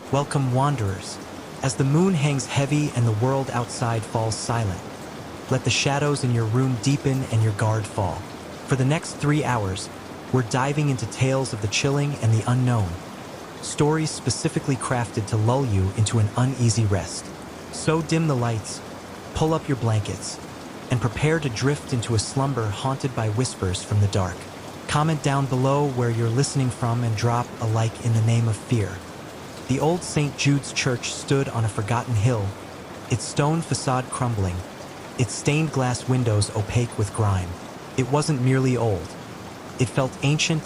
Welcome, wanderers. As the moon hangs heavy and the world outside falls silent, let the shadows in your room deepen and your guard fall. For the next 3 hours, we're diving into tales of the chilling and the unknown. Stories specifically crafted to lull you into an uneasy rest. So dim the lights, pull up your blankets, and prepare to drift into a slumber haunted by whispers from the dark. Comment down below where you're listening from and drop a like in the name of fear. The old St. Jude's Church stood on a forgotten hill, its stone facade crumbling, its stained glass windows opaque with grime. It wasn't merely old. It felt ancient,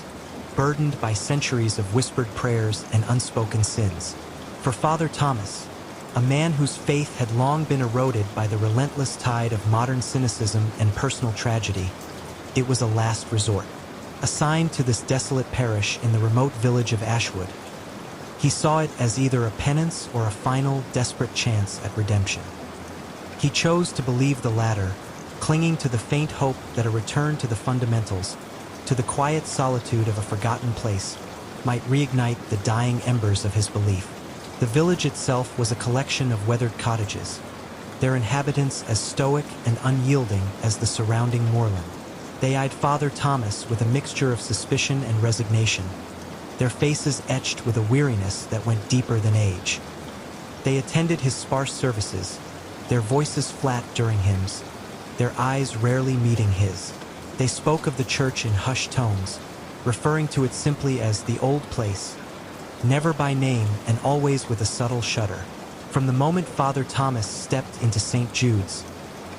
burdened by centuries of whispered prayers and unspoken sins. For Father Thomas, a man whose faith had long been eroded by the relentless tide of modern cynicism and personal tragedy, it was a last resort. Assigned to this desolate parish in the remote village of Ashwood, he saw it as either a penance or a final, desperate chance at redemption. He chose to believe the latter, clinging to the faint hope that a return to the fundamentals, to the quiet solitude of a forgotten place, might reignite the dying embers of his belief. The village itself was a collection of weathered cottages, their inhabitants as stoic and unyielding as the surrounding moorland. They eyed Father Thomas with a mixture of suspicion and resignation, their faces etched with a weariness that went deeper than age. They attended his sparse services, their voices flat during hymns, their eyes rarely meeting his. They spoke of the church in hushed tones, referring to it simply as the old place, never by name and always with a subtle shudder. From the moment Father Thomas stepped into St. Jude's,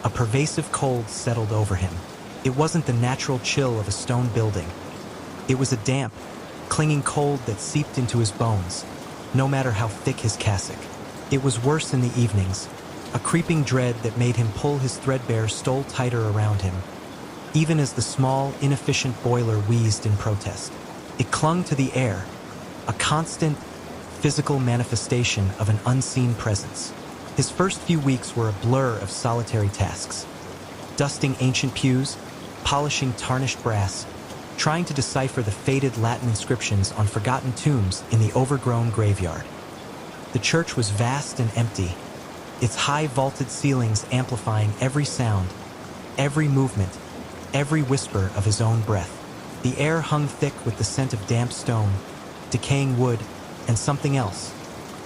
a pervasive cold settled over him. It wasn't the natural chill of a stone building. It was a damp, clinging cold that seeped into his bones, no matter how thick his cassock. It was worse in the evenings, a creeping dread that made him pull his threadbare stole tighter around him, even as the small, inefficient boiler wheezed in protest. It clung to the air, a constant, physical manifestation of an unseen presence. His first few weeks were a blur of solitary tasks: dusting ancient pews, polishing tarnished brass, trying to decipher the faded Latin inscriptions on forgotten tombs in the overgrown graveyard. The church was vast and empty, its high vaulted ceilings amplifying every sound, every movement, every whisper of his own breath. The air hung thick with the scent of damp stone, decaying wood, and something else,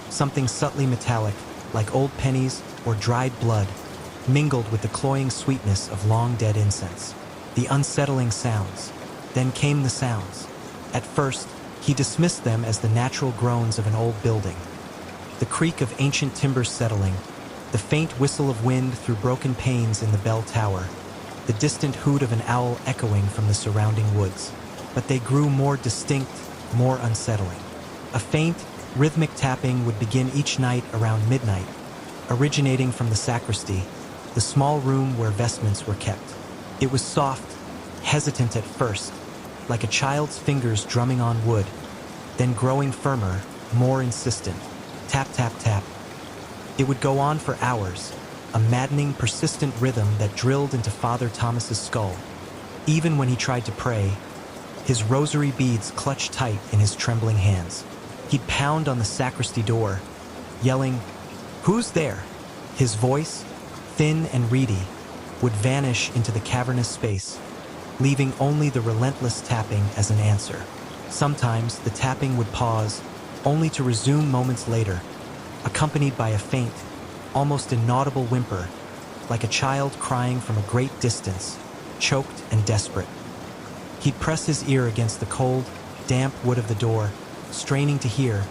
something subtly metallic, like old pennies or dried blood, mingled with the cloying sweetness of long-dead incense. The unsettling sounds. Then came the sounds. At first, he dismissed them as the natural groans of an old building. The creak of ancient timbers settling, the faint whistle of wind through broken panes in the bell tower, the distant hoot of an owl echoing from the surrounding woods. But they grew more distinct, more unsettling. A faint, rhythmic tapping would begin each night around midnight, originating from the sacristy, the small room where vestments were kept. It was soft, hesitant at first, like a child's fingers drumming on wood, then growing firmer, more insistent. Tap, tap, tap. It would go on for hours, a maddening, persistent rhythm that drilled into Father Thomas's skull. Even when he tried to pray, his rosary beads clutched tight in his trembling hands. He'd pound on the sacristy door, yelling, "Who's there?" His voice, thin and reedy, would vanish into the cavernous space, leaving only the relentless tapping as an answer. Sometimes the tapping would pause, only to resume moments later, accompanied by a faint, almost inaudible whimper, like a child crying from a great distance, choked and desperate. He'd press his ear against the cold, damp wood of the door, straining to hear,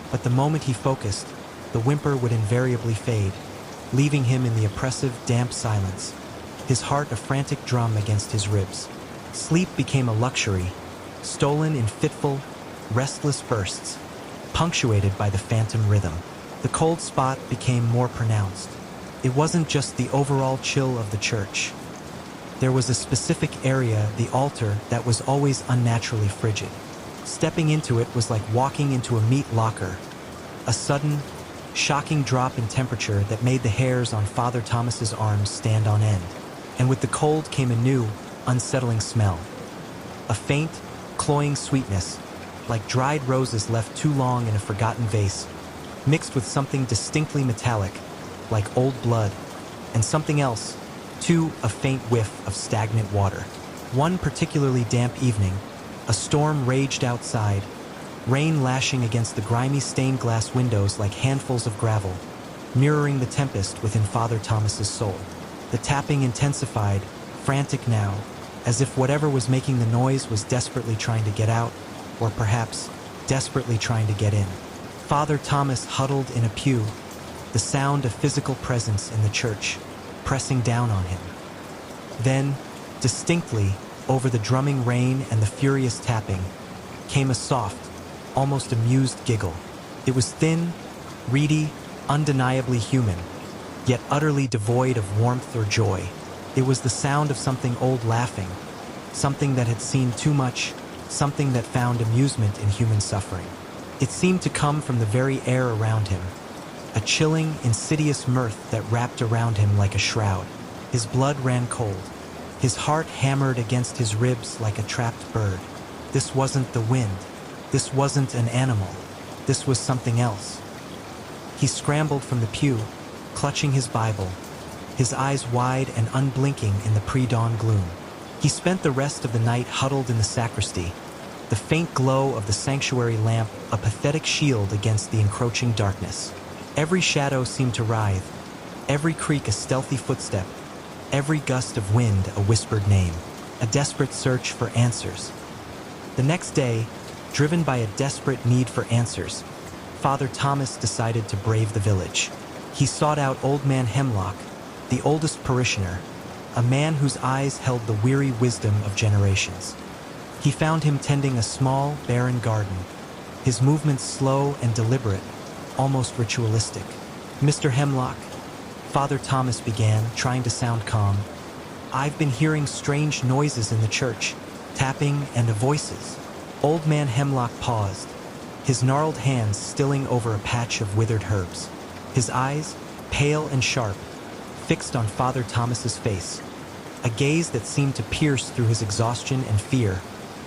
but the moment he focused, the whimper would invariably fade, leaving him in the oppressive, damp silence, his heart a frantic drum against his ribs. Sleep became a luxury, stolen in fitful, restless bursts, punctuated by the phantom rhythm. The cold spot became more pronounced. It wasn't just the overall chill of the church. There was a specific area, the altar, that was always unnaturally frigid. Stepping into it was like walking into a meat locker, a sudden, shocking drop in temperature that made the hairs on Father Thomas's arms stand on end. And with the cold came a new, unsettling smell. A faint, cloying sweetness, like dried roses left too long in a forgotten vase, mixed with something distinctly metallic, like old blood, and something else, too, a faint whiff of stagnant water. One particularly damp evening, a storm raged outside, rain lashing against the grimy stained glass windows like handfuls of gravel, mirroring the tempest within Father Thomas's soul. The tapping intensified, frantic now, as if whatever was making the noise was desperately trying to get out, or perhaps desperately trying to get in. Father Thomas huddled in a pew, the sound of physical presence in the church, pressing down on him. Then, distinctly, over the drumming rain and the furious tapping, came a soft, almost amused giggle. It was thin, reedy, undeniably human, yet utterly devoid of warmth or joy. It was the sound of something old laughing, something that had seen too much, something that found amusement in human suffering. It seemed to come from the very air around him, a chilling, insidious mirth that wrapped around him like a shroud. His blood ran cold. His heart hammered against his ribs like a trapped bird. This wasn't the wind. This wasn't an animal. This was something else. He scrambled from the pew, clutching his Bible, his eyes wide and unblinking in the pre-dawn gloom. He spent the rest of the night huddled in the sacristy, the faint glow of the sanctuary lamp a pathetic shield against the encroaching darkness. Every shadow seemed to writhe, every creak a stealthy footstep, every gust of wind a whispered name, a desperate search for answers. The next day, driven by a desperate need for answers, Father Thomas decided to brave the village. He sought out Old Man Hemlock, the oldest parishioner, a man whose eyes held the weary wisdom of generations. He found him tending a small, barren garden, his movements slow and deliberate, almost ritualistic. "Mr. Hemlock," Father Thomas began, trying to sound calm, "I've been hearing strange noises in the church, tapping and voices." Old Man Hemlock paused, his gnarled hands stilling over a patch of withered herbs. His eyes, pale and sharp, fixed on Father Thomas's face, a gaze that seemed to pierce through his exhaustion and fear,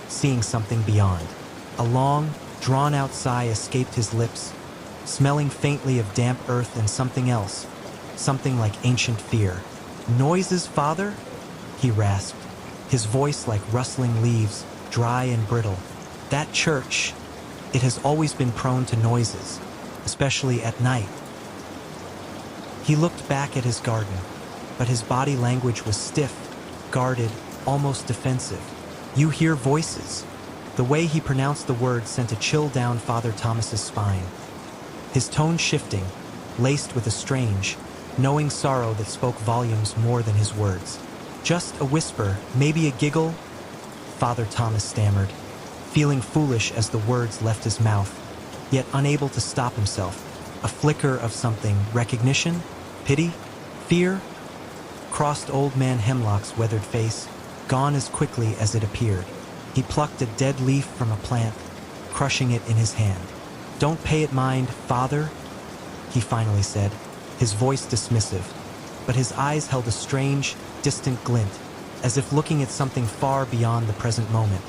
seeing something beyond. A long, drawn-out sigh escaped his lips, smelling faintly of damp earth and something else, something like ancient fear. "Noises, Father?" he rasped, his voice like rustling leaves, dry and brittle. "That church, it has always been prone to noises, especially at night." He looked back at his garden, but his body language was stiff, guarded, almost defensive. "You hear voices." The way he pronounced the word sent a chill down Father Thomas's spine, his tone shifting, laced with a strange, knowing sorrow that spoke volumes more than his words. "Just a whisper, maybe a giggle," Father Thomas stammered, feeling foolish as the words left his mouth, yet unable to stop himself. A flicker of something, recognition, pity, fear, crossed Old Man Hemlock's weathered face, gone as quickly as it appeared. He plucked a dead leaf from a plant, crushing it in his hand. "Don't pay it mind, Father," he finally said, his voice dismissive, but his eyes held a strange, distant glint, as if looking at something far beyond the present moment,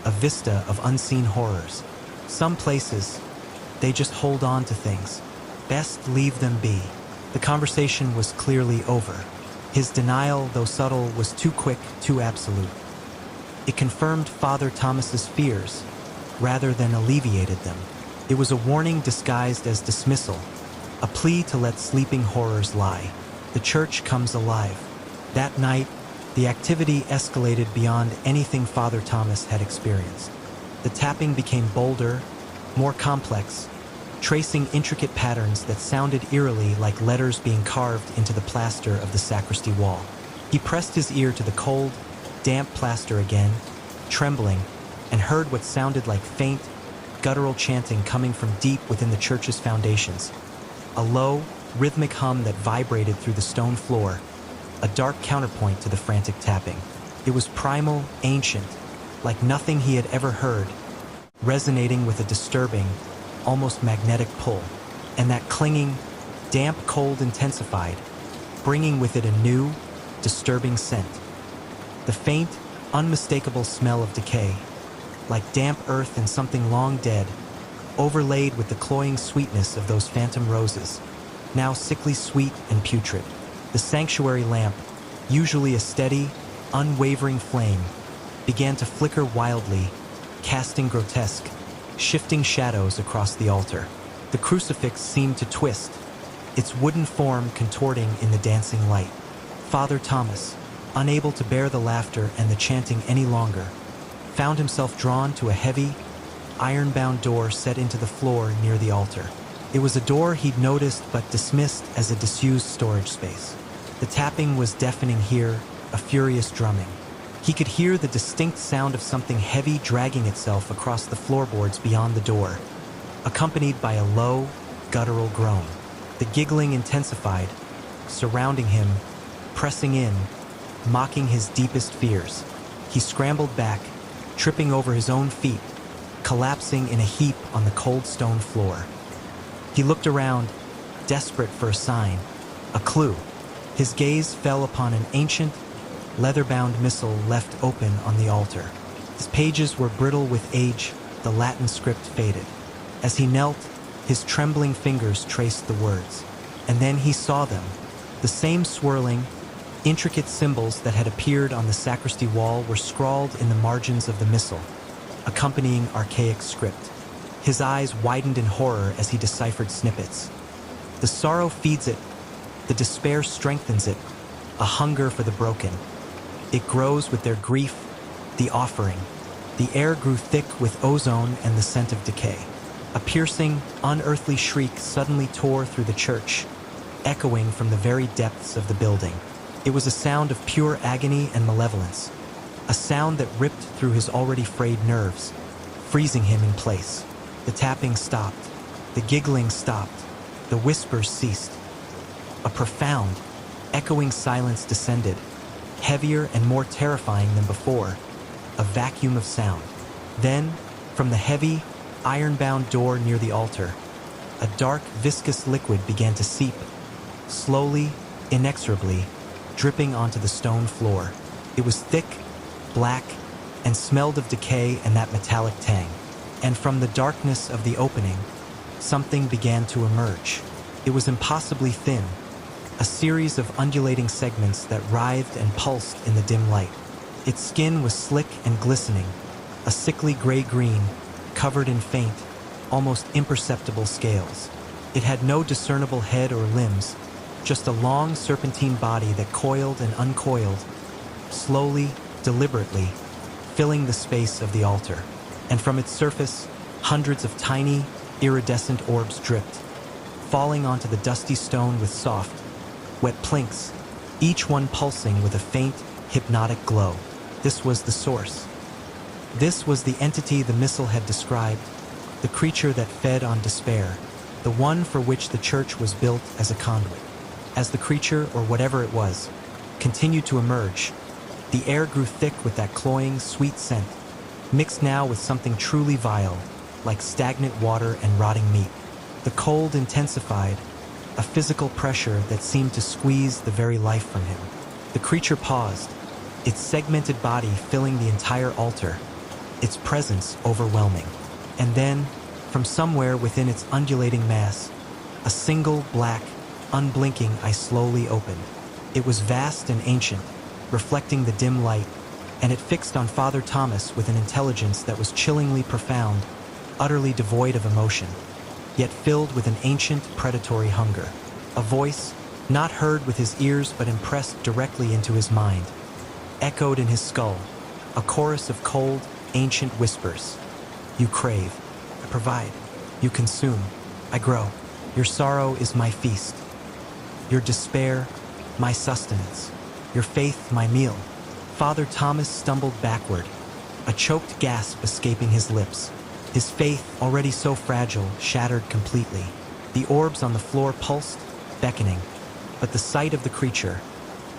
a vista of unseen horrors. Some places, they just hold on to things. Best leave them be. The conversation was clearly over. His denial, though subtle, was too quick, too absolute. It confirmed Father Thomas's fears, rather than alleviated them. It was a warning disguised as dismissal, a plea to let sleeping horrors lie. The church comes alive. That night, the activity escalated beyond anything Father Thomas had experienced. The tapping became bolder, more complex, tracing intricate patterns that sounded eerily like letters being carved into the plaster of the sacristy wall. He pressed his ear to the cold, damp plaster again, trembling, and heard what sounded like faint, guttural chanting coming from deep within the church's foundations. A low, rhythmic hum that vibrated through the stone floor, a dark counterpoint to the frantic tapping. It was primal, ancient, like nothing he had ever heard, resonating with a disturbing, almost magnetic pull. And that clinging, damp cold intensified, bringing with it a new, disturbing scent. The faint, unmistakable smell of decay, like damp earth and something long dead, overlaid with the cloying sweetness of those phantom roses, now sickly sweet and putrid. The sanctuary lamp, usually a steady, unwavering flame, began to flicker wildly, casting grotesque, shifting shadows across the altar. The crucifix seemed to twist, its wooden form contorting in the dancing light. Father Thomas, unable to bear the laughter and the chanting any longer, found himself drawn to a heavy, iron-bound door set into the floor near the altar. It was a door he'd noticed but dismissed as a disused storage space. The tapping was deafening here, a furious drumming. He could hear the distinct sound of something heavy dragging itself across the floorboards beyond the door, accompanied by a low, guttural groan. The giggling intensified, surrounding him, pressing in, mocking his deepest fears. He scrambled back, tripping over his own feet, collapsing in a heap on the cold stone floor. He looked around, desperate for a sign, a clue. His gaze fell upon an ancient, leather-bound missal left open on the altar. Its pages were brittle with age, the Latin script faded. As he knelt, his trembling fingers traced the words. And then he saw them, the same swirling, intricate symbols that had appeared on the sacristy wall were scrawled in the margins of the missal, accompanying archaic script. His eyes widened in horror as he deciphered snippets. The sorrow feeds it, the despair strengthens it, a hunger for the broken. It grows with their grief, the offering. The air grew thick with ozone and the scent of decay. A piercing, unearthly shriek suddenly tore through the church, echoing from the very depths of the building. It was a sound of pure agony and malevolence, a sound that ripped through his already frayed nerves, freezing him in place. The tapping stopped, the giggling stopped, the whispers ceased. A profound, echoing silence descended, heavier and more terrifying than before, a vacuum of sound. Then, from the heavy, iron-bound door near the altar, a dark, viscous liquid began to seep, slowly, inexorably, dripping onto the stone floor. It was thick, black, and smelled of decay and that metallic tang. And from the darkness of the opening, something began to emerge. It was impossibly thin, a series of undulating segments that writhed and pulsed in the dim light. Its skin was slick and glistening, a sickly gray-green, covered in faint, almost imperceptible scales. It had no discernible head or limbs, just a long serpentine body that coiled and uncoiled, slowly, deliberately, filling the space of the altar. And from its surface, hundreds of tiny, iridescent orbs dripped, falling onto the dusty stone with soft, wet plinks, each one pulsing with a faint, hypnotic glow. This was the source. This was the entity the missal had described, the creature that fed on despair, the one for which the church was built as a conduit. As the creature, or whatever it was, continued to emerge, the air grew thick with that cloying, sweet scent, mixed now with something truly vile, like stagnant water and rotting meat. The cold intensified, a physical pressure that seemed to squeeze the very life from him. The creature paused, its segmented body filling the entire altar, its presence overwhelming. And then, from somewhere within its undulating mass, a single black, unblinking eye slowly opened. It was vast and ancient, reflecting the dim light, and it fixed on Father Thomas with an intelligence that was chillingly profound, utterly devoid of emotion, yet filled with an ancient predatory hunger. A voice, not heard with his ears but impressed directly into his mind, echoed in his skull, a chorus of cold, ancient whispers. You crave, I provide. You consume, I grow. Your sorrow is my feast. Your despair, my sustenance. Your faith, my meal. Father Thomas stumbled backward, a choked gasp escaping his lips. His faith, already so fragile, shattered completely. The orbs on the floor pulsed, beckoning, but the sight of the creature,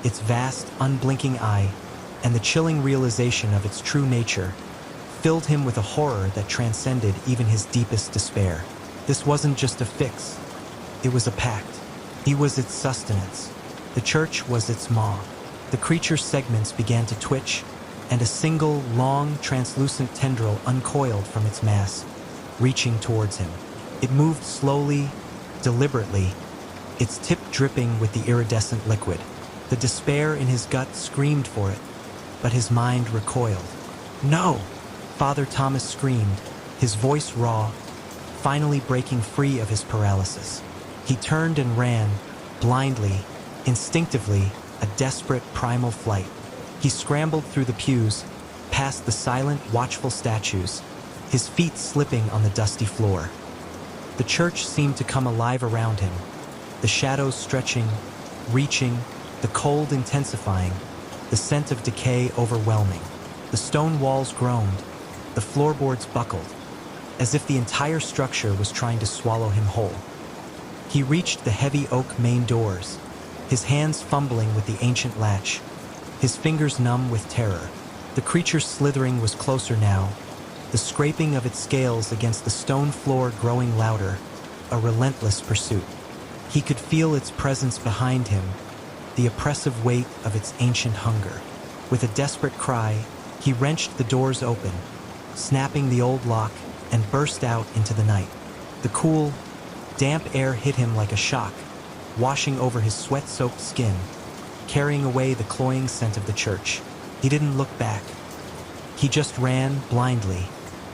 its vast, unblinking eye, and the chilling realization of its true nature, filled him with a horror that transcended even his deepest despair. This wasn't just a fix, it was a pact. He was its sustenance. The church was its maw. The creature's segments began to twitch, and a single, long, translucent tendril uncoiled from its mass, reaching towards him. It moved slowly, deliberately, its tip dripping with the iridescent liquid. The despair in his gut screamed for it, but his mind recoiled. "No!" Father Thomas screamed, his voice raw, finally breaking free of his paralysis. He turned and ran, blindly, instinctively, a desperate primal flight. He scrambled through the pews, past the silent, watchful statues, his feet slipping on the dusty floor. The church seemed to come alive around him, the shadows stretching, reaching, the cold intensifying, the scent of decay overwhelming. The stone walls groaned, the floorboards buckled, as if the entire structure was trying to swallow him whole. He reached the heavy oak main doors, his hands fumbling with the ancient latch, his fingers numb with terror. The creature's slithering was closer now, the scraping of its scales against the stone floor growing louder, a relentless pursuit. He could feel its presence behind him, the oppressive weight of its ancient hunger. With a desperate cry, he wrenched the doors open, snapping the old lock, and burst out into the night. The cool, damp air hit him like a shock, washing over his sweat-soaked skin, carrying away the cloying scent of the church. He didn't look back. He just ran blindly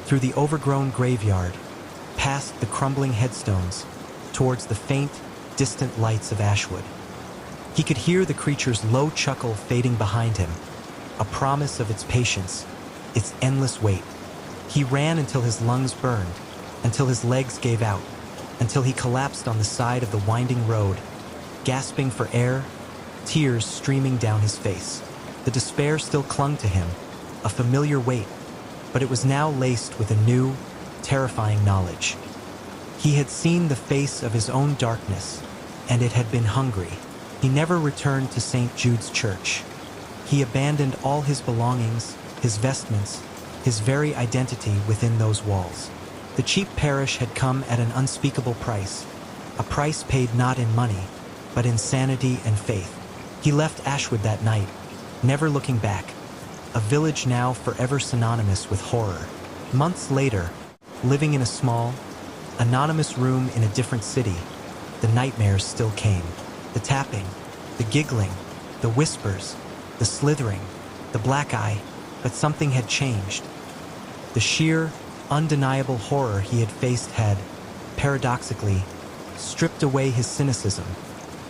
through the overgrown graveyard, past the crumbling headstones, towards the faint, distant lights of Ashwood. He could hear the creature's low chuckle fading behind him, a promise of its patience, its endless wait. He ran until his lungs burned, until his legs gave out, until he collapsed on the side of the winding road, gasping for air, tears streaming down his face. The despair still clung to him, a familiar weight, but it was now laced with a new, terrifying knowledge. He had seen the face of his own darkness, and it had been hungry. He never returned to St. Jude's Church. He abandoned all his belongings, his vestments, his very identity within those walls. The cheap parish had come at an unspeakable price, a price paid not in money, but in sanity and faith. He left Ashwood that night, never looking back, a village now forever synonymous with horror. Months later, living in a small, anonymous room in a different city, the nightmares still came. The tapping, the giggling, the whispers, the slithering, the black eye, but something had changed. The sheer, undeniable horror he had faced had, paradoxically, stripped away his cynicism,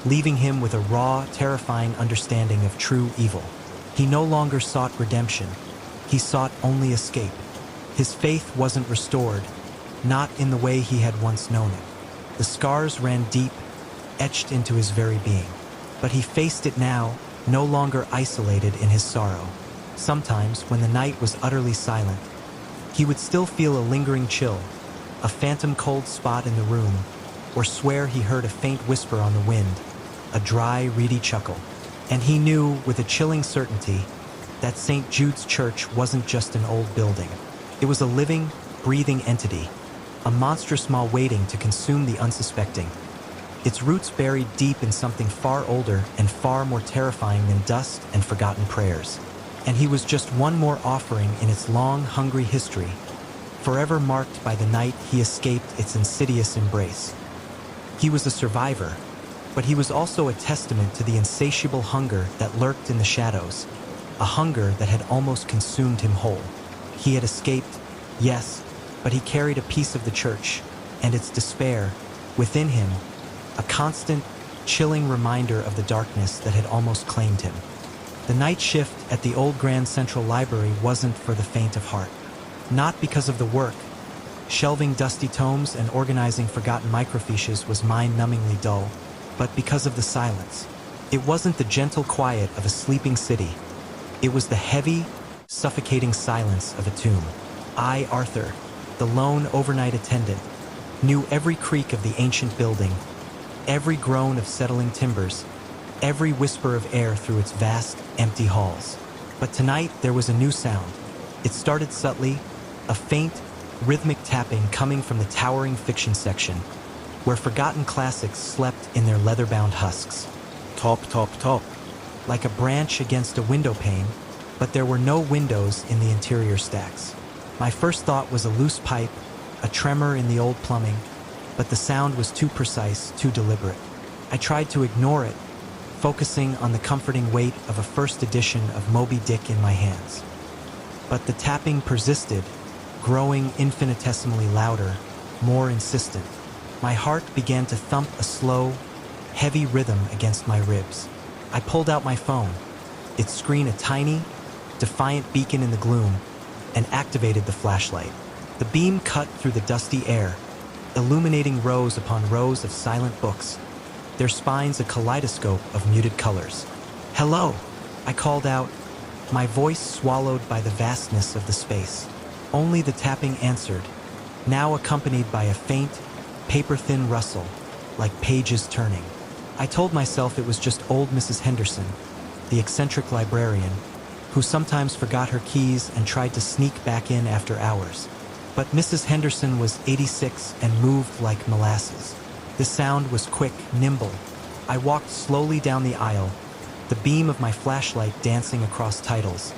leaving him with a raw, terrifying understanding of true evil. He no longer sought redemption. He sought only escape. His faith wasn't restored, not in the way he had once known it. The scars ran deep, etched into his very being. But he faced it now, no longer isolated in his sorrow. Sometimes, when the night was utterly silent, he would still feel a lingering chill, a phantom cold spot in the room, or swear he heard a faint whisper on the wind, a dry, reedy chuckle. And he knew, with a chilling certainty, that St. Jude's Church wasn't just an old building. It was a living, breathing entity, a monstrous maw waiting to consume the unsuspecting. Its roots buried deep in something far older and far more terrifying than dust and forgotten prayers. And he was just one more offering in its long, hungry history, forever marked by the night he escaped its insidious embrace. He was a survivor, but he was also a testament to the insatiable hunger that lurked in the shadows, a hunger that had almost consumed him whole. He had escaped, yes, but he carried a piece of the church, and its despair, within him, a constant, chilling reminder of the darkness that had almost claimed him. The night shift at the old Grand Central Library wasn't for the faint of heart. Not because of the work. Shelving dusty tomes and organizing forgotten microfiches was mind-numbingly dull, but because of the silence. It wasn't the gentle quiet of a sleeping city. It was the heavy, suffocating silence of a tomb. I, Arthur, the lone overnight attendant, knew every creak of the ancient building, every groan of settling timbers, every whisper of air through its vast, empty halls. But tonight there was a new sound. It started subtly, a faint, rhythmic tapping coming from the towering fiction section, where forgotten classics slept in their leather-bound husks. Top, top, top, like a branch against a window pane, but there were no windows in the interior stacks. My first thought was a loose pipe, a tremor in the old plumbing, but the sound was too precise, too deliberate. I tried to ignore it, focusing on the comforting weight of a first edition of Moby Dick in my hands. But the tapping persisted, growing infinitesimally louder, more insistent. My heart began to thump a slow, heavy rhythm against my ribs. I pulled out my phone, its screen a tiny, defiant beacon in the gloom, and activated the flashlight. The beam cut through the dusty air, illuminating rows upon rows of silent books, their spines a kaleidoscope of muted colors. "Hello," I called out, my voice swallowed by the vastness of the space. Only the tapping answered, now accompanied by a faint, paper-thin rustle, like pages turning. I told myself it was just old Mrs. Henderson, the eccentric librarian, who sometimes forgot her keys and tried to sneak back in after hours. But Mrs. Henderson was 86 and moved like molasses. The sound was quick, nimble. I walked slowly down the aisle, the beam of my flashlight dancing across titles,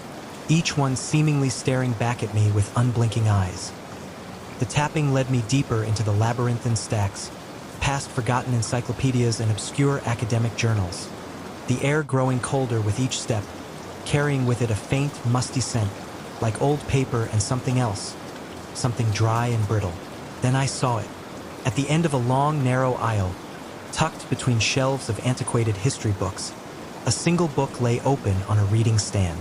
each one seemingly staring back at me with unblinking eyes. The tapping led me deeper into the labyrinthine stacks, past forgotten encyclopedias and obscure academic journals, the air growing colder with each step, carrying with it a faint, musty scent, like old paper and something else, something dry and brittle. Then I saw it. At the end of a long, narrow aisle, tucked between shelves of antiquated history books, a single book lay open on a reading stand.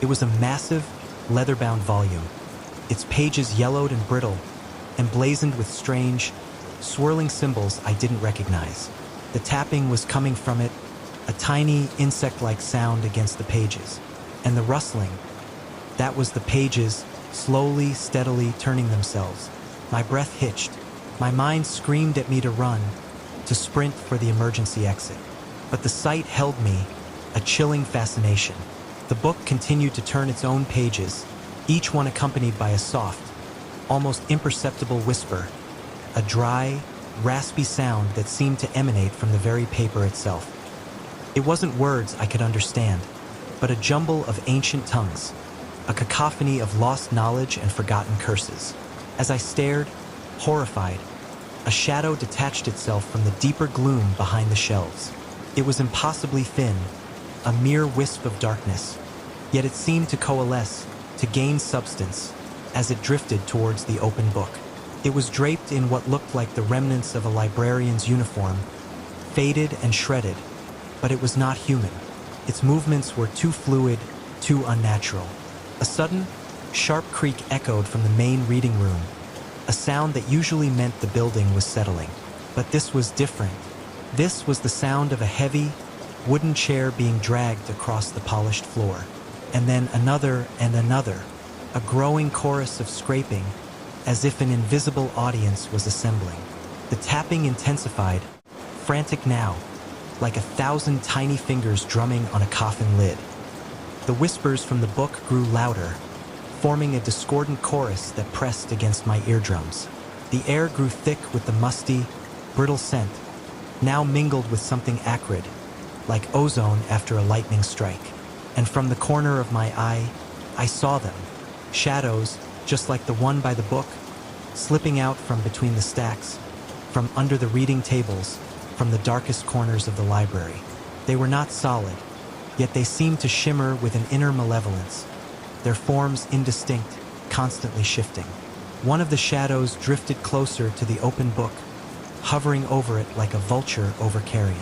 It was a massive, leather-bound volume, its pages yellowed and brittle, emblazoned with strange, swirling symbols I didn't recognize. The tapping was coming from it, a tiny, insect-like sound against the pages. And the rustling, that was the pages slowly, steadily turning themselves. My breath hitched. My mind screamed at me to run, to sprint for the emergency exit. But the sight held me, a chilling fascination. The book continued to turn its own pages, each one accompanied by a soft, almost imperceptible whisper, a dry, raspy sound that seemed to emanate from the very paper itself. It wasn't words I could understand, but a jumble of ancient tongues, a cacophony of lost knowledge and forgotten curses. As I stared, horrified, a shadow detached itself from the deeper gloom behind the shelves. It was impossibly thin, a mere wisp of darkness, yet it seemed to coalesce, to gain substance, as it drifted towards the open book. It was draped in what looked like the remnants of a librarian's uniform, faded and shredded, but it was not human. Its movements were too fluid, too unnatural. A sudden, sharp creak echoed from the main reading room, a sound that usually meant the building was settling. But this was different. This was the sound of a heavy, wooden chair being dragged across the polished floor. And then another and another, a growing chorus of scraping, as if an invisible audience was assembling. The tapping intensified, frantic now, like 1,000 tiny fingers drumming on a coffin lid. The whispers from the book grew louder, forming a discordant chorus that pressed against my eardrums. The air grew thick with the musty, brittle scent, now mingled with something acrid, like ozone after a lightning strike. And from the corner of my eye, I saw them, shadows, just like the one by the book, slipping out from between the stacks, from under the reading tables, from the darkest corners of the library. They were not solid, yet they seemed to shimmer with an inner malevolence, their forms indistinct, constantly shifting. One of the shadows drifted closer to the open book, hovering over it like a vulture over carrion.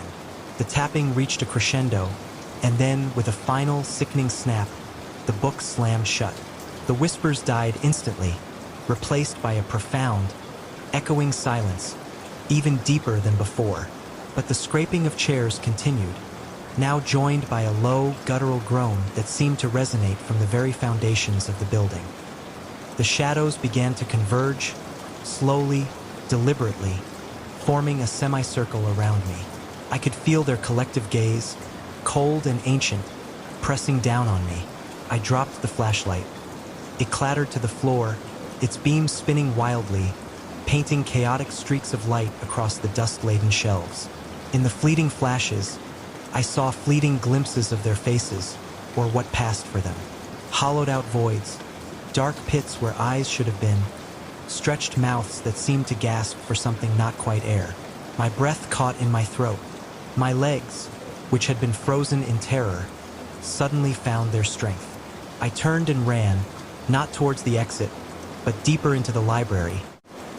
The tapping reached a crescendo, and then, with a final, sickening snap, the book slammed shut. The whispers died instantly, replaced by a profound, echoing silence, even deeper than before. But the scraping of chairs continued, now joined by a low, guttural groan that seemed to resonate from the very foundations of the building. The shadows began to converge, slowly, deliberately, forming a semicircle around me. I could feel their collective gaze, cold and ancient, pressing down on me. I dropped the flashlight. It clattered to the floor, its beam spinning wildly, painting chaotic streaks of light across the dust-laden shelves. In the fleeting flashes, I saw fleeting glimpses of their faces, or what passed for them. Hollowed-out voids, dark pits where eyes should have been, stretched mouths that seemed to gasp for something not quite air. My breath caught in my throat. My legs, which had been frozen in terror, suddenly found their strength. I turned and ran, not towards the exit, but deeper into the library,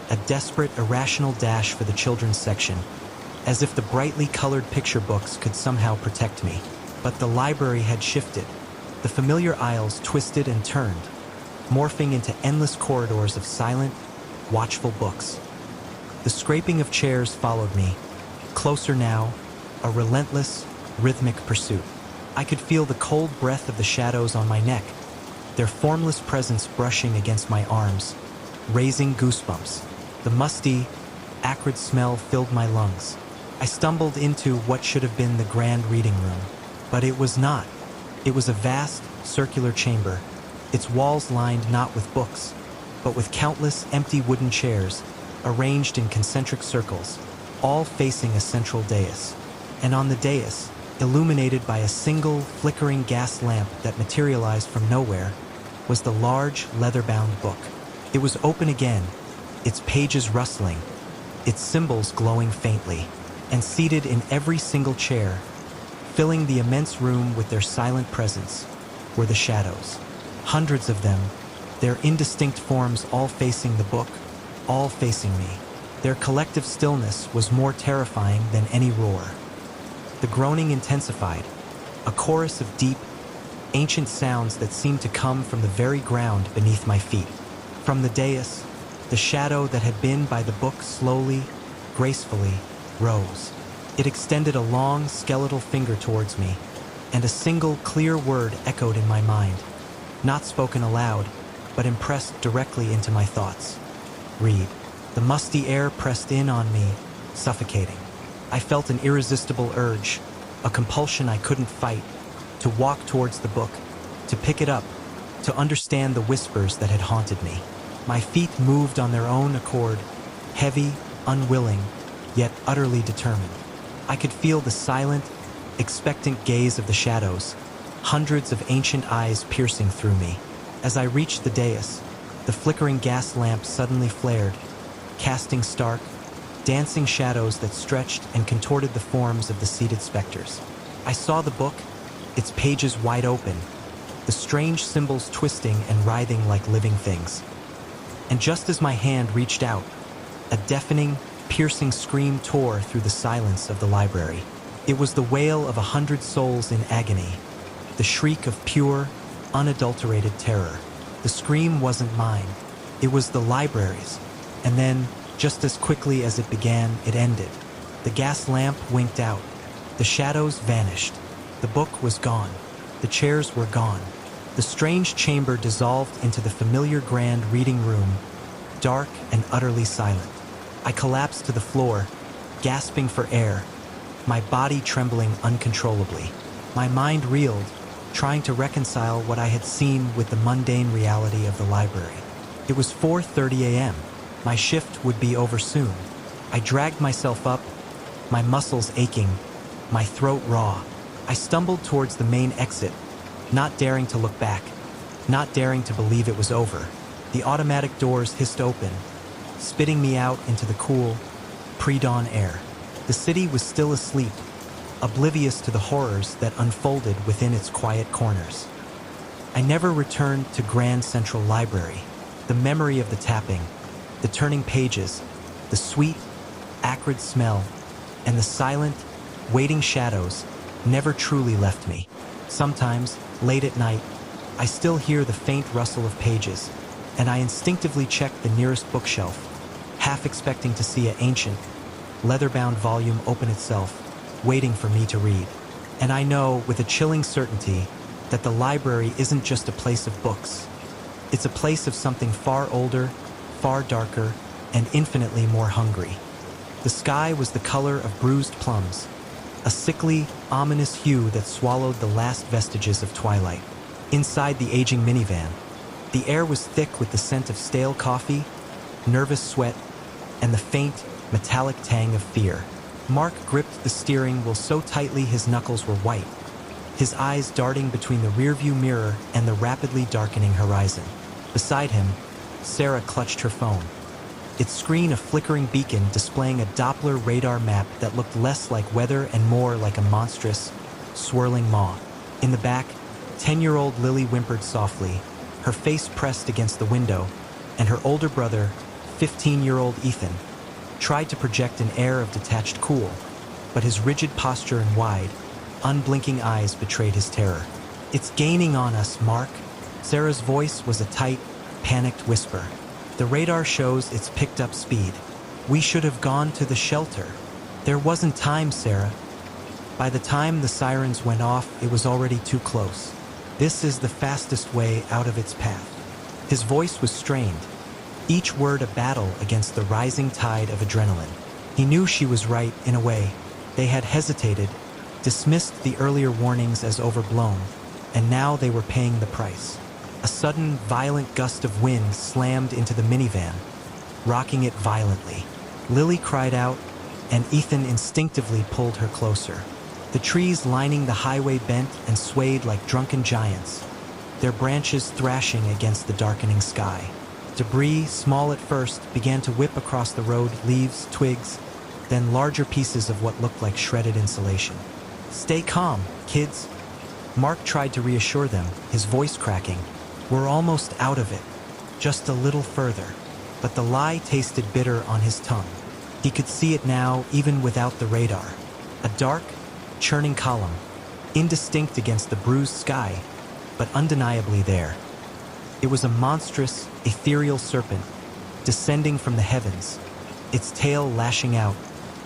a desperate, irrational dash for the children's section, as if the brightly colored picture books could somehow protect me. But the library had shifted. The familiar aisles twisted and turned, morphing into endless corridors of silent, watchful books. The scraping of chairs followed me, closer now, a relentless, rhythmic pursuit. I could feel the cold breath of the shadows on my neck, their formless presence brushing against my arms, raising goosebumps. The musty, acrid smell filled my lungs. I stumbled into what should have been the grand reading room, but it was not. It was a vast, circular chamber, its walls lined not with books, but with countless empty wooden chairs, arranged in concentric circles, all facing a central dais. And on the dais, illuminated by a single, flickering gas lamp that materialized from nowhere, was the large, leather-bound book. It was open again, its pages rustling, its symbols glowing faintly, and seated in every single chair, filling the immense room with their silent presence, were the shadows. Hundreds of them, their indistinct forms all facing the book, all facing me. Their collective stillness was more terrifying than any roar. The groaning intensified, a chorus of deep, ancient sounds that seemed to come from the very ground beneath my feet. From the dais, the shadow that had been by the book slowly, gracefully, rose. It extended a long, skeletal finger towards me, and a single, clear word echoed in my mind, not spoken aloud, but impressed directly into my thoughts. Read. The musty air pressed in on me, suffocating. I felt an irresistible urge, a compulsion I couldn't fight, to walk towards the book, to pick it up, to understand the whispers that had haunted me. My feet moved on their own accord, heavy, unwilling, yet utterly determined. I could feel the silent, expectant gaze of the shadows, hundreds of ancient eyes piercing through me. As I reached the dais, the flickering gas lamp suddenly flared, casting stark, dancing shadows that stretched and contorted the forms of the seated specters. I saw the book, its pages wide open, the strange symbols twisting and writhing like living things. And just as my hand reached out, a deafening, piercing scream tore through the silence of the library. It was the wail of 100 souls in agony, the shriek of pure, unadulterated terror. The scream wasn't mine. It was the library's. And then, just as quickly as it began, it ended. The gas lamp winked out. The shadows vanished. The book was gone. The chairs were gone. The strange chamber dissolved into the familiar grand reading room, dark and utterly silent. I collapsed to the floor, gasping for air, my body trembling uncontrollably. My mind reeled, trying to reconcile what I had seen with the mundane reality of the library. It was 4:30 a.m. My shift would be over soon. I dragged myself up, my muscles aching, my throat raw. I stumbled towards the main exit, not daring to look back, not daring to believe it was over. The automatic doors hissed open, spitting me out into the cool, pre-dawn air. The city was still asleep, oblivious to the horrors that unfolded within its quiet corners. I never returned to Grand Central Library. The memory of the tapping, the turning pages, the sweet, acrid smell, and the silent, waiting shadows never truly left me. Sometimes, late at night, I still hear the faint rustle of pages, and I instinctively check the nearest bookshelf, half expecting to see an ancient, leather-bound volume open itself, waiting for me to read. And I know with a chilling certainty that the library isn't just a place of books. It's a place of something far older, far darker, and infinitely more hungry. The sky was the color of bruised plums, a sickly, ominous hue that swallowed the last vestiges of twilight. Inside the aging minivan, the air was thick with the scent of stale coffee, nervous sweat, and the faint, metallic tang of fear. Mark gripped the steering wheel so tightly his knuckles were white, his eyes darting between the rearview mirror and the rapidly darkening horizon. Beside him, Sarah clutched her phone. its screen a flickering beacon displaying a Doppler radar map that looked less like weather and more like a monstrous, swirling maw. In the back, 10-year-old Lily whimpered softly, her face pressed against the window, and her older brother, 15-year-old Ethan, tried to project an air of detached cool, but his rigid posture and wide, unblinking eyes betrayed his terror. "It's gaining on us, Mark." Sarah's voice was a tight, panicked whisper. "The radar shows it's picked up speed. We should have gone to the shelter." "There wasn't time, Sarah. By the time the sirens went off, it was already too close. This is the fastest way out of its path." His voice was strained, each word a battle against the rising tide of adrenaline. He knew she was right in a way. They had hesitated, dismissed the earlier warnings as overblown, and now they were paying the price. A sudden, violent gust of wind slammed into the minivan, rocking it violently. Lily cried out, and Ethan instinctively pulled her closer. The trees lining the highway bent and swayed like drunken giants, their branches thrashing against the darkening sky. Debris, small at first, began to whip across the road, leaves, twigs, then larger pieces of what looked like shredded insulation. "Stay calm, kids." Mark tried to reassure them, his voice cracking. "We're almost out of it. Just a little further." But the lie tasted bitter on his tongue. He could see it now, even without the radar. A dark, churning column, indistinct against the bruised sky, but undeniably there. It was a monstrous, ethereal serpent, descending from the heavens, its tail lashing out,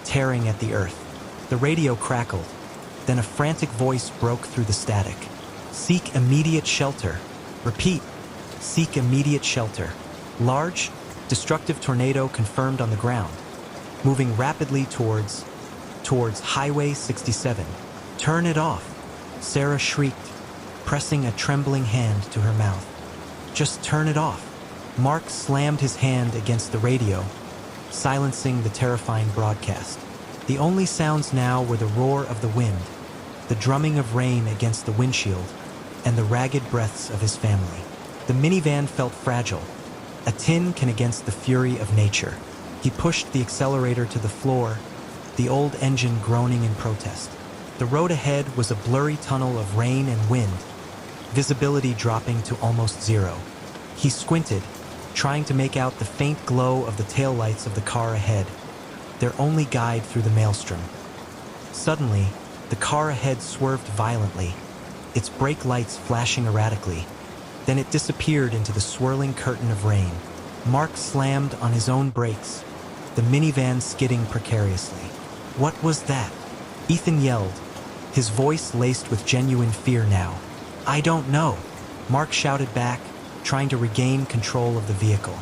tearing at the earth. The radio crackled, then a frantic voice broke through the static. "Seek immediate shelter. Repeat, seek immediate shelter." Large, destructive tornado confirmed on the ground, moving rapidly towards Highway 67. "Turn it off," Sarah shrieked, pressing a trembling hand to her mouth. "Just turn it off." Mark slammed his hand against the radio, silencing the terrifying broadcast. The only sounds now were the roar of the wind, the drumming of rain against the windshield, and the ragged breaths of his family. The minivan felt fragile, a tin can against the fury of nature. He pushed the accelerator to the floor, the old engine groaning in protest. The road ahead was a blurry tunnel of rain and wind, visibility dropping to almost zero. He squinted, trying to make out the faint glow of the taillights of the car ahead, their only guide through the maelstrom. Suddenly, the car ahead swerved violently, its brake lights flashing erratically. Then it disappeared into the swirling curtain of rain. Mark slammed on his own brakes, the minivan skidding precariously. "What was that?" Ethan yelled, his voice laced with genuine fear now. "I don't know," Mark shouted back, trying to regain control of the vehicle.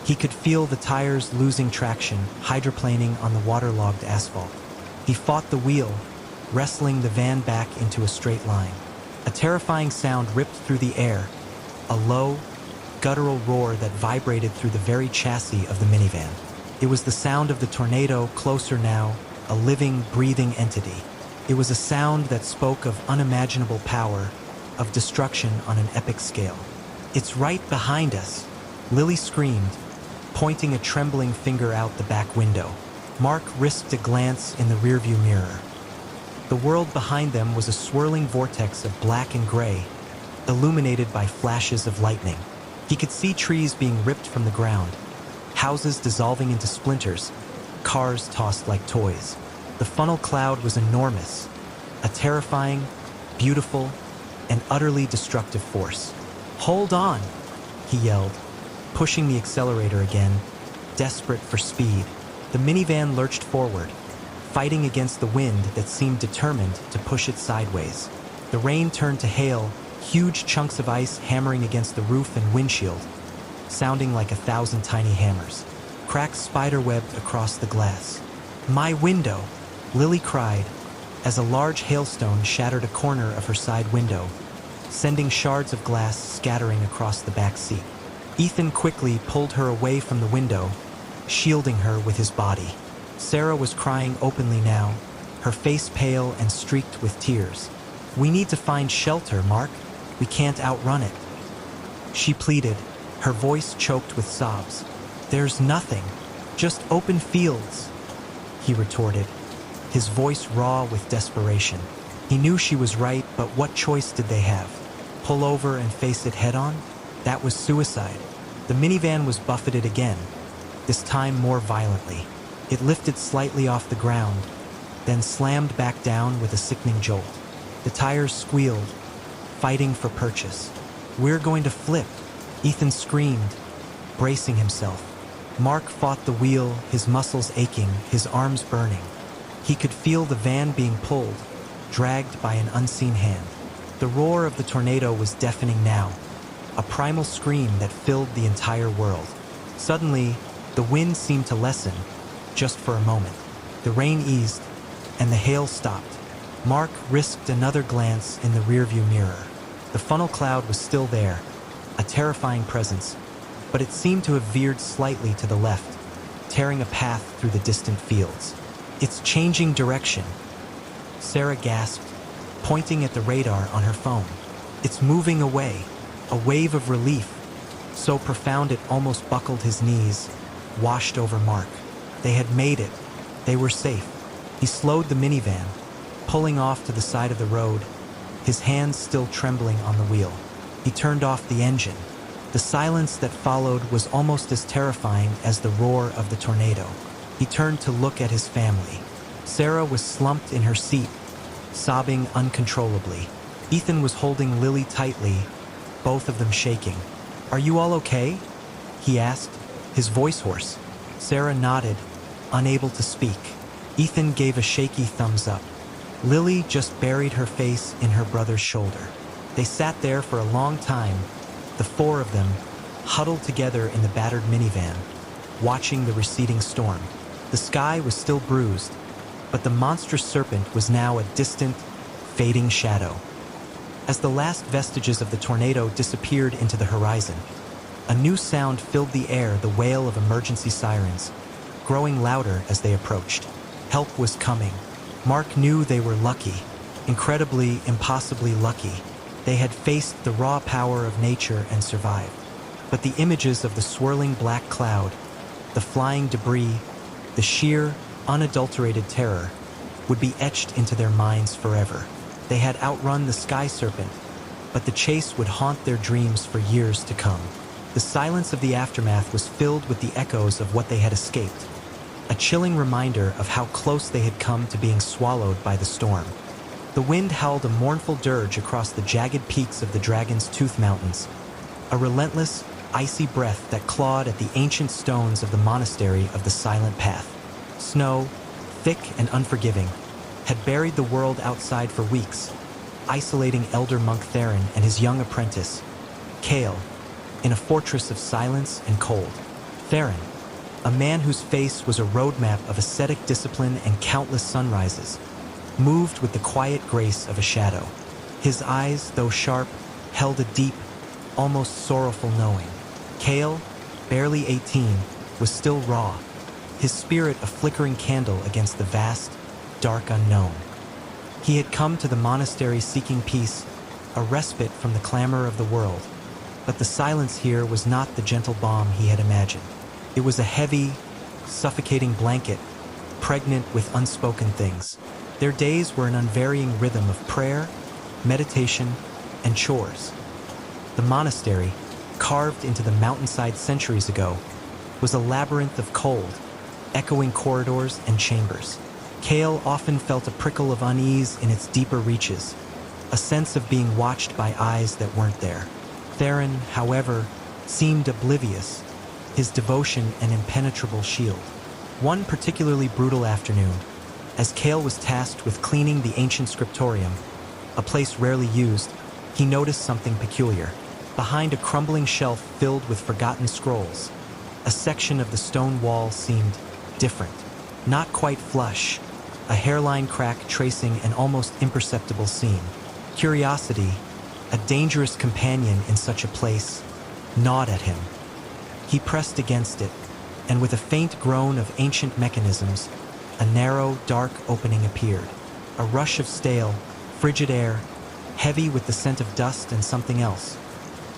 He could feel the tires losing traction, hydroplaning on the waterlogged asphalt. He fought the wheel, wrestling the van back into a straight line. A terrifying sound ripped through the air, a low, guttural roar that vibrated through the very chassis of the minivan. It was the sound of the tornado, closer now, a living, breathing entity. It was a sound that spoke of unimaginable power, of destruction on an epic scale. "It's right behind us," Lily screamed, pointing a trembling finger out the back window. Mark risked a glance in the rearview mirror. The world behind them was a swirling vortex of black and gray, illuminated by flashes of lightning. He could see trees being ripped from the ground, houses dissolving into splinters, cars tossed like toys. The funnel cloud was enormous, a terrifying, beautiful, and utterly destructive force. "Hold on," he yelled, pushing the accelerator again, desperate for speed. The minivan lurched forward, fighting against the wind that seemed determined to push it sideways. The rain turned to hail, huge chunks of ice hammering against the roof and windshield, sounding like 1,000 tiny hammers. Cracks spiderwebbed across the glass. "My window!" Lily cried, as a large hailstone shattered a corner of her side window, sending shards of glass scattering across the back seat. Ethan quickly pulled her away from the window, shielding her with his body. Sarah was crying openly now, her face pale and streaked with tears. "We need to find shelter, Mark. We can't outrun it," she pleaded, her voice choked with sobs. "There's nothing. Just open fields, he retorted, his voice raw with desperation. He knew she was right, but what choice did they have? Pull over and face it head-on? That was suicide. The minivan was buffeted again, this time more violently. It lifted slightly off the ground, then slammed back down with a sickening jolt. The tires squealed, fighting for purchase. "We're going to flip," Ethan screamed, bracing himself. Mark fought the wheel, his muscles aching, his arms burning. He could feel the van being pulled, dragged by an unseen hand. The roar of the tornado was deafening now, a primal scream that filled the entire world. Suddenly, the wind seemed to lessen, just for a moment. The rain eased, and the hail stopped. Mark risked another glance in the rearview mirror. The funnel cloud was still there, a terrifying presence, but it seemed to have veered slightly to the left, tearing a path through the distant fields. "It's changing direction," Sarah gasped, pointing at the radar on her phone. "It's moving away." A wave of relief, so profound it almost buckled his knees, washed over Mark. They had made it. They were safe. He slowed the minivan, pulling off to the side of the road, his hands still trembling on the wheel. He turned off the engine. The silence that followed was almost as terrifying as the roar of the tornado. He turned to look at his family. Sarah was slumped in her seat, sobbing uncontrollably. Ethan was holding Lily tightly, both of them shaking. "Are you all okay?" he asked, his voice hoarse. Sarah nodded, unable to speak. Ethan gave a shaky thumbs up. Lily just buried her face in her brother's shoulder. They sat there for a long time, the four of them, huddled together in the battered minivan, watching the receding storm. The sky was still bruised, but the monstrous serpent was now a distant, fading shadow. As the last vestiges of the tornado disappeared into the horizon, a new sound filled the air, the wail of emergency sirens, growing louder as they approached. Help was coming. Mark knew they were lucky, incredibly, impossibly lucky. They had faced the raw power of nature and survived. But the images of the swirling black cloud, the flying debris, the sheer, unadulterated terror would be etched into their minds forever. They had outrun the sky serpent, but the chase would haunt their dreams for years to come. The silence of the aftermath was filled with the echoes of what they had escaped, a chilling reminder of how close they had come to being swallowed by the storm. The wind howled a mournful dirge across the jagged peaks of the Dragon's Tooth Mountains, a relentless, icy breath that clawed at the ancient stones of the monastery of the Silent Path. Snow, thick and unforgiving, had buried the world outside for weeks, isolating Elder Monk Theron and his young apprentice, Kale, in a fortress of silence and cold. Theron, a man whose face was a roadmap of ascetic discipline and countless sunrises, moved with the quiet grace of a shadow. His eyes, though sharp, held a deep, almost sorrowful knowing. Kale, barely 18, was still raw, his spirit a flickering candle against the vast, dark unknown. He had come to the monastery seeking peace, a respite from the clamor of the world. But the silence here was not the gentle balm he had imagined. It was a heavy, suffocating blanket, pregnant with unspoken things. Their days were an unvarying rhythm of prayer, meditation, and chores. The monastery, carved into the mountainside centuries ago, was a labyrinth of cold, echoing corridors and chambers. Kale often felt a prickle of unease in its deeper reaches, a sense of being watched by eyes that weren't there. Theron, however, seemed oblivious, his devotion an impenetrable shield. One particularly brutal afternoon, as Kale was tasked with cleaning the ancient scriptorium, a place rarely used, he noticed something peculiar. Behind a crumbling shelf filled with forgotten scrolls, a section of the stone wall seemed different, not quite flush, a hairline crack tracing an almost imperceptible seam. Curiosity, a dangerous companion in such a place, gnawed at him. He pressed against it, and with a faint groan of ancient mechanisms, a narrow, dark opening appeared. A rush of stale, frigid air, heavy with the scent of dust and something else.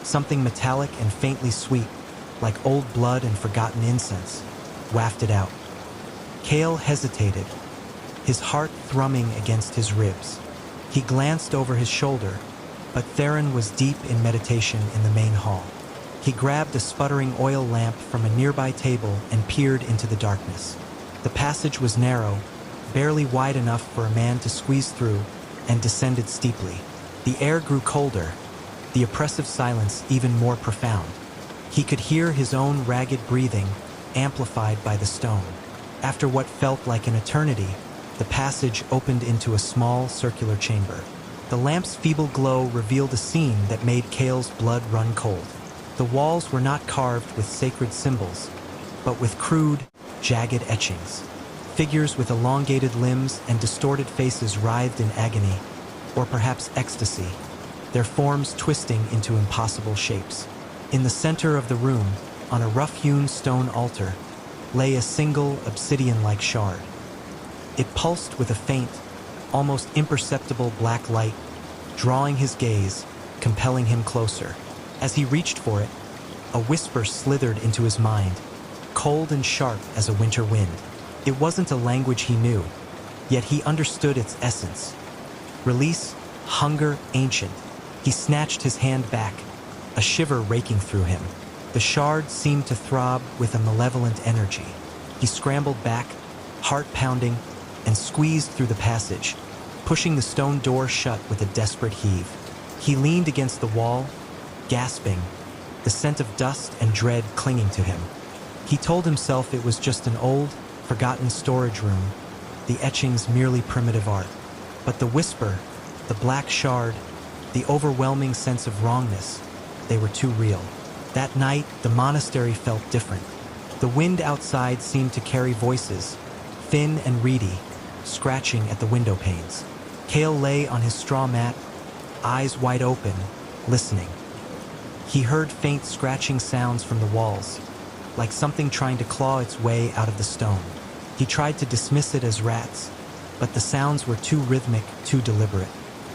Something metallic and faintly sweet, like old blood and forgotten incense. wafted out. Kale hesitated, his heart thrumming against his ribs. He glanced over his shoulder, but Theron was deep in meditation in the main hall. He grabbed a sputtering oil lamp from a nearby table and peered into the darkness. The passage was narrow, barely wide enough for a man to squeeze through, and descended steeply. The air grew colder, the oppressive silence even more profound. He could hear his own ragged breathing, amplified by the stone. After what felt like an eternity, the passage opened into a small circular chamber. The lamp's feeble glow revealed a scene that made Kale's blood run cold. The walls were not carved with sacred symbols, but with crude, jagged etchings. Figures with elongated limbs and distorted faces writhed in agony, or perhaps ecstasy, their forms twisting into impossible shapes. In the center of the room, on a rough-hewn stone altar, lay a single obsidian-like shard. It pulsed with a faint, almost imperceptible black light, drawing his gaze, compelling him closer. As he reached for it, a whisper slithered into his mind, cold and sharp as a winter wind. It wasn't a language he knew, yet he understood its essence. Release, hunger, ancient. He snatched his hand back, a shiver raking through him. The shard seemed to throb with a malevolent energy. He scrambled back, heart pounding, and squeezed through the passage, pushing the stone door shut with a desperate heave. He leaned against the wall, gasping, the scent of dust and dread clinging to him. He told himself it was just an old, forgotten storage room, the etchings merely primitive art. But the whisper, the black shard, the overwhelming sense of wrongness, they were too real. That night, the monastery felt different. The wind outside seemed to carry voices, thin and reedy, scratching at the window panes. Kale lay on his straw mat, eyes wide open, listening. He heard faint scratching sounds from the walls, like something trying to claw its way out of the stone. He tried to dismiss it as rats, but the sounds were too rhythmic, too deliberate.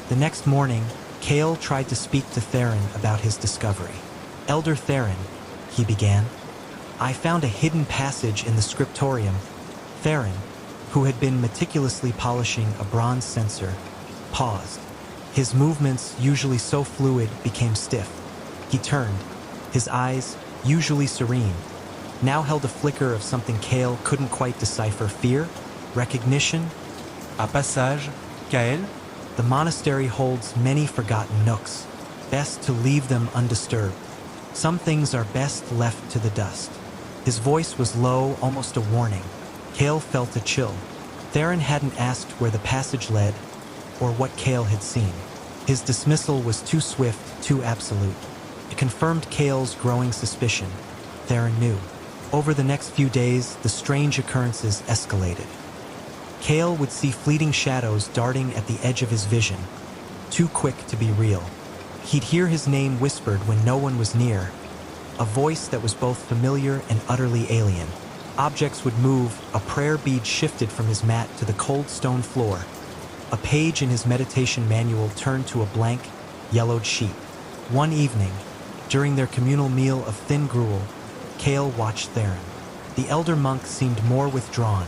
The next morning, Kale tried to speak to Theron about his discovery. "Elder Theron," he began, "I found a hidden passage in the scriptorium." Theron, who had been meticulously polishing a bronze censer, paused. His movements, usually so fluid, became stiff. He turned, his eyes, usually serene, now held a flicker of something Kale couldn't quite decipher. Fear? Recognition? Un passage, Kael? The monastery holds many forgotten nooks. Best to leave them undisturbed. Some things are best left to the dust. His voice was low, almost a warning. Kale felt a chill. Theron hadn't asked where the passage led, or what Kale had seen. His dismissal was too swift, too absolute. It confirmed Kale's growing suspicion. Theron knew. Over the next few days, the strange occurrences escalated. Kale would see fleeting shadows darting at the edge of his vision, too quick to be real. He'd hear his name whispered when no one was near, a voice that was both familiar and utterly alien. Objects would move, a prayer bead shifted from his mat to the cold stone floor. A page in his meditation manual turned to a blank, yellowed sheet. One evening, during their communal meal of thin gruel, Kale watched Theron. The elder monk seemed more withdrawn,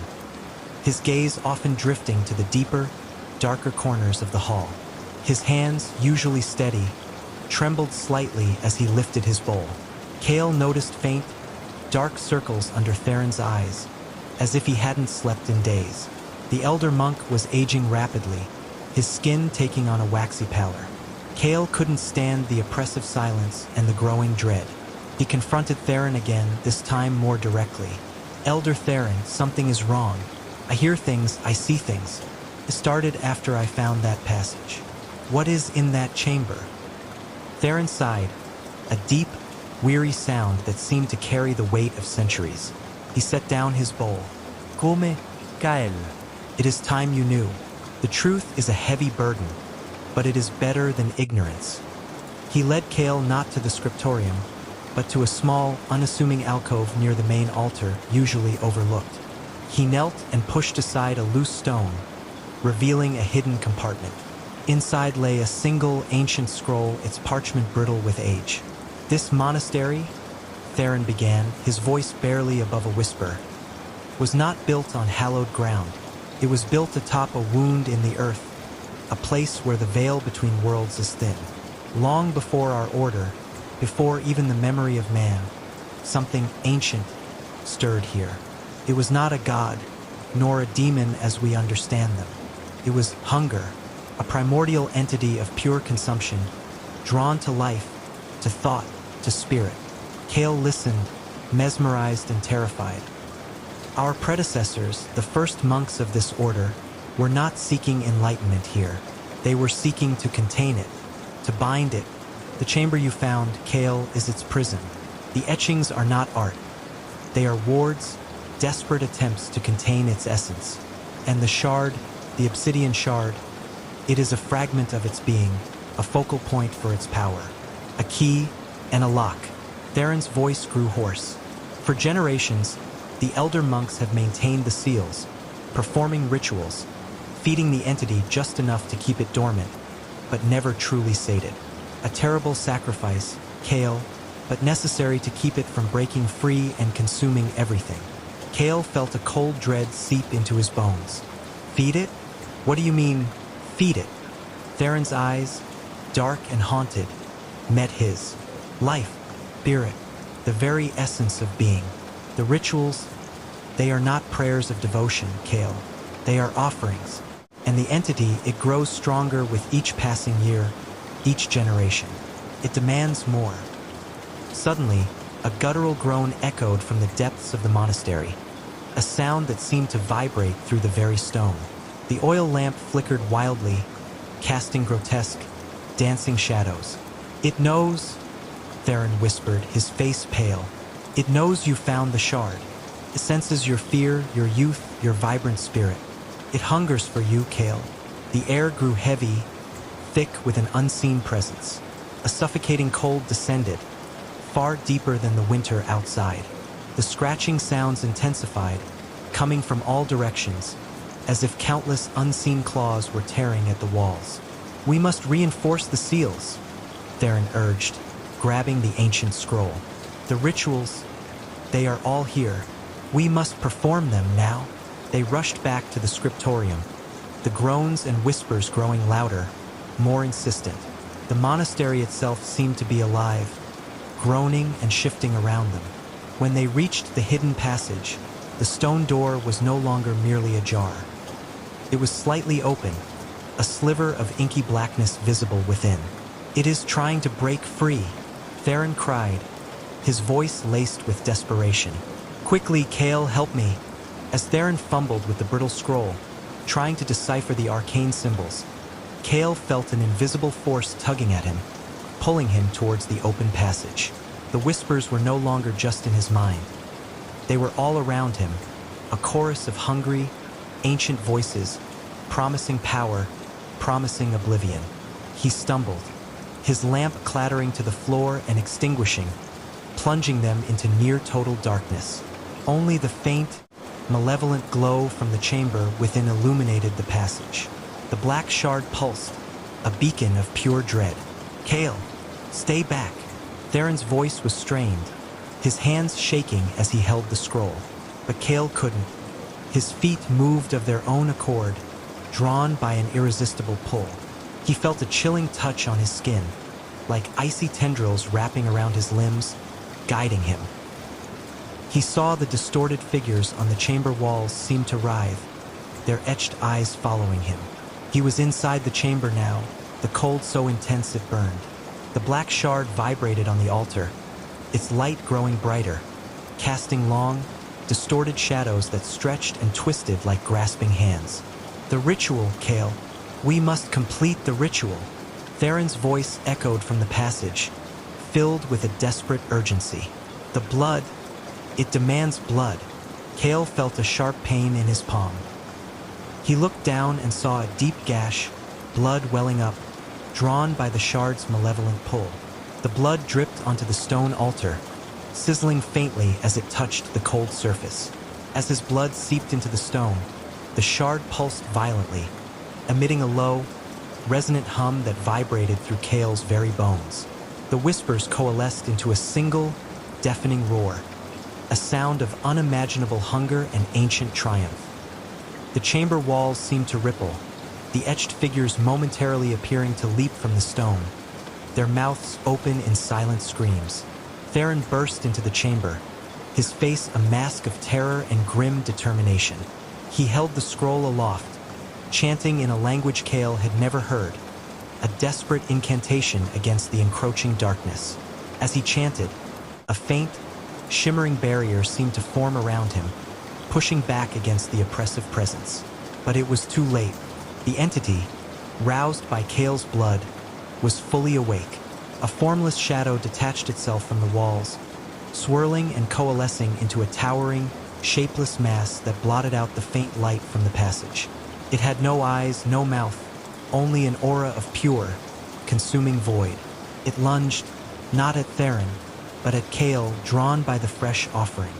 his gaze often drifting to the deeper, darker corners of the hall. His hands, usually steady, trembled slightly as he lifted his bowl. Kale noticed faint, dark circles under Theron's eyes, as if he hadn't slept in days. The elder monk was aging rapidly, his skin taking on a waxy pallor. Kale couldn't stand the oppressive silence and the growing dread. He confronted Theron again, this time more directly. "Elder Theron, something is wrong. I hear things, I see things. It started after I found that passage. What is in that chamber?" Theron sighed, a deep, weary sound that seemed to carry the weight of centuries. He set down his bowl. "Come, Kael. It is time you knew. The truth is a heavy burden, but it is better than ignorance." He led Kale not to the scriptorium, but to a small, unassuming alcove near the main altar, usually overlooked. He knelt and pushed aside a loose stone, revealing a hidden compartment. Inside lay a single ancient scroll, its parchment brittle with age. "This monastery," Theron began, his voice barely above a whisper, was not built on hallowed ground. It was built atop a wound in the earth, a place where the veil between worlds is thin. Long before our order, before even the memory of man, something ancient stirred here. It was not a god, nor a demon as we understand them. It was hunger, a primordial entity of pure consumption, drawn to life, to thought, to spirit. Kale listened, mesmerized and terrified. Our predecessors, the first monks of this order, were not seeking enlightenment here. They were seeking to contain it, to bind it. The chamber you found, Kale, is its prison. The etchings are not art. They are wards, desperate attempts to contain its essence. And the shard, the obsidian shard, it is a fragment of its being, a focal point for its power. A key and a lock. Theron's voice grew hoarse. For generations, the elder monks have maintained the seals, performing rituals, feeding the entity just enough to keep it dormant, but never truly sated. A terrible sacrifice, Kale, but necessary to keep it from breaking free and consuming everything. Kale felt a cold dread seep into his bones. Feed it? What do you mean, feed it? Theron's eyes, dark and haunted, met his. Life, spirit, the very essence of being. The rituals, they are not prayers of devotion, Kale. They are offerings. And the entity, it grows stronger with each passing year, each generation. It demands more. Suddenly, a guttural groan echoed from the depths of the monastery, a sound that seemed to vibrate through the very stone. The oil lamp flickered wildly, casting grotesque, dancing shadows. It knows, Theron whispered, his face pale. It knows you found the shard. It senses your fear, your youth, your vibrant spirit. It hungers for you, Kale. The air grew heavy, thick with an unseen presence. A suffocating cold descended, far deeper than the winter outside. The scratching sounds intensified, coming from all directions, as if countless unseen claws were tearing at the walls. We must reinforce the seals, Theron urged, grabbing the ancient scroll. The rituals, they are all here. We must perform them now. They rushed back to the scriptorium, the groans and whispers growing louder, more insistent. The monastery itself seemed to be alive, groaning and shifting around them. When they reached the hidden passage, the stone door was no longer merely ajar. It was slightly open, a sliver of inky blackness visible within. It is trying to break free, Theron cried, his voice laced with desperation. Quickly, Kale, help me. As Theron fumbled with the brittle scroll, trying to decipher the arcane symbols, Kale felt an invisible force tugging at him, pulling him towards the open passage. The whispers were no longer just in his mind. They were all around him, a chorus of hungry, ancient voices, promising power, promising oblivion. He stumbled, his lamp clattering to the floor and extinguishing, plunging them into near-total darkness. Only the faint, malevolent glow from the chamber within illuminated the passage. The black shard pulsed, a beacon of pure dread. Kale, stay back. Theron's voice was strained, his hands shaking as he held the scroll. But Kale couldn't. His feet moved of their own accord, drawn by an irresistible pull. He felt a chilling touch on his skin, like icy tendrils wrapping around his limbs, guiding him. He saw the distorted figures on the chamber walls seem to writhe, their etched eyes following him. He was inside the chamber now, the cold so intense it burned. The black shard vibrated on the altar, its light growing brighter, casting long, distorted shadows that stretched and twisted like grasping hands. The ritual, Kale. We must complete the ritual. Theron's voice echoed from the passage, filled with a desperate urgency. The blood, it demands blood. Kale felt a sharp pain in his palm. He looked down and saw a deep gash, blood welling up, drawn by the shard's malevolent pull. The blood dripped onto the stone altar, sizzling faintly as it touched the cold surface. As his blood seeped into the stone, the shard pulsed violently, emitting a low, resonant hum that vibrated through Kale's very bones. The whispers coalesced into a single, deafening roar. a sound of unimaginable hunger and ancient triumph. The chamber walls seemed to ripple, the etched figures momentarily appearing to leap from the stone, their mouths open in silent screams. Theron burst into the chamber, his face a mask of terror and grim determination. He held the scroll aloft, chanting in a language Cale had never heard, a desperate incantation against the encroaching darkness. As he chanted, a faint, shimmering barrier seemed to form around him, pushing back against the oppressive presence. But it was too late. The entity, roused by Cale's blood, was fully awake. A formless shadow detached itself from the walls, swirling and coalescing into a towering, shapeless mass that blotted out the faint light from the passage. It had no eyes, no mouth, only an aura of pure, consuming void. It lunged, not at Theron, but at Cale, drawn by the fresh offering.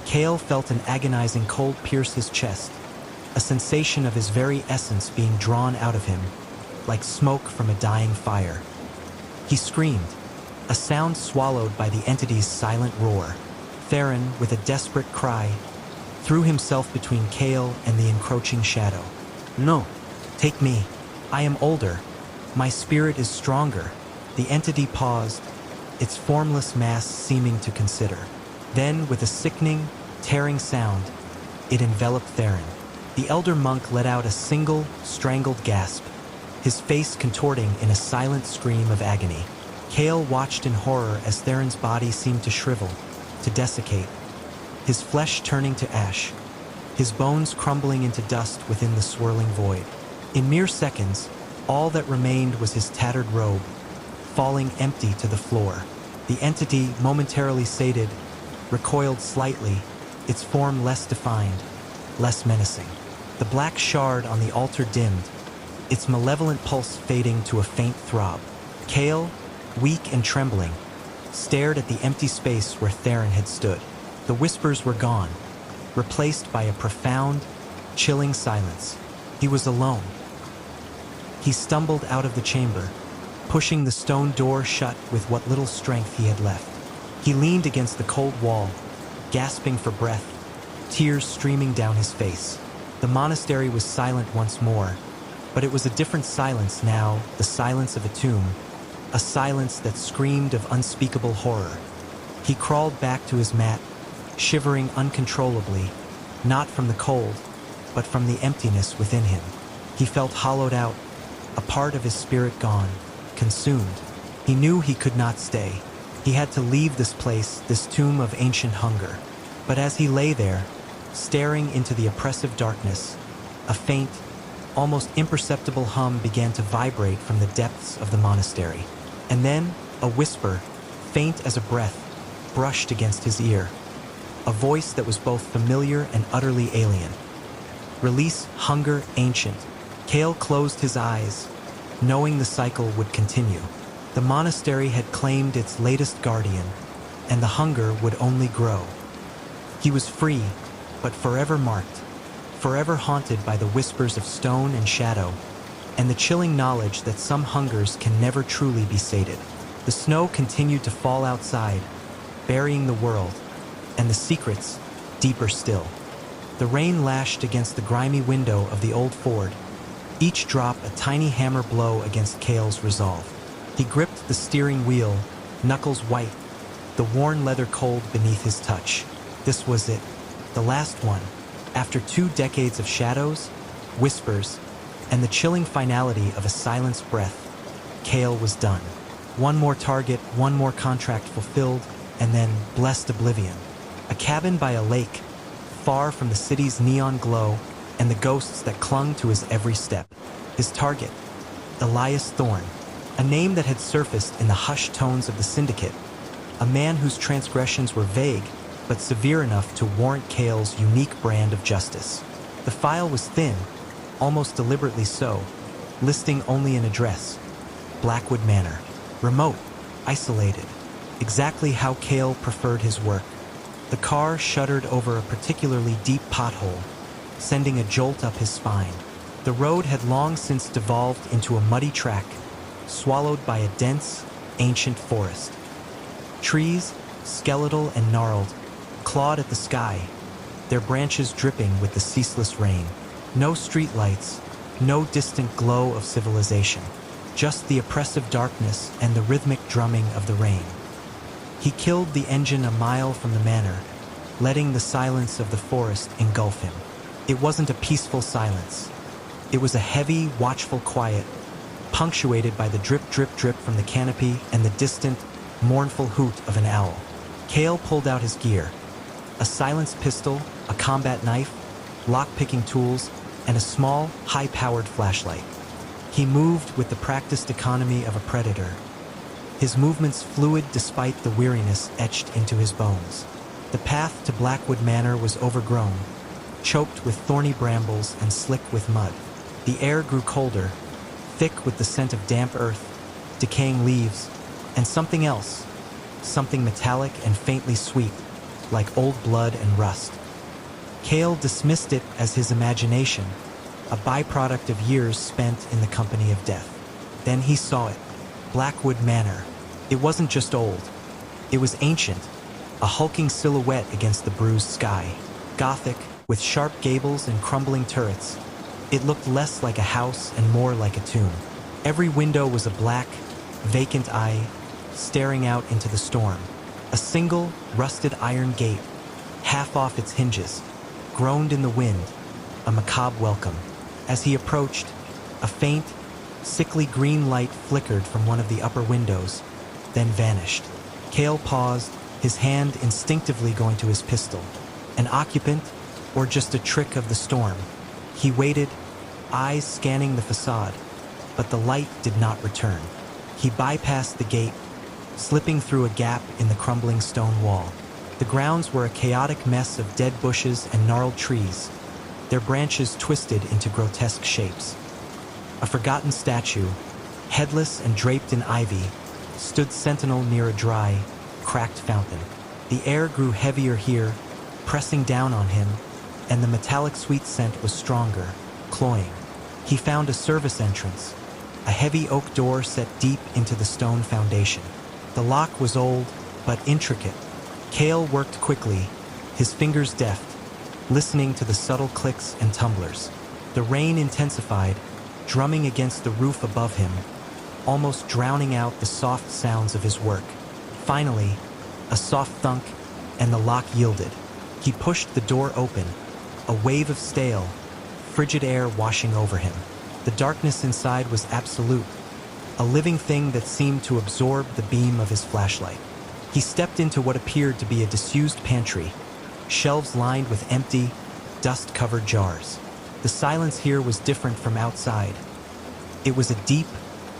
Cale felt an agonizing cold pierce his chest, a sensation of his very essence being drawn out of him, like smoke from a dying fire. He screamed, a sound swallowed by the entity's silent roar. Theron, with a desperate cry, threw himself between Cale and the encroaching shadow. "No, take me. I am older. My spirit is stronger." The entity paused, its formless mass seeming to consider. Then, with a sickening, tearing sound, it enveloped Theron. The elder monk let out a single, strangled gasp, his face contorting in a silent scream of agony. Cale watched in horror as Theron's body seemed to shrivel, to desiccate, his flesh turning to ash, his bones crumbling into dust within the swirling void. In mere seconds, all that remained was his tattered robe, falling empty to the floor. The entity, momentarily sated, recoiled slightly, its form less defined, less menacing. The black shard on the altar dimmed, its malevolent pulse fading to a faint throb. Cale, weak and trembling, stared at the empty space where Theron had stood. The whispers were gone, replaced by a profound, chilling silence. He was alone. He stumbled out of the chamber, pushing the stone door shut with what little strength he had left. He leaned against the cold wall, gasping for breath, tears streaming down his face. The monastery was silent once more, but it was a different silence now, the silence of a tomb, a silence that screamed of unspeakable horror. He crawled back to his mat, shivering uncontrollably, not from the cold, but from the emptiness within him. He felt hollowed out, a part of his spirit gone, consumed. He knew he could not stay. He had to leave this place, this tomb of ancient hunger. But as he lay there, staring into the oppressive darkness, a faint, almost imperceptible hum began to vibrate from the depths of the monastery. And then, a whisper, faint as a breath, brushed against his ear. A voice that was both familiar and utterly alien. "Release hunger ancient." Cale closed his eyes, knowing the cycle would continue. The monastery had claimed its latest guardian, and the hunger would only grow. He was free, but forever marked, forever haunted by the whispers of stone and shadow, and the chilling knowledge that some hungers can never truly be sated. The snow continued to fall outside, burying the world, and the secrets deeper still. The rain lashed against the grimy window of the old ford, each drop a tiny hammer blow against Cale's resolve. He gripped the steering wheel, knuckles white, the worn leather cold beneath his touch. This was it, the last one. After 2 decades of shadows, whispers, and the chilling finality of a silenced breath, Cale was done. One more target, one more contract fulfilled, and then blessed oblivion. A cabin by a lake, far from the city's neon glow and the ghosts that clung to his every step. His target, Elias Thorne, a name that had surfaced in the hushed tones of the syndicate, a man whose transgressions were vague but severe enough to warrant Cale's unique brand of justice. The file was thin, almost deliberately so, listing only an address, Blackwood Manor. Remote, isolated, exactly how Cale preferred his work. The car shuddered over a particularly deep pothole, sending a jolt up his spine. The road had long since devolved into a muddy track, swallowed by a dense, ancient forest. Trees, skeletal and gnarled, clawed at the sky, their branches dripping with the ceaseless rain. No streetlights, no distant glow of civilization, just the oppressive darkness and the rhythmic drumming of the rain. He killed the engine a mile from the manor, letting the silence of the forest engulf him. It wasn't a peaceful silence. It was a heavy, watchful quiet, punctuated by the drip, drip, drip from the canopy and the distant, mournful hoot of an owl. Kale pulled out his gear, a silenced pistol, a combat knife, lock-picking tools, and a small, high-powered flashlight. He moved with the practiced economy of a predator, his movements fluid despite the weariness etched into his bones. The path to Blackwood Manor was overgrown, choked with thorny brambles and slick with mud. The air grew colder, thick with the scent of damp earth, decaying leaves, and something else, something metallic and faintly sweet, like old blood and rust. Kale dismissed it as his imagination, a byproduct of years spent in the company of death. Then he saw it, Blackwood Manor. It wasn't just old. It was ancient, a hulking silhouette against the bruised sky. Gothic, with sharp gables and crumbling turrets, it looked less like a house and more like a tomb. Every window was a black, vacant eye, staring out into the storm. A single, rusted iron gate, half off its hinges, groaned in the wind, a macabre welcome. As he approached, a faint, sickly green light flickered from one of the upper windows, then vanished. Kale paused, his hand instinctively going to his pistol. An occupant, or just a trick of the storm? He waited, eyes scanning the facade, but the light did not return. He bypassed the gate, slipping through a gap in the crumbling stone wall. The grounds were a chaotic mess of dead bushes and gnarled trees, their branches twisted into grotesque shapes. A forgotten statue, headless and draped in ivy, stood sentinel near a dry, cracked fountain. The air grew heavier here, pressing down on him, and the metallic sweet scent was stronger, cloying. He found a service entrance, a heavy oak door set deep into the stone foundation. The lock was old, but intricate. Kale worked quickly, his fingers deft, listening to the subtle clicks and tumblers. The rain intensified, drumming against the roof above him, almost drowning out the soft sounds of his work. Finally, a soft thunk, and the lock yielded. He pushed the door open, a wave of stale, frigid air washing over him. The darkness inside was absolute, a living thing that seemed to absorb the beam of his flashlight. He stepped into what appeared to be a disused pantry, shelves lined with empty, dust-covered jars. The silence here was different from outside. It was a deep,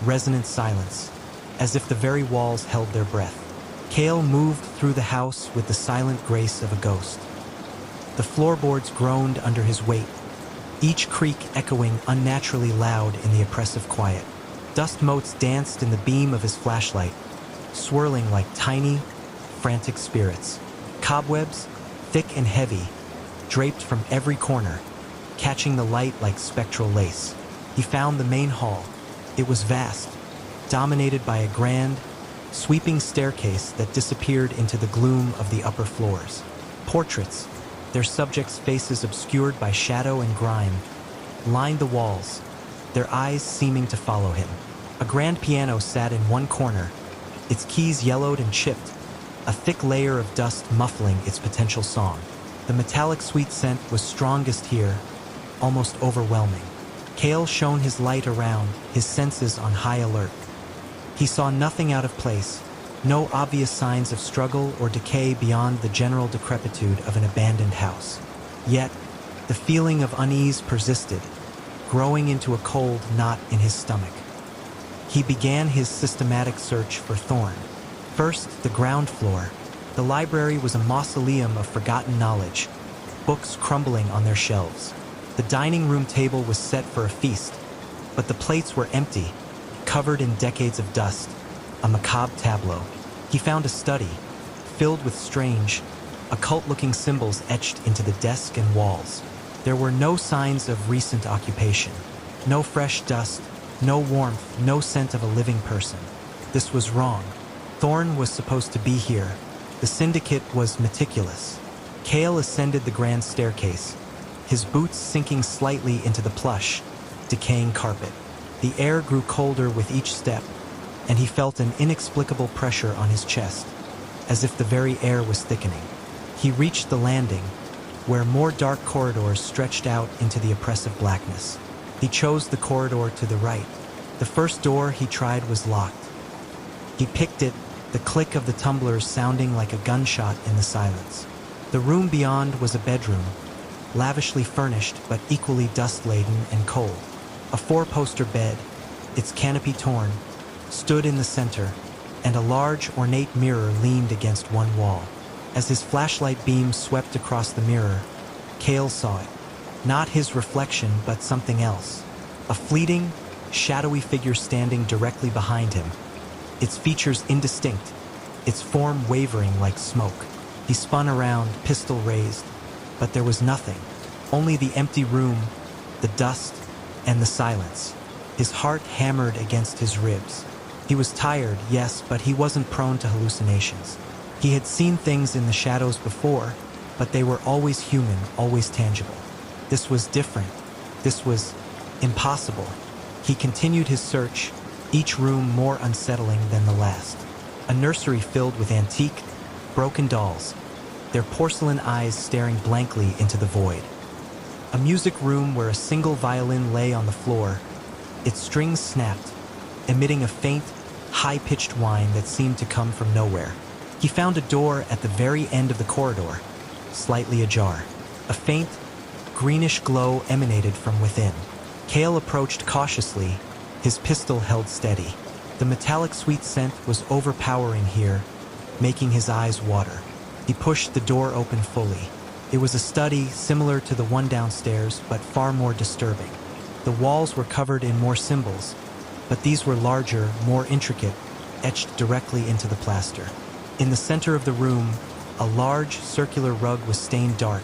resonant silence, as if the very walls held their breath. Kale moved through the house with the silent grace of a ghost. The floorboards groaned under his weight, each creak echoing unnaturally loud in the oppressive quiet. Dust motes danced in the beam of his flashlight, swirling like tiny, frantic spirits. Cobwebs, thick and heavy, draped from every corner, catching the light like spectral lace. He found the main hall. It was vast, dominated by a grand, sweeping staircase that disappeared into the gloom of the upper floors. Portraits, their subjects' faces obscured by shadow and grime, lined the walls, their eyes seeming to follow him. A grand piano sat in one corner, its keys yellowed and chipped, a thick layer of dust muffling its potential song. The metallic sweet scent was strongest here, almost overwhelming. Kale shone his light around, his senses on high alert. He saw nothing out of place, no obvious signs of struggle or decay beyond the general decrepitude of an abandoned house. Yet, the feeling of unease persisted, growing into a cold knot in his stomach. He began his systematic search for Thorn. First, the ground floor. The library was a mausoleum of forgotten knowledge, books crumbling on their shelves. The dining room table was set for a feast, but the plates were empty, covered in decades of dust, a macabre tableau. He found a study, filled with strange, occult-looking symbols etched into the desk and walls. There were no signs of recent occupation, no fresh dust, no warmth, no scent of a living person. This was wrong. Thorn was supposed to be here. The syndicate was meticulous. Kale ascended the grand staircase, his boots sinking slightly into the plush, decaying carpet. The air grew colder with each step, and he felt an inexplicable pressure on his chest, as if the very air was thickening. He reached the landing, where more dark corridors stretched out into the oppressive blackness. He chose the corridor to the right. The first door he tried was locked. He picked it, the click of the tumblers sounding like a gunshot in the silence. The room beyond was a bedroom, lavishly furnished but equally dust-laden and cold. A four-poster bed, its canopy torn, stood in the center, and a large, ornate mirror leaned against one wall. As his flashlight beam swept across the mirror, Kale saw it. Not his reflection, but something else. A fleeting, shadowy figure standing directly behind him, its features indistinct, its form wavering like smoke. He spun around, pistol raised, but there was nothing. Only the empty room, the dust, and the silence. His heart hammered against his ribs. He was tired, yes, but he wasn't prone to hallucinations. He had seen things in the shadows before, but they were always human, always tangible. This was different. This was impossible. He continued his search, each room more unsettling than the last. A nursery filled with antique, broken dolls, their porcelain eyes staring blankly into the void. A music room where a single violin lay on the floor, its strings snapped, emitting a faint, high-pitched whine that seemed to come from nowhere. He found a door at the very end of the corridor, slightly ajar. A faint, greenish glow emanated from within. Kale approached cautiously, his pistol held steady. The metallic sweet scent was overpowering here, making his eyes water. He pushed the door open fully. It was a study similar to the one downstairs, but far more disturbing. The walls were covered in more symbols, but these were larger, more intricate, etched directly into the plaster. In the center of the room, a large, circular rug was stained dark,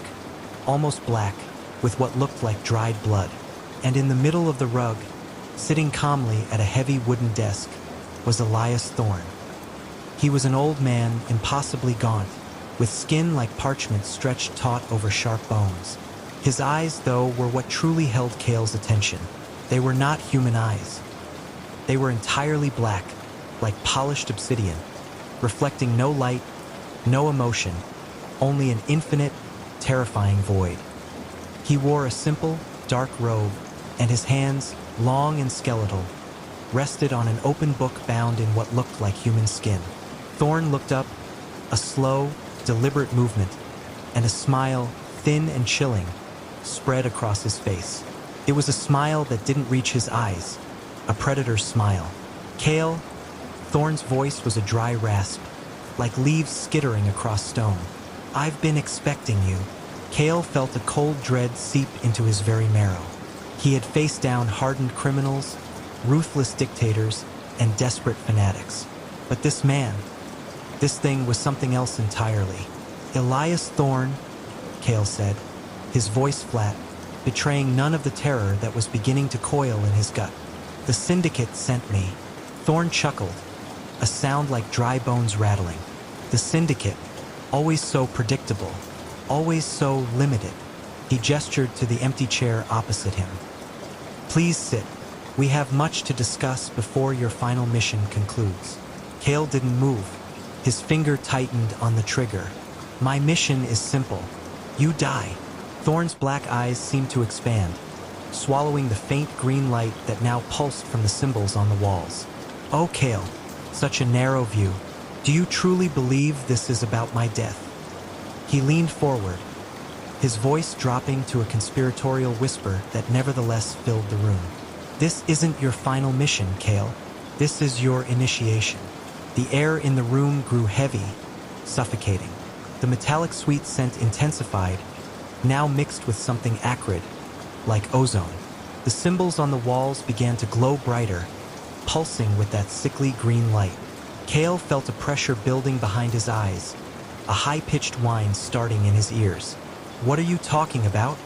almost black, with what looked like dried blood. And in the middle of the rug, sitting calmly at a heavy wooden desk, was Elias Thorne. He was an old man, impossibly gaunt, with skin like parchment stretched taut over sharp bones. His eyes, though, were what truly held Kale's attention. They were not human eyes. They were entirely black, like polished obsidian, reflecting no light, no emotion, only an infinite, terrifying void. He wore a simple, dark robe, and his hands, long and skeletal, rested on an open book bound in what looked like human skin. Thorne looked up, a slow, deliberate movement, and a smile, thin and chilling, spread across his face. It was a smile that didn't reach his eyes, a predator's smile. Kale, Thorne's voice was a dry rasp, like leaves skittering across stone. "I've been expecting you." Kale felt a cold dread seep into his very marrow. He had faced down hardened criminals, ruthless dictators, and desperate fanatics. But this man, this thing was something else entirely. "Elias Thorne," Kale said, his voice flat, betraying none of the terror that was beginning to coil in his gut. "The Syndicate sent me." Thorne chuckled, a sound like dry bones rattling. The Syndicate, always so predictable, always so limited. He gestured to the empty chair opposite him. "Please sit. We have much to discuss before your final mission concludes." Kale didn't move. His finger tightened on the trigger. "My mission is simple. You die." Thorne's black eyes seemed to expand, swallowing the faint green light that now pulsed from the symbols on the walls. "Oh, Kale, such a narrow view. Do you truly believe this is about my death?" He leaned forward, his voice dropping to a conspiratorial whisper that nevertheless filled the room. "This isn't your final mission, Kale. This is your initiation." The air in the room grew heavy, suffocating. The metallic sweet scent intensified, now mixed with something acrid, like ozone. The symbols on the walls began to glow brighter, pulsing with that sickly green light. Kale felt a pressure building behind his eyes, a high-pitched whine starting in his ears. "What are you talking about?"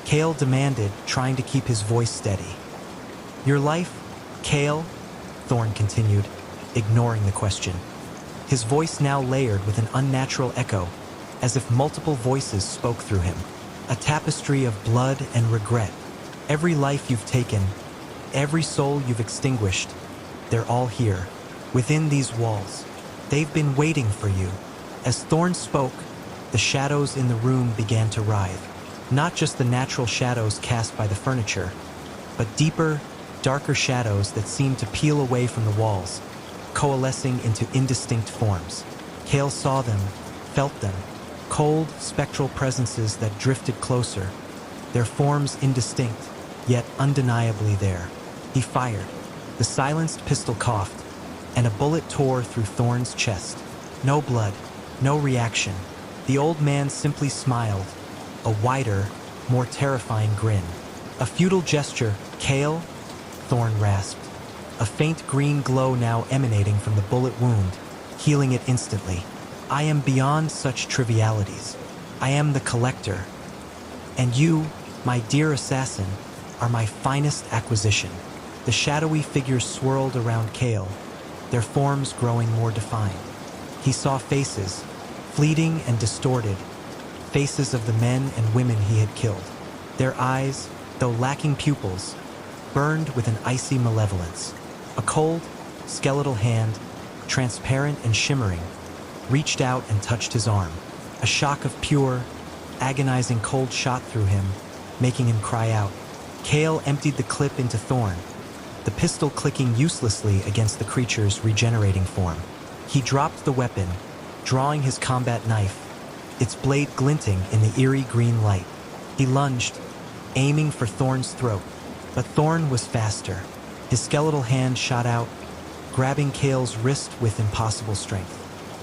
Kale demanded, trying to keep his voice steady. "Your life, Kale," Thorne continued, ignoring the question. His voice now layered with an unnatural echo, as if multiple voices spoke through him. A tapestry of blood and regret. Every life you've taken, every soul you've extinguished, they're all here, within these walls. They've been waiting for you. As Thorn spoke, the shadows in the room began to writhe. Not just the natural shadows cast by the furniture, but deeper, darker shadows that seemed to peel away from the walls, coalescing into indistinct forms. Kale saw them, felt them, cold, spectral presences that drifted closer, their forms indistinct, yet undeniably there. He fired. The silenced pistol coughed, and a bullet tore through Thorn's chest. No blood, no reaction. The old man simply smiled, a wider, more terrifying grin. A futile gesture, Kale, Thorn rasped. A faint green glow now emanating from the bullet wound, healing it instantly. I am beyond such trivialities. I am the collector. And you, my dear assassin, are my finest acquisition. The shadowy figures swirled around Kale, their forms growing more defined. He saw faces, fleeting and distorted, faces of the men and women he had killed. Their eyes, though lacking pupils, burned with an icy malevolence. A cold, skeletal hand, transparent and shimmering, reached out and touched his arm. A shock of pure, agonizing cold shot through him, making him cry out. Kale emptied the clip into Thorn, the pistol clicking uselessly against the creature's regenerating form. He dropped the weapon, drawing his combat knife, its blade glinting in the eerie green light. He lunged, aiming for Thorn's throat, but Thorn was faster. His skeletal hand shot out, grabbing Kale's wrist with impossible strength.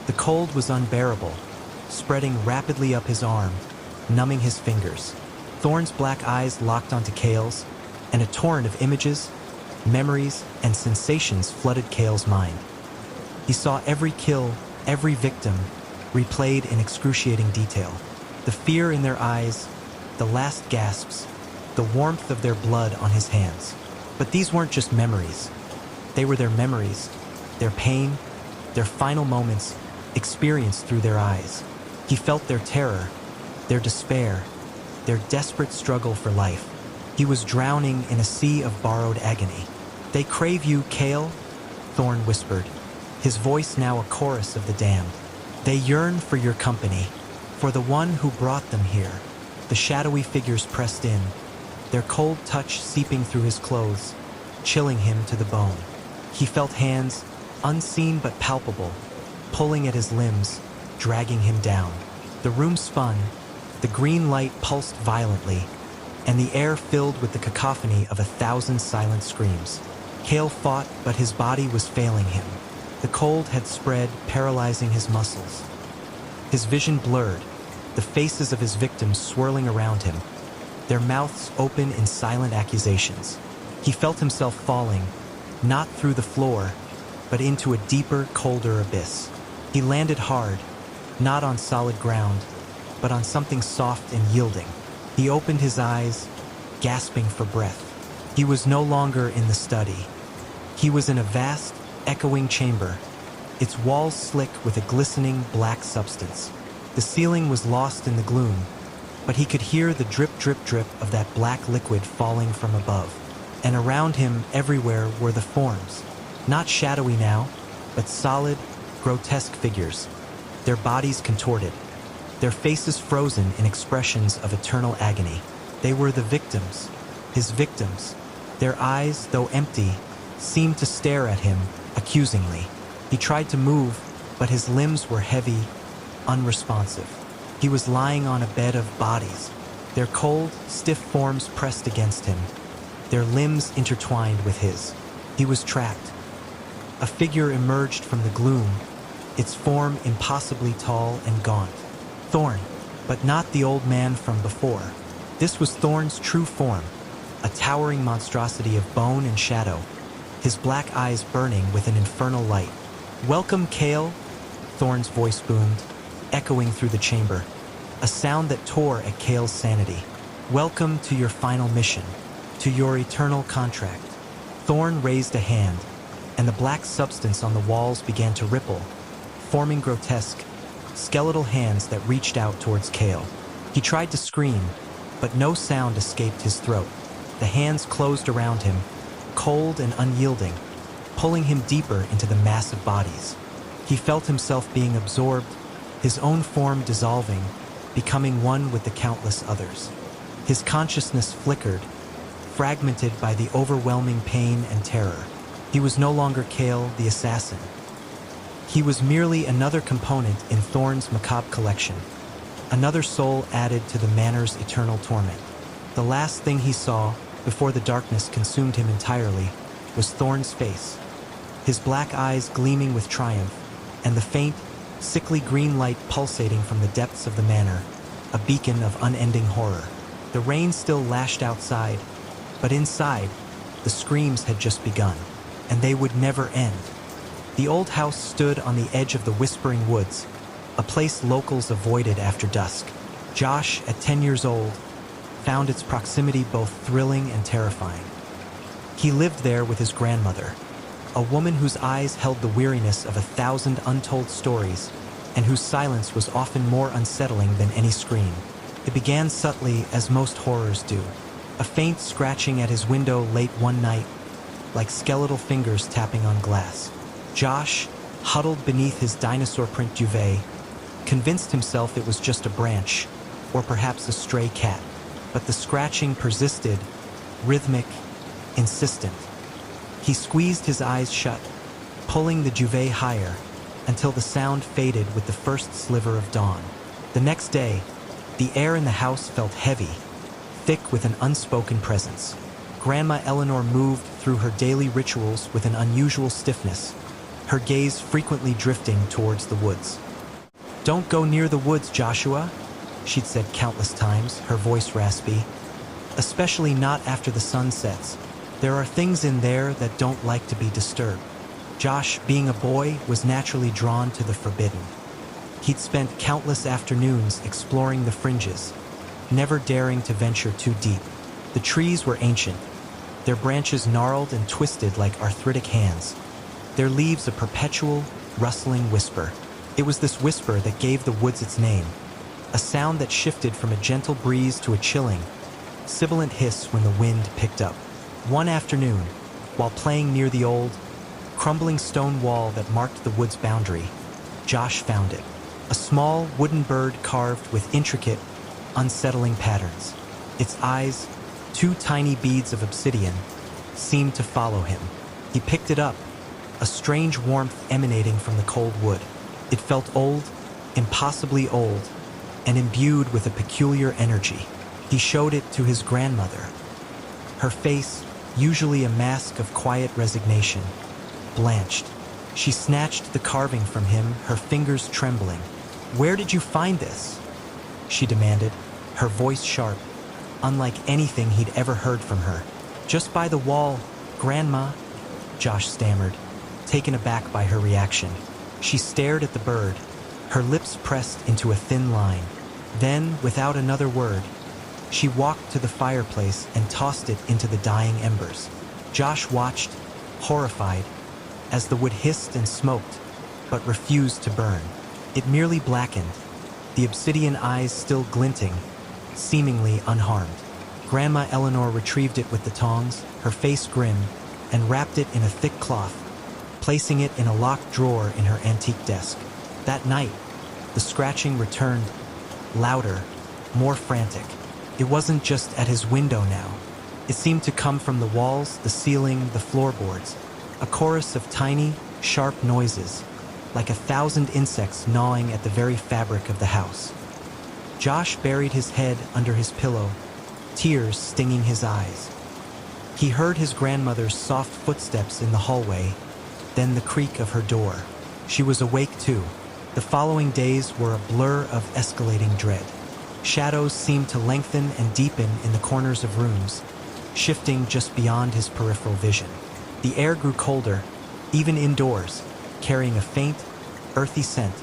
The cold was unbearable, spreading rapidly up his arm, numbing his fingers. Thorn's black eyes locked onto Kale's, and a torrent of images, memories, and sensations flooded Kale's mind. He saw every kill, every victim, replayed in excruciating detail. The fear in their eyes, the last gasps, the warmth of their blood on his hands. But these weren't just memories. They were their memories, their pain, their final moments experienced through their eyes. He felt their terror, their despair, their desperate struggle for life. He was drowning in a sea of borrowed agony. They crave you, Kale, Thorn whispered, his voice now a chorus of the damned. They yearn for your company, for the one who brought them here. The shadowy figures pressed in, their cold touch seeping through his clothes, chilling him to the bone. He felt hands, unseen but palpable, pulling at his limbs, dragging him down. The room spun, the green light pulsed violently, and the air filled with the cacophony of 1,000 silent screams. Kale fought, but his body was failing him. The cold had spread, paralyzing his muscles. His vision blurred, the faces of his victims swirling around him, their mouths open in silent accusations. He felt himself falling, not through the floor, but into a deeper, colder abyss. He landed hard, not on solid ground, but on something soft and yielding. He opened his eyes, gasping for breath. He was no longer in the study. He was in a vast, echoing chamber, its walls slick with a glistening black substance. The ceiling was lost in the gloom, but he could hear the drip, drip, drip of that black liquid falling from above. And around him, everywhere, were the forms. Not shadowy now, but solid, grotesque figures, their bodies contorted, their faces frozen in expressions of eternal agony. They were the victims, his victims. Their eyes, though empty, seemed to stare at him accusingly. He tried to move, but his limbs were heavy, unresponsive. He was lying on a bed of bodies, their cold, stiff forms pressed against him, their limbs intertwined with his. He was trapped. A figure emerged from the gloom, its form impossibly tall and gaunt. Thorn, but not the old man from before. This was Thorn's true form, a towering monstrosity of bone and shadow, his black eyes burning with an infernal light. "Welcome, Kale," Thorn's voice boomed, echoing through the chamber, a sound that tore at Kale's sanity. "Welcome to your final mission, to your eternal contract." Thorn raised a hand, and the black substance on the walls began to ripple, forming grotesque, skeletal hands that reached out towards Kale. He tried to scream, but no sound escaped his throat. The hands closed around him, cold and unyielding, pulling him deeper into the massive bodies. He felt himself being absorbed, his own form dissolving, becoming one with the countless others. His consciousness flickered, fragmented by the overwhelming pain and terror. He was no longer Kale, the assassin. He was merely another component in Thorne's macabre collection, another soul added to the manor's eternal torment. The last thing he saw, before the darkness consumed him entirely, was Thorne's face, his black eyes gleaming with triumph, and the faint, sickly green light pulsating from the depths of the manor, a beacon of unending horror. The rain still lashed outside, but inside, the screams had just begun, and they would never end. The old house stood on the edge of the Whispering Woods, a place locals avoided after dusk. Josh, at 10 years old, found its proximity both thrilling and terrifying. He lived there with his grandmother, a woman whose eyes held the weariness of 1,000 untold stories and whose silence was often more unsettling than any scream. It began subtly, as most horrors do, a faint scratching at his window late one night, like skeletal fingers tapping on glass. Josh, huddled beneath his dinosaur print duvet, convinced himself it was just a branch, or perhaps a stray cat. But the scratching persisted, rhythmic, insistent. He squeezed his eyes shut, pulling the duvet higher, until the sound faded with the first sliver of dawn. The next day, the air in the house felt heavy, thick with an unspoken presence. Grandma Eleanor moved through her daily rituals with an unusual stiffness, her gaze frequently drifting towards the woods. "Don't go near the woods, Joshua," she'd said countless times, her voice raspy. "Especially not after the sun sets. There are things in there that don't like to be disturbed." Josh, being a boy, was naturally drawn to the forbidden. He'd spent countless afternoons exploring the fringes, never daring to venture too deep. The trees were ancient, their branches gnarled and twisted like arthritic hands, their leaves a perpetual, rustling whisper. It was this whisper that gave the woods its name, a sound that shifted from a gentle breeze to a chilling, sibilant hiss when the wind picked up. One afternoon, while playing near the old, crumbling stone wall that marked the wood's boundary, Josh found it. A small wooden bird carved with intricate, unsettling patterns. Its eyes, two tiny beads of obsidian, seemed to follow him. He picked it up, a strange warmth emanating from the cold wood. It felt old, impossibly old, and imbued with a peculiar energy. He showed it to his grandmother. Her face, usually a mask of quiet resignation, blanched. She snatched the carving from him, her fingers trembling. "Where did you find this?" she demanded, her voice sharp, unlike anything he'd ever heard from her. "Just by the wall, Grandma," Josh stammered, taken aback by her reaction. She stared at the bird, her lips pressed into a thin line. Then, without another word, she walked to the fireplace and tossed it into the dying embers. Josh watched, horrified, as the wood hissed and smoked, but refused to burn. It merely blackened, the obsidian eyes still glinting, seemingly unharmed. Grandma Eleanor retrieved it with the tongs, her face grim, and wrapped it in a thick cloth, placing it in a locked drawer in her antique desk. That night, the scratching returned, louder, more frantic. It wasn't just at his window now. It seemed to come from the walls, the ceiling, the floorboards, a chorus of tiny, sharp noises, like 1,000 insects gnawing at the very fabric of the house. Josh buried his head under his pillow, tears stinging his eyes. He heard his grandmother's soft footsteps in the hallway, then the creak of her door. She was awake too. The following days were a blur of escalating dread. Shadows seemed to lengthen and deepen in the corners of rooms, shifting just beyond his peripheral vision. The air grew colder, even indoors, carrying a faint, earthy scent,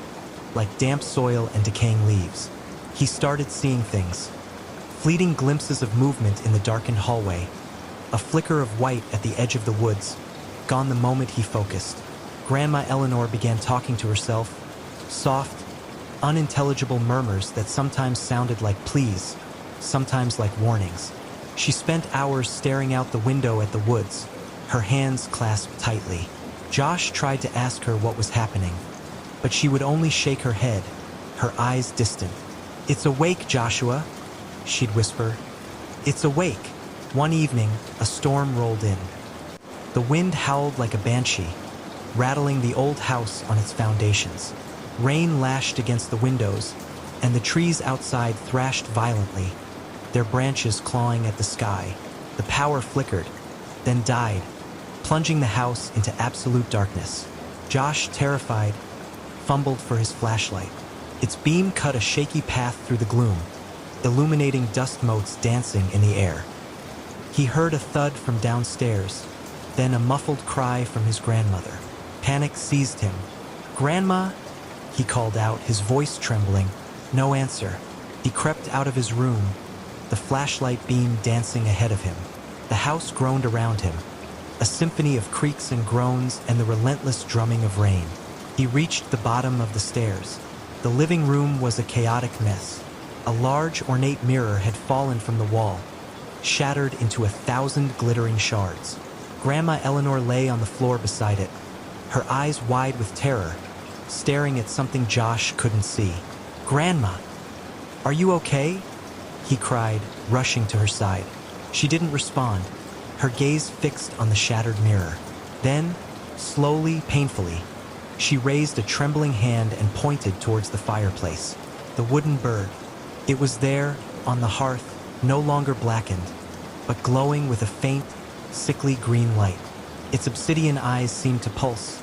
like damp soil and decaying leaves. He started seeing things, fleeting glimpses of movement in the darkened hallway, a flicker of white at the edge of the woods, gone the moment he focused. Grandma Eleanor began talking to herself, soft, unintelligible murmurs that sometimes sounded like pleas, sometimes like warnings. She spent hours staring out the window at the woods, her hands clasped tightly. Josh tried to ask her what was happening, but she would only shake her head, her eyes distant. "It's awake, Joshua," she'd whisper. "It's awake." One evening, a storm rolled in. The wind howled like a banshee, rattling the old house on its foundations. Rain lashed against the windows, and the trees outside thrashed violently, their branches clawing at the sky. The power flickered, then died, plunging the house into absolute darkness. Josh, terrified, fumbled for his flashlight. Its beam cut a shaky path through the gloom, illuminating dust motes dancing in the air. He heard a thud from downstairs, then a muffled cry from his grandmother. Panic seized him. "Grandma," he called out, his voice trembling. No answer. He crept out of his room, the flashlight beam dancing ahead of him. The house groaned around him, a symphony of creaks and groans and the relentless drumming of rain. He reached the bottom of the stairs. The living room was a chaotic mess. A large, ornate mirror had fallen from the wall, shattered into 1,000 glittering shards. Grandma Eleanor lay on the floor beside it, her eyes wide with terror, staring at something Josh couldn't see. "Grandma, are you okay?" he cried, rushing to her side. She didn't respond, her gaze fixed on the shattered mirror. Then, slowly, painfully, she raised a trembling hand and pointed towards the fireplace. The wooden bird. It was there, on the hearth, no longer blackened, but glowing with a faint, sickly green light. Its obsidian eyes seemed to pulse,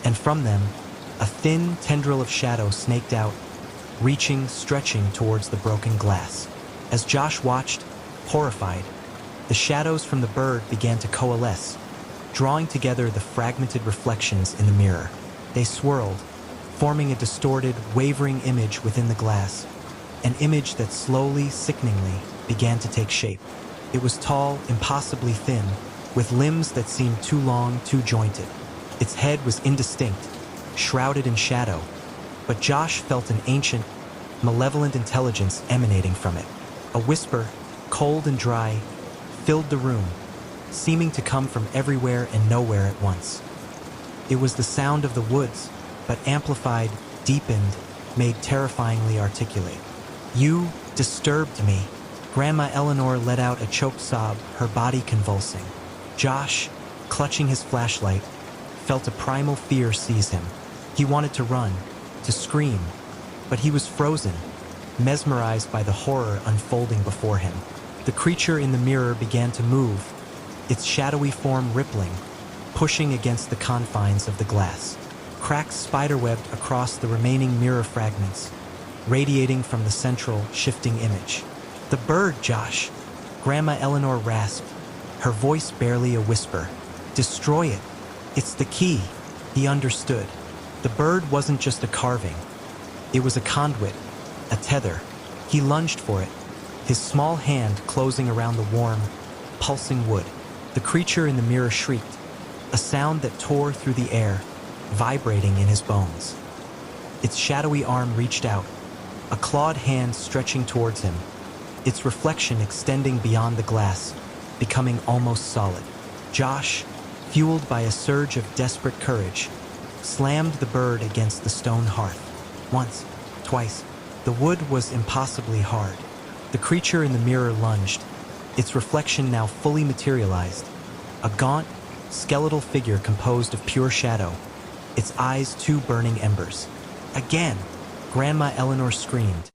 and from them, a thin tendril of shadow snaked out, reaching, stretching towards the broken glass. As Josh watched, horrified, the shadows from the bird began to coalesce, drawing together the fragmented reflections in the mirror. They swirled, forming a distorted, wavering image within the glass, an image that slowly, sickeningly, began to take shape. It was tall, impossibly thin, with limbs that seemed too long, too jointed. Its head was indistinct, shrouded in shadow, but Josh felt an ancient, malevolent intelligence emanating from it. A whisper, cold and dry, filled the room, seeming to come from everywhere and nowhere at once. It was the sound of the woods, but amplified, deepened, made terrifyingly articulate. "You disturbed me." Grandma Eleanor let out a choked sob, her body convulsing. Josh, clutching his flashlight, felt a primal fear seize him. He wanted to run, to scream, but he was frozen, mesmerized by the horror unfolding before him. The creature in the mirror began to move, its shadowy form rippling, pushing against the confines of the glass. Cracks spiderwebbed across the remaining mirror fragments, radiating from the central, shifting image. "The bird, Josh!" Grandma Eleanor rasped, her voice barely a whisper. "Destroy it. It's the key." He understood. The bird wasn't just a carving. It was a conduit, a tether. He lunged for it, his small hand closing around the warm, pulsing wood. The creature in the mirror shrieked, a sound that tore through the air, vibrating in his bones. Its shadowy arm reached out, a clawed hand stretching towards him, its reflection extending beyond the glass, becoming almost solid. Josh, fueled by a surge of desperate courage, slammed the bird against the stone hearth. Once, twice, the wood was impossibly hard. The creature in the mirror lunged, its reflection now fully materialized, a gaunt, skeletal figure composed of pure shadow, its eyes two burning embers. "Again!" Grandma Eleanor screamed,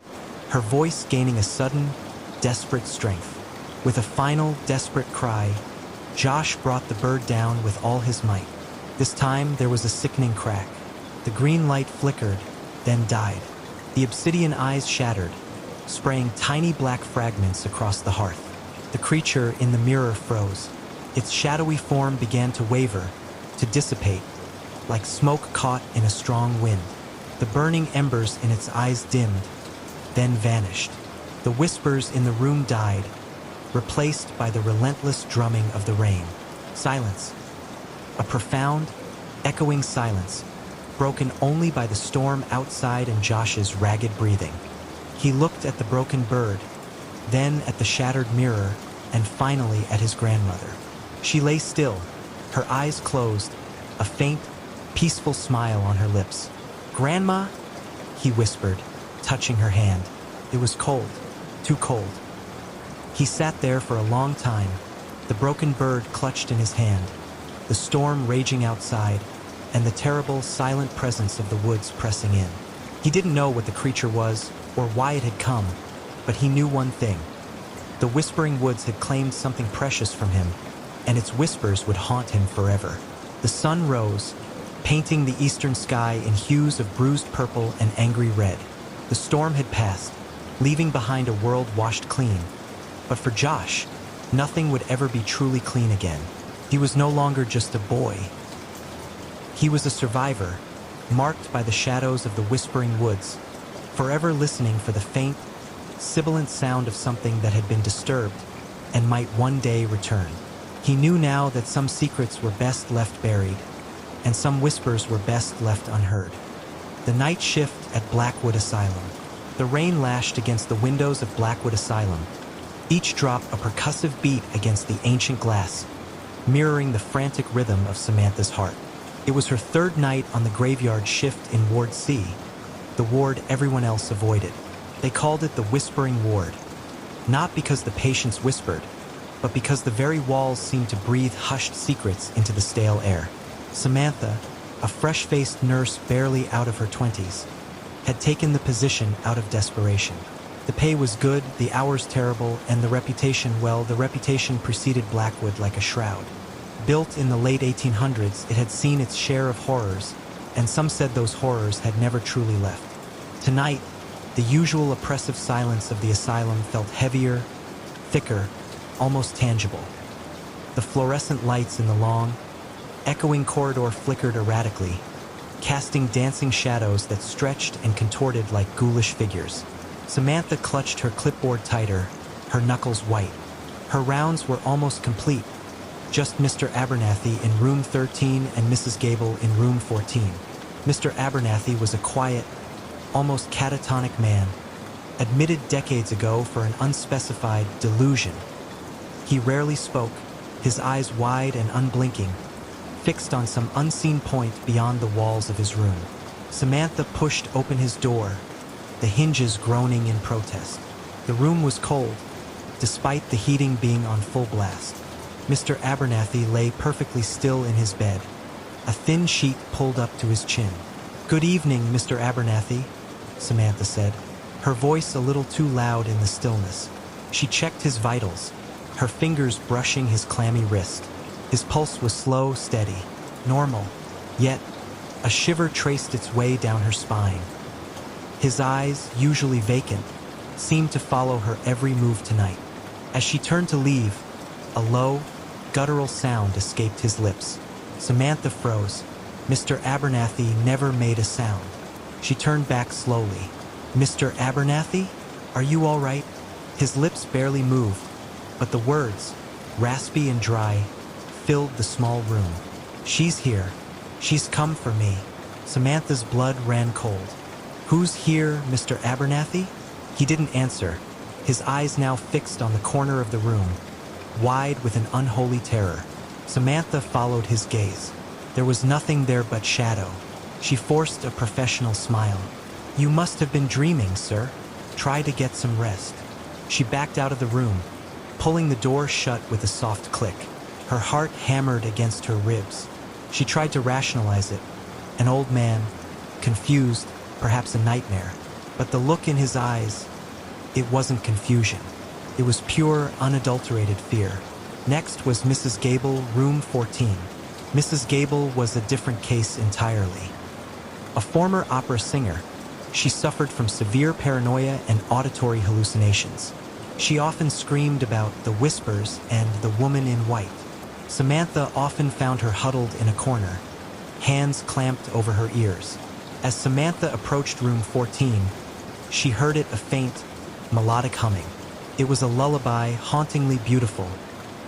her voice gaining a sudden, desperate strength. With a final, desperate cry, Josh brought the bird down with all his might. This time, there was a sickening crack. The green light flickered, then died. The obsidian eyes shattered, spraying tiny black fragments across the hearth. The creature in the mirror froze. Its shadowy form began to waver, to dissipate, like smoke caught in a strong wind. The burning embers in its eyes dimmed, then vanished. The whispers in the room died, replaced by the relentless drumming of the rain. Silence. A profound, echoing silence, broken only by the storm outside and Josh's ragged breathing. He looked at the broken bird, then at the shattered mirror, and finally at his grandmother. She lay still, her eyes closed, a faint, peaceful smile on her lips. "Grandma?" he whispered, touching her hand. It was cold, too cold. He sat there for a long time, the broken bird clutched in his hand, the storm raging outside, and the terrible, silent presence of the woods pressing in. He didn't know what the creature was or why it had come, but he knew one thing. The whispering woods had claimed something precious from him, and its whispers would haunt him forever. The sun rose, painting the eastern sky in hues of bruised purple and angry red. The storm had passed, leaving behind a world washed clean. But for Josh, nothing would ever be truly clean again. He was no longer just a boy. He was a survivor, marked by the shadows of the whispering woods, forever listening for the faint, sibilant sound of something that had been disturbed and might one day return. He knew now that some secrets were best left buried, and some whispers were best left unheard. The night shift at Blackwood Asylum. The rain lashed against the windows of Blackwood Asylum, each drop a percussive beat against the ancient glass, mirroring the frantic rhythm of Samantha's heart. It was her third night on the graveyard shift in Ward C, the ward everyone else avoided. They called it the Whispering Ward, not because the patients whispered, but because the very walls seemed to breathe hushed secrets into the stale air. Samantha, a fresh-faced nurse barely out of her 20s, had taken the position out of desperation. The pay was good, the hours terrible, and the reputation, well, the reputation preceded Blackwood like a shroud. Built in the late 1800s, it had seen its share of horrors, and some said those horrors had never truly left. Tonight, the usual oppressive silence of the asylum felt heavier, thicker, almost tangible. The fluorescent lights in the long, echoing corridor flickered erratically, casting dancing shadows that stretched and contorted like ghoulish figures. Samantha clutched her clipboard tighter, her knuckles white. Her rounds were almost complete, just Mr. Abernathy in room 13 and Mrs. Gable in room 14. Mr. Abernathy was a quiet, almost catatonic man, admitted decades ago for an unspecified delusion. He rarely spoke, his eyes wide and unblinking, fixed on some unseen point beyond the walls of his room. Samantha pushed open his door, the hinges groaning in protest. The room was cold, despite the heating being on full blast. Mr. Abernathy lay perfectly still in his bed, a thin sheet pulled up to his chin. "Good evening, Mr. Abernathy," Samantha said, her voice a little too loud in the stillness. She checked his vitals, her fingers brushing his clammy wrist. His pulse was slow, steady, normal, yet a shiver traced its way down her spine. His eyes, usually vacant, seemed to follow her every move tonight. As she turned to leave, a low, guttural sound escaped his lips. Samantha froze. Mr. Abernathy never made a sound. She turned back slowly. "Mr. Abernathy? Are you all right?" His lips barely moved, but the words, raspy and dry, filled the small room. "She's here. She's come for me." Samantha's blood ran cold. "Who's here, Mr. Abernathy?" He didn't answer, his eyes now fixed on the corner of the room, wide with an unholy terror. Samantha followed his gaze. There was nothing there but shadow. She forced a professional smile. "You must have been dreaming, sir. Try to get some rest." She backed out of the room, pulling the door shut with a soft click. Her heart hammered against her ribs. She tried to rationalize it. An old man, confused, perhaps a nightmare. But the look in his eyes, it wasn't confusion. It was pure, unadulterated fear. Next was Mrs. Gable, room 14. Mrs. Gable was a different case entirely. A former opera singer, she suffered from severe paranoia and auditory hallucinations. She often screamed about the whispers and the woman in white. Samantha often found her huddled in a corner, hands clamped over her ears. As Samantha approached room 14, she heard it a faint, melodic humming. It was a lullaby hauntingly beautiful,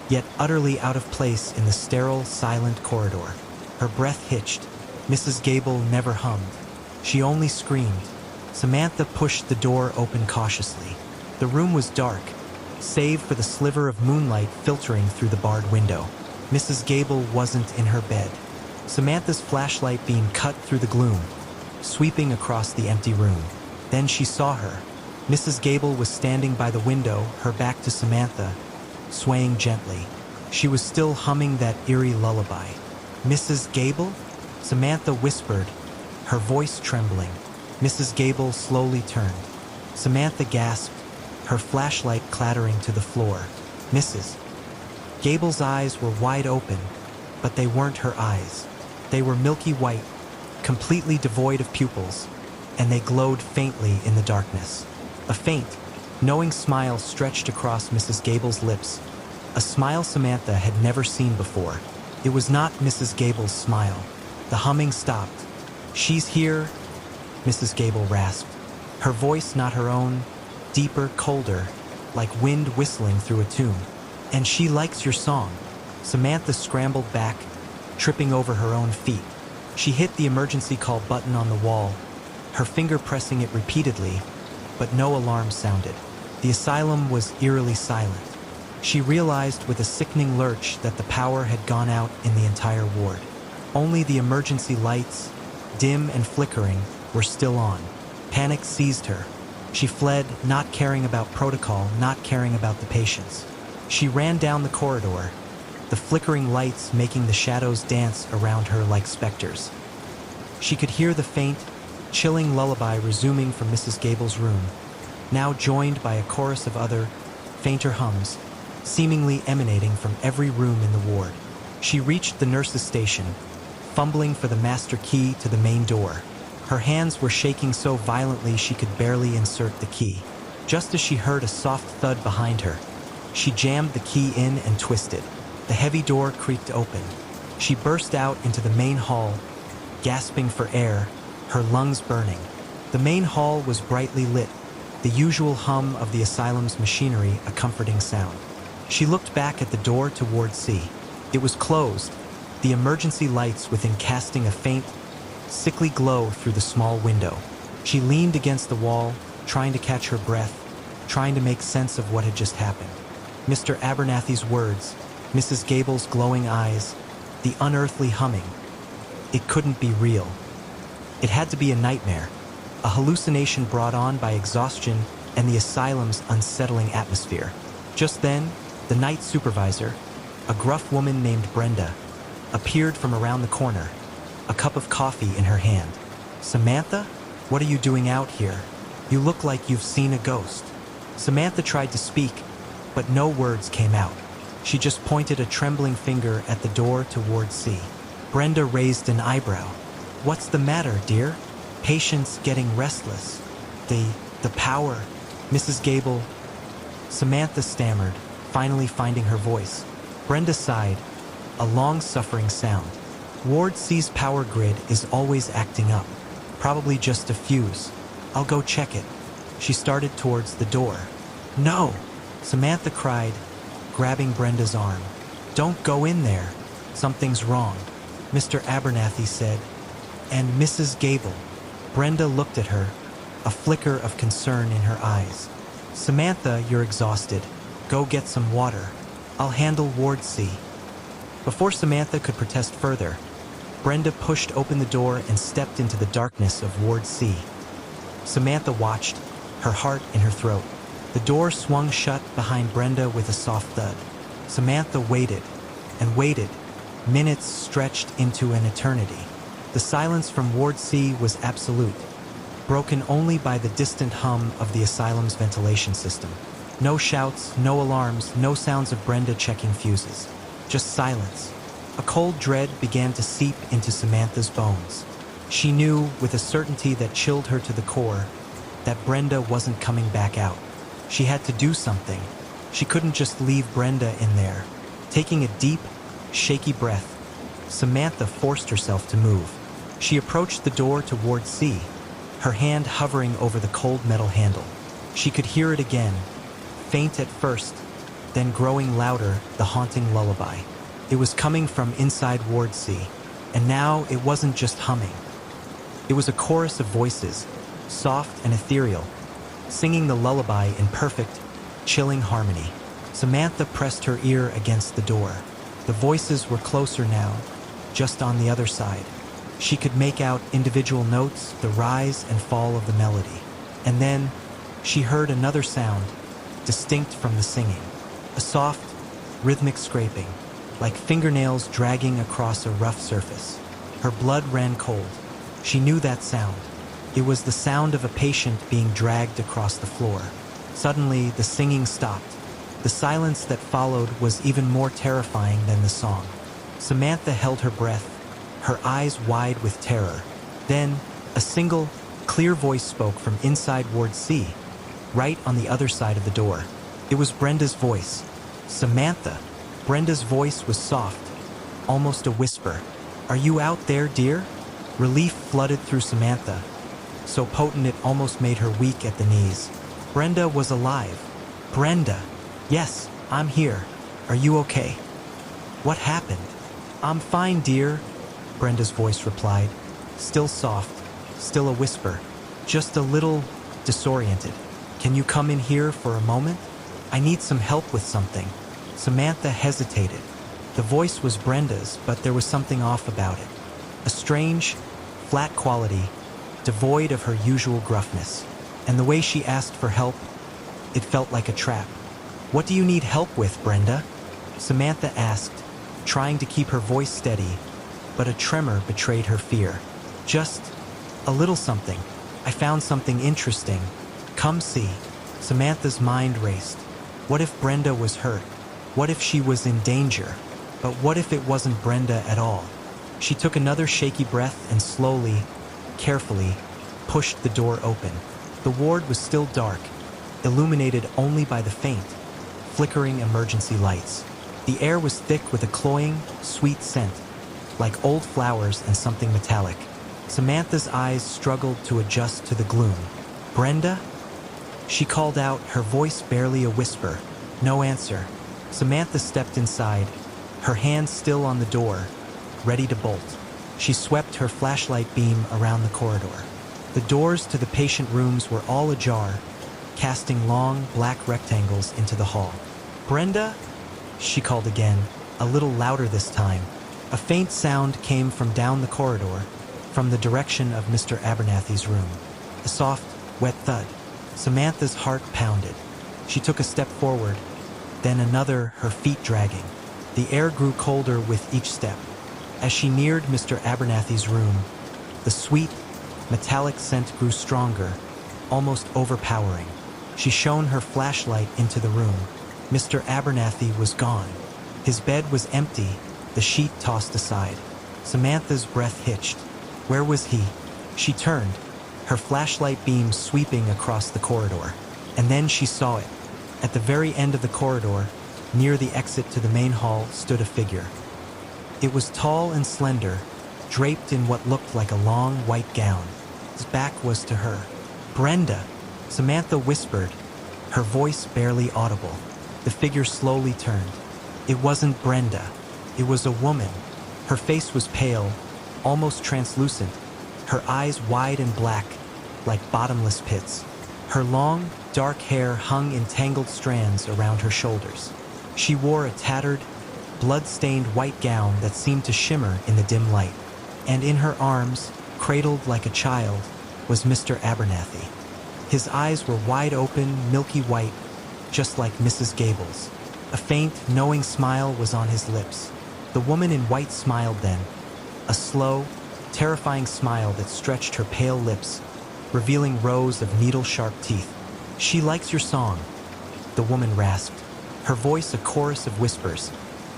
yet utterly out of place in the sterile, silent corridor. Her breath hitched, Mrs. Gable never hummed. She only screamed. Samantha pushed the door open cautiously. The room was dark, save for the sliver of moonlight filtering through the barred window. Mrs. Gable wasn't in her bed. Samantha's flashlight beam cut through the gloom, sweeping across the empty room. Then she saw her. Mrs. Gable was standing by the window, her back to Samantha, swaying gently. She was still humming that eerie lullaby. "Mrs. Gable?" Samantha whispered, her voice trembling. Mrs. Gable slowly turned. Samantha gasped, her flashlight clattering to the floor. Mrs. Gable's eyes were wide open, but they weren't her eyes. They were milky white, completely devoid of pupils, and they glowed faintly in the darkness. A faint, knowing smile stretched across Mrs. Gable's lips, a smile Samantha had never seen before. It was not Mrs. Gable's smile. The humming stopped. "She's here," Mrs. Gable rasped, her voice not her own, deeper, colder, like wind whistling through a tomb. "And she likes your song." Samantha scrambled back, tripping over her own feet. She hit the emergency call button on the wall, her finger pressing it repeatedly, but no alarm sounded. The asylum was eerily silent. She realized with a sickening lurch that the power had gone out in the entire ward. Only the emergency lights, dim and flickering, were still on. Panic seized her. She fled, not caring about protocol, not caring about the patients. She ran down the corridor, the flickering lights making the shadows dance around her like specters. She could hear the faint, chilling lullaby resuming from Mrs. Gable's room, now joined by a chorus of other, fainter hums, seemingly emanating from every room in the ward. She reached the nurse's station, fumbling for the master key to the main door. Her hands were shaking so violently she could barely insert the key. Just as she heard a soft thud behind her, she jammed the key in and twisted. The heavy door creaked open. She burst out into the main hall, gasping for air, her lungs burning. The main hall was brightly lit, the usual hum of the asylum's machinery a comforting sound. She looked back at the door to Ward C. It was closed, the emergency lights within casting a faint, sickly glow through the small window. She leaned against the wall, trying to catch her breath, trying to make sense of what had just happened. Mr. Abernathy's words, Mrs. Gable's glowing eyes, the unearthly humming. It couldn't be real. It had to be a nightmare, a hallucination brought on by exhaustion and the asylum's unsettling atmosphere. Just then, the night supervisor, a gruff woman named Brenda, appeared from around the corner, a cup of coffee in her hand. "Samantha, what are you doing out here? You look like you've seen a ghost." Samantha tried to speak, but no words came out. She just pointed a trembling finger at the door to Ward C. Brenda raised an eyebrow. "What's the matter, dear? Patients getting restless. The power." Mrs. Gable. Samantha stammered, finally finding her voice. Brenda sighed, a long-suffering sound. "Ward C's power grid is always acting up. Probably just a fuse. I'll go check it." She started towards the door. "No!" Samantha cried, grabbing Brenda's arm. "Don't go in there. Something's wrong," Mr. Abernathy said. "And Mrs. Gable." Brenda looked at her, a flicker of concern in her eyes. "Samantha, you're exhausted. Go get some water. I'll handle Ward C." Before Samantha could protest further, Brenda pushed open the door and stepped into the darkness of Ward C. Samantha watched, her heart in her throat. The door swung shut behind Brenda with a soft thud. Samantha waited and waited. Minutes stretched into an eternity. The silence from Ward C was absolute, broken only by the distant hum of the asylum's ventilation system. No shouts, no alarms, no sounds of Brenda checking fuses. Just silence. A cold dread began to seep into Samantha's bones. She knew, with a certainty that chilled her to the core, that Brenda wasn't coming back out. She had to do something. She couldn't just leave Brenda in there. Taking a deep, shaky breath, Samantha forced herself to move. She approached the door to Ward C, her hand hovering over the cold metal handle. She could hear it again, faint at first, then growing louder, the haunting lullaby. It was coming from inside Ward C. And now it wasn't just humming. It was a chorus of voices, soft and ethereal, singing the lullaby in perfect, chilling harmony. Samantha pressed her ear against the door. The voices were closer now, just on the other side. She could make out individual notes, the rise and fall of the melody. And then she heard another sound, distinct from the singing. A soft, rhythmic scraping, like fingernails dragging across a rough surface. Her blood ran cold. She knew that sound. It was the sound of a patient being dragged across the floor. Suddenly, the singing stopped. The silence that followed was even more terrifying than the song. Samantha held her breath, her eyes wide with terror. Then, a single, clear voice spoke from inside Ward C, right on the other side of the door. It was Brenda's voice. Samantha. Brenda's voice was soft, almost a whisper. "Are you out there, dear?" Relief flooded through Samantha, so potent it almost made her weak at the knees. Brenda was alive. Brenda. "Yes, I'm here. Are you okay?" "What happened?" "I'm fine, dear," Brenda's voice replied, still soft, still a whisper, just a little disoriented. "Can you come in here for a moment? I need some help with something." Samantha hesitated. The voice was Brenda's, but there was something off about it. A strange, flat quality, devoid of her usual gruffness. And the way she asked for help, it felt like a trap. "What do you need help with, Brenda?" Samantha asked, trying to keep her voice steady, but a tremor betrayed her fear. "Just a little something. I found something interesting. Come see." Samantha's mind raced. What if Brenda was hurt? What if she was in danger? But what if it wasn't Brenda at all? She took another shaky breath and slowly, carefully, pushed the door open. The ward was still dark, illuminated only by the faint, flickering emergency lights. The air was thick with a cloying, sweet scent, like old flowers and something metallic. Samantha's eyes struggled to adjust to the gloom. "Brenda?" She called out, her voice barely a whisper. No answer. Samantha stepped inside, her hand still on the door, ready to bolt. She swept her flashlight beam around the corridor. The doors to the patient rooms were all ajar, casting long, black rectangles into the hall. "Brenda?" she called again, a little louder this time. A faint sound came from down the corridor, from the direction of Mr. Abernathy's room. A soft, wet thud. Samantha's heart pounded. She took a step forward, then another, her feet dragging. The air grew colder with each step. As she neared Mr. Abernathy's room, the sweet, metallic scent grew stronger, almost overpowering. She shone her flashlight into the room. Mr. Abernathy was gone. His bed was empty, the sheet tossed aside. Samantha's breath hitched. Where was he? She turned, her flashlight beam sweeping across the corridor. And then she saw it. At the very end of the corridor, near the exit to the main hall, stood a figure. It was tall and slender, draped in what looked like a long white gown. His back was to her. "Brenda!" Samantha whispered, her voice barely audible. The figure slowly turned. It wasn't Brenda. It was a woman. Her face was pale, almost translucent, her eyes wide and black, like bottomless pits. Her long, dark hair hung in tangled strands around her shoulders. She wore a tattered, blood-stained white gown that seemed to shimmer in the dim light. And in her arms, cradled like a child, was Mr. Abernathy. His eyes were wide open, milky white, just like Mrs. Gable's. A faint, knowing smile was on his lips. The woman in white smiled then, a slow, terrifying smile that stretched her pale lips, revealing rows of needle-sharp teeth. "She likes your song," the woman rasped, her voice a chorus of whispers,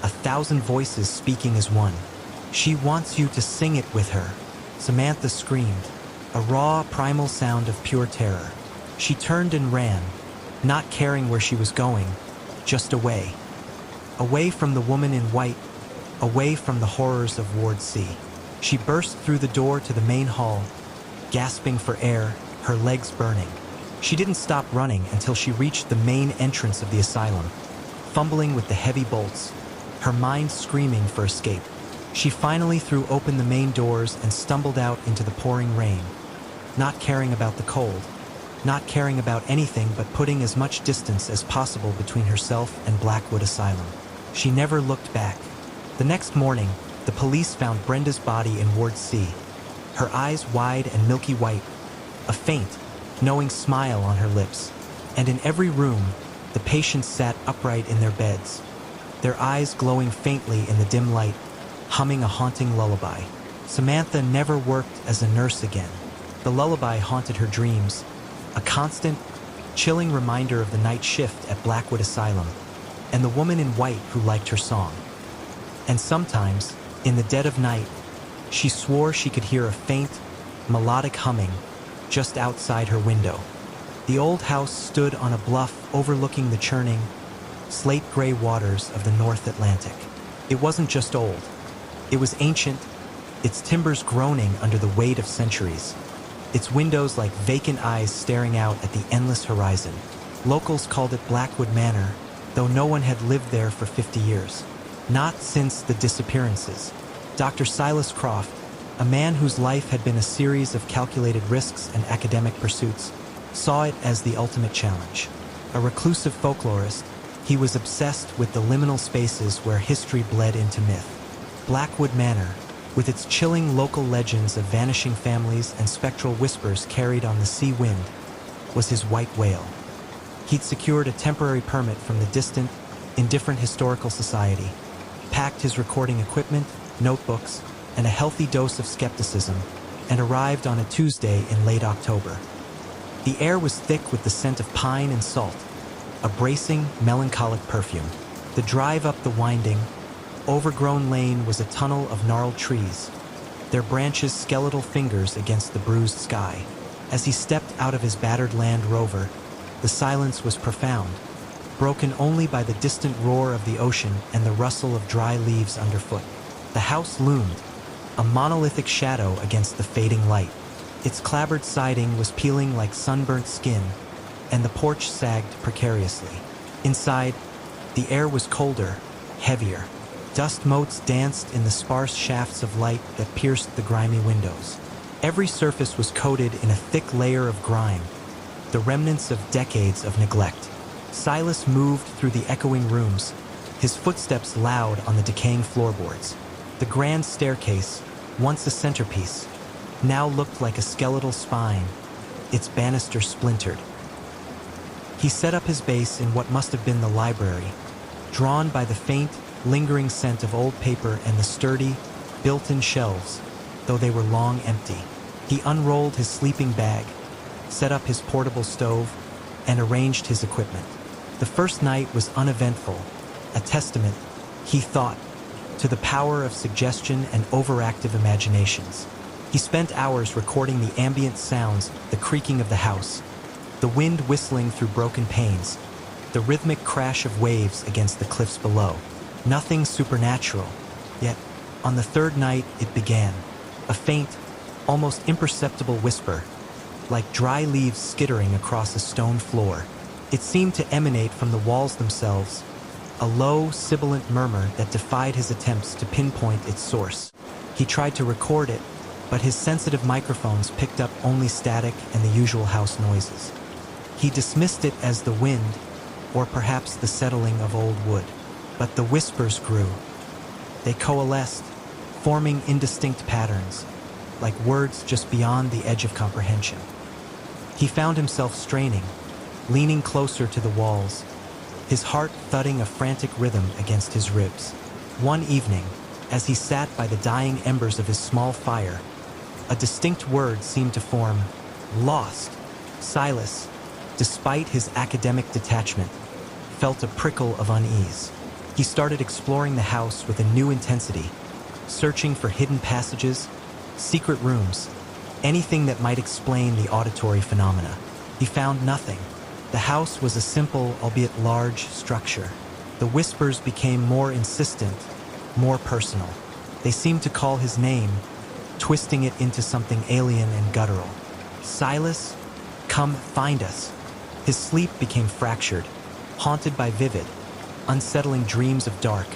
1,000 voices speaking as one. "She wants you to sing it with her." Samantha screamed, a raw, primal sound of pure terror. She turned and ran, not caring where she was going, just away. Away from the woman in white, away from the horrors of Ward C. She burst through the door to the main hall, gasping for air, her legs burning. She didn't stop running until she reached the main entrance of the asylum, fumbling with the heavy bolts, her mind screaming for escape. She finally threw open the main doors and stumbled out into the pouring rain, not caring about the cold, not caring about anything but putting as much distance as possible between herself and Blackwood Asylum. She never looked back. The next morning, the police found Brenda's body in Ward C, her eyes wide and milky white, a faint, knowing smile on her lips. And in every room, the patients sat upright in their beds, their eyes glowing faintly in the dim light, humming a haunting lullaby. Samantha never worked as a nurse again. The lullaby haunted her dreams, a constant, chilling reminder of the night shift at Blackwood Asylum, and the woman in white who liked her song. And sometimes, in the dead of night, she swore she could hear a faint, melodic humming just outside her window. The old house stood on a bluff overlooking the churning, slate-gray waters of the North Atlantic. It wasn't just old. It was ancient, its timbers groaning under the weight of centuries, its windows like vacant eyes staring out at the endless horizon. Locals called it Blackwood Manor, though no one had lived there for 50 years. Not since the disappearances. Dr. Silas Croft, a man whose life had been a series of calculated risks and academic pursuits, saw it as the ultimate challenge. A reclusive folklorist, he was obsessed with the liminal spaces where history bled into myth. Blackwood Manor, with its chilling local legends of vanishing families and spectral whispers carried on the sea wind, was his white whale. He'd secured a temporary permit from the distant, indifferent historical society, packed his recording equipment, notebooks, and a healthy dose of skepticism, and arrived on a Tuesday in late October. The air was thick with the scent of pine and salt, a bracing, melancholic perfume. The drive up the winding, overgrown lane was a tunnel of gnarled trees, their branches skeletal fingers against the bruised sky. As he stepped out of his battered Land Rover, the silence was profound, broken only by the distant roar of the ocean and the rustle of dry leaves underfoot. The house loomed, a monolithic shadow against the fading light. Its clabbered siding was peeling like sunburnt skin, and the porch sagged precariously. Inside, the air was colder, heavier. Dust motes danced in the sparse shafts of light that pierced the grimy windows. Every surface was coated in a thick layer of grime, the remnants of decades of neglect. Silas moved through the echoing rooms, his footsteps loud on the decaying floorboards. The grand staircase, once a centerpiece, now looked like a skeletal spine, its banister splintered. He set up his base in what must have been the library, drawn by the faint, lingering scent of old paper and the sturdy, built-in shelves, though they were long empty. He unrolled his sleeping bag, set up his portable stove, and arranged his equipment. The first night was uneventful, a testament, he thought, to the power of suggestion and overactive imaginations. He spent hours recording the ambient sounds, the creaking of the house, the wind whistling through broken panes, the rhythmic crash of waves against the cliffs below. Nothing supernatural, yet on the third night it began, a faint, almost imperceptible whisper, like dry leaves skittering across a stone floor. It seemed to emanate from the walls themselves, a low, sibilant murmur that defied his attempts to pinpoint its source. He tried to record it, but his sensitive microphones picked up only static and the usual house noises. He dismissed it as the wind, or perhaps the settling of old wood. But the whispers grew. They coalesced, forming indistinct patterns, like words just beyond the edge of comprehension. He found himself straining, leaning closer to the walls, his heart thudding a frantic rhythm against his ribs. One evening, as he sat by the dying embers of his small fire, a distinct word seemed to form: lost. Silas, despite his academic detachment, felt a prickle of unease. He started exploring the house with a new intensity, searching for hidden passages, secret rooms, anything that might explain the auditory phenomena. He found nothing. The house was a simple, albeit large, structure. The whispers became more insistent, more personal. They seemed to call his name, twisting it into something alien and guttural. Silas, come find us. His sleep became fractured, haunted by vivid, unsettling dreams of dark,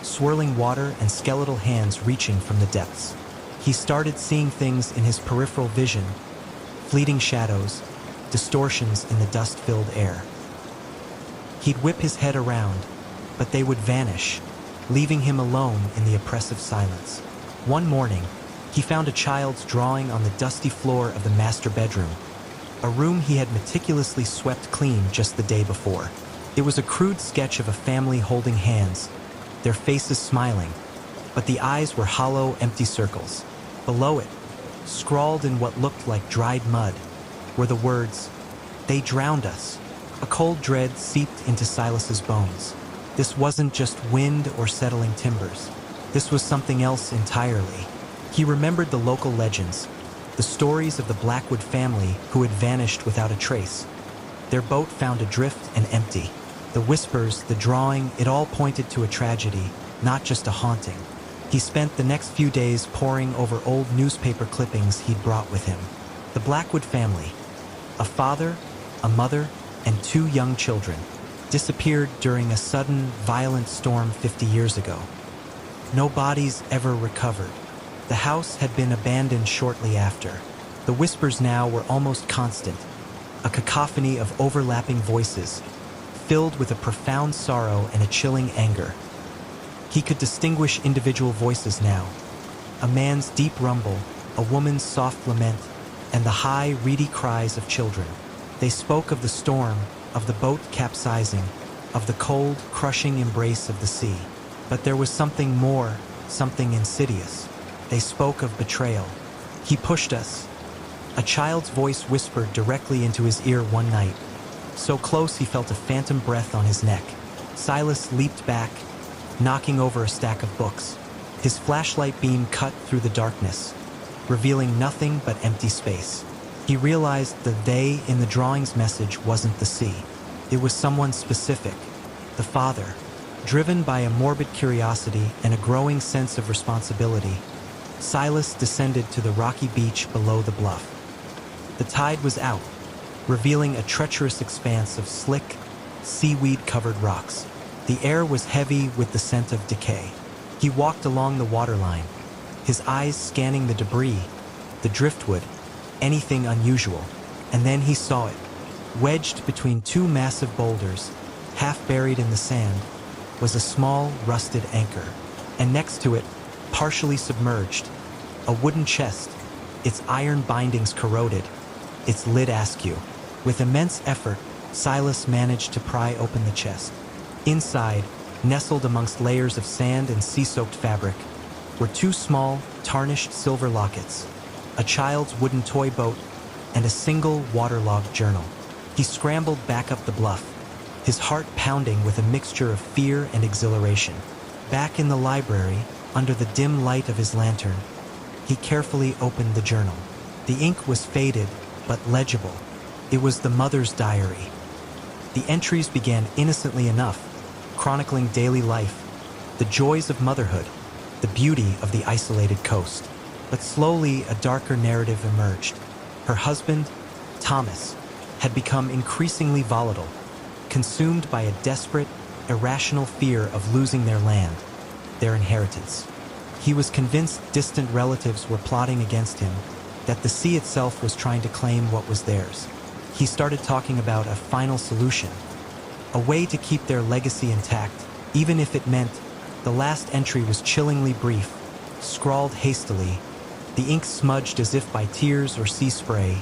swirling water and skeletal hands reaching from the depths. He started seeing things in his peripheral vision, fleeting shadows, distortions in the dust-filled air. He'd whip his head around, but they would vanish, leaving him alone in the oppressive silence. One morning, he found a child's drawing on the dusty floor of the master bedroom, a room he had meticulously swept clean just the day before. It was a crude sketch of a family holding hands, their faces smiling, but the eyes were hollow, empty circles. Below it, scrawled in what looked like dried mud, were the words, "They drowned us." A cold dread seeped into Silas's bones. This wasn't just wind or settling timbers. This was something else entirely. He remembered the local legends, the stories of the Blackwood family who had vanished without a trace. Their boat found adrift and empty. The whispers, the drawing, it all pointed to a tragedy, not just a haunting. He spent the next few days poring over old newspaper clippings he'd brought with him. The Blackwood family, a father, a mother, and 2 young children, disappeared during a sudden, violent storm 50 years ago. No bodies ever recovered. The house had been abandoned shortly after. The whispers now were almost constant, a cacophony of overlapping voices, filled with a profound sorrow and a chilling anger. He could distinguish individual voices now, a man's deep rumble, a woman's soft lament, and the high, reedy cries of children. They spoke of the storm, of the boat capsizing, of the cold, crushing embrace of the sea. But there was something more, something insidious. They spoke of betrayal. "He pushed us," a child's voice whispered directly into his ear one night. So close he felt a phantom breath on his neck. Silas leaped back, knocking over a stack of books. His flashlight beam cut through the darkness, revealing nothing but empty space. He realized the "they" in the drawing's message wasn't the sea. It was someone specific, the father. Driven by a morbid curiosity and a growing sense of responsibility, Silas descended to the rocky beach below the bluff. The tide was out, revealing a treacherous expanse of slick, seaweed-covered rocks. The air was heavy with the scent of decay. He walked along the waterline, his eyes scanning the debris, the driftwood, anything unusual. And then he saw it. Wedged between 2 massive boulders, half buried in the sand, was a small, rusted anchor. And next to it, partially submerged, a wooden chest, its iron bindings corroded, its lid askew. With immense effort, Silas managed to pry open the chest. Inside, nestled amongst layers of sand and sea-soaked fabric, were 2 small, tarnished silver lockets, a child's wooden toy boat, and a single waterlogged journal. He scrambled back up the bluff, his heart pounding with a mixture of fear and exhilaration. Back in the library, under the dim light of his lantern, he carefully opened the journal. The ink was faded, but legible. It was the mother's diary. The entries began innocently enough, chronicling daily life, the joys of motherhood, the beauty of the isolated coast. But slowly a darker narrative emerged. Her husband, Thomas, had become increasingly volatile, consumed by a desperate, irrational fear of losing their land, their inheritance. He was convinced distant relatives were plotting against him, that the sea itself was trying to claim what was theirs. He started talking about a final solution, a way to keep their legacy intact, even if it meant the last entry was chillingly brief, scrawled hastily, the ink smudged as if by tears or sea spray.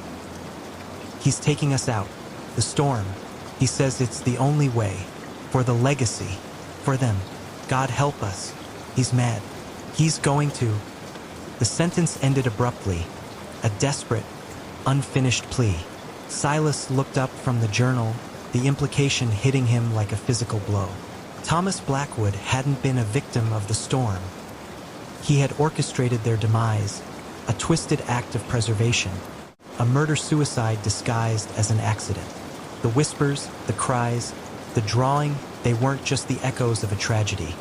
"He's taking us out. The storm. He says it's the only way. For the legacy. For them. God help us. He's mad. He's going to." The sentence ended abruptly, a desperate, unfinished plea. Silas looked up from the journal, the implication hitting him like a physical blow. Thomas Blackwood hadn't been a victim of the storm. He had orchestrated their demise, a twisted act of preservation, a murder-suicide disguised as an accident. The whispers, the cries, the drawing, they weren't just the echoes of a tragedy.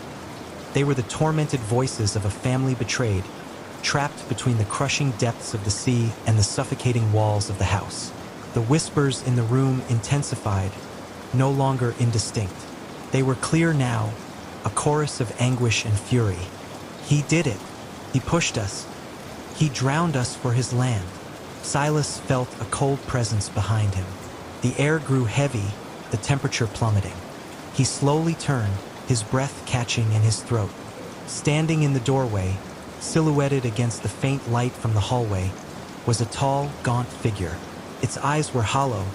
They were the tormented voices of a family betrayed, trapped between the crushing depths of the sea and the suffocating walls of the house. The whispers in the room intensified, no longer indistinct. They were clear now, a chorus of anguish and fury. He did it. He pushed us. He drowned us for his land. Silas felt a cold presence behind him. The air grew heavy, the temperature plummeting. He slowly turned, his breath catching in his throat. Standing in the doorway, silhouetted against the faint light from the hallway, was a tall, gaunt figure. Its eyes were hollow,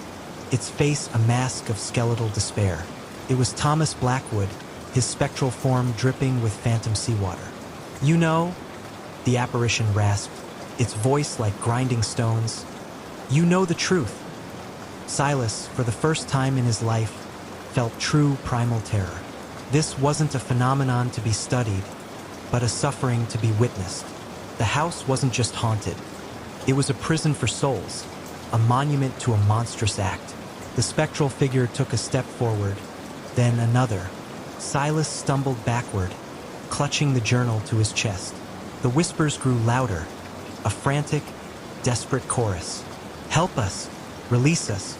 its face a mask of skeletal despair. It was Thomas Blackwood, his spectral form dripping with phantom seawater. "You know," the apparition rasped, its voice like grinding stones. "You know the truth." Silas, for the first time in his life, felt true primal terror. This wasn't a phenomenon to be studied, but a suffering to be witnessed. The house wasn't just haunted. It was a prison for souls, a monument to a monstrous act. The spectral figure took a step forward, then another. Silas stumbled backward, clutching the journal to his chest. The whispers grew louder, a frantic, desperate chorus. "Help us! Release us!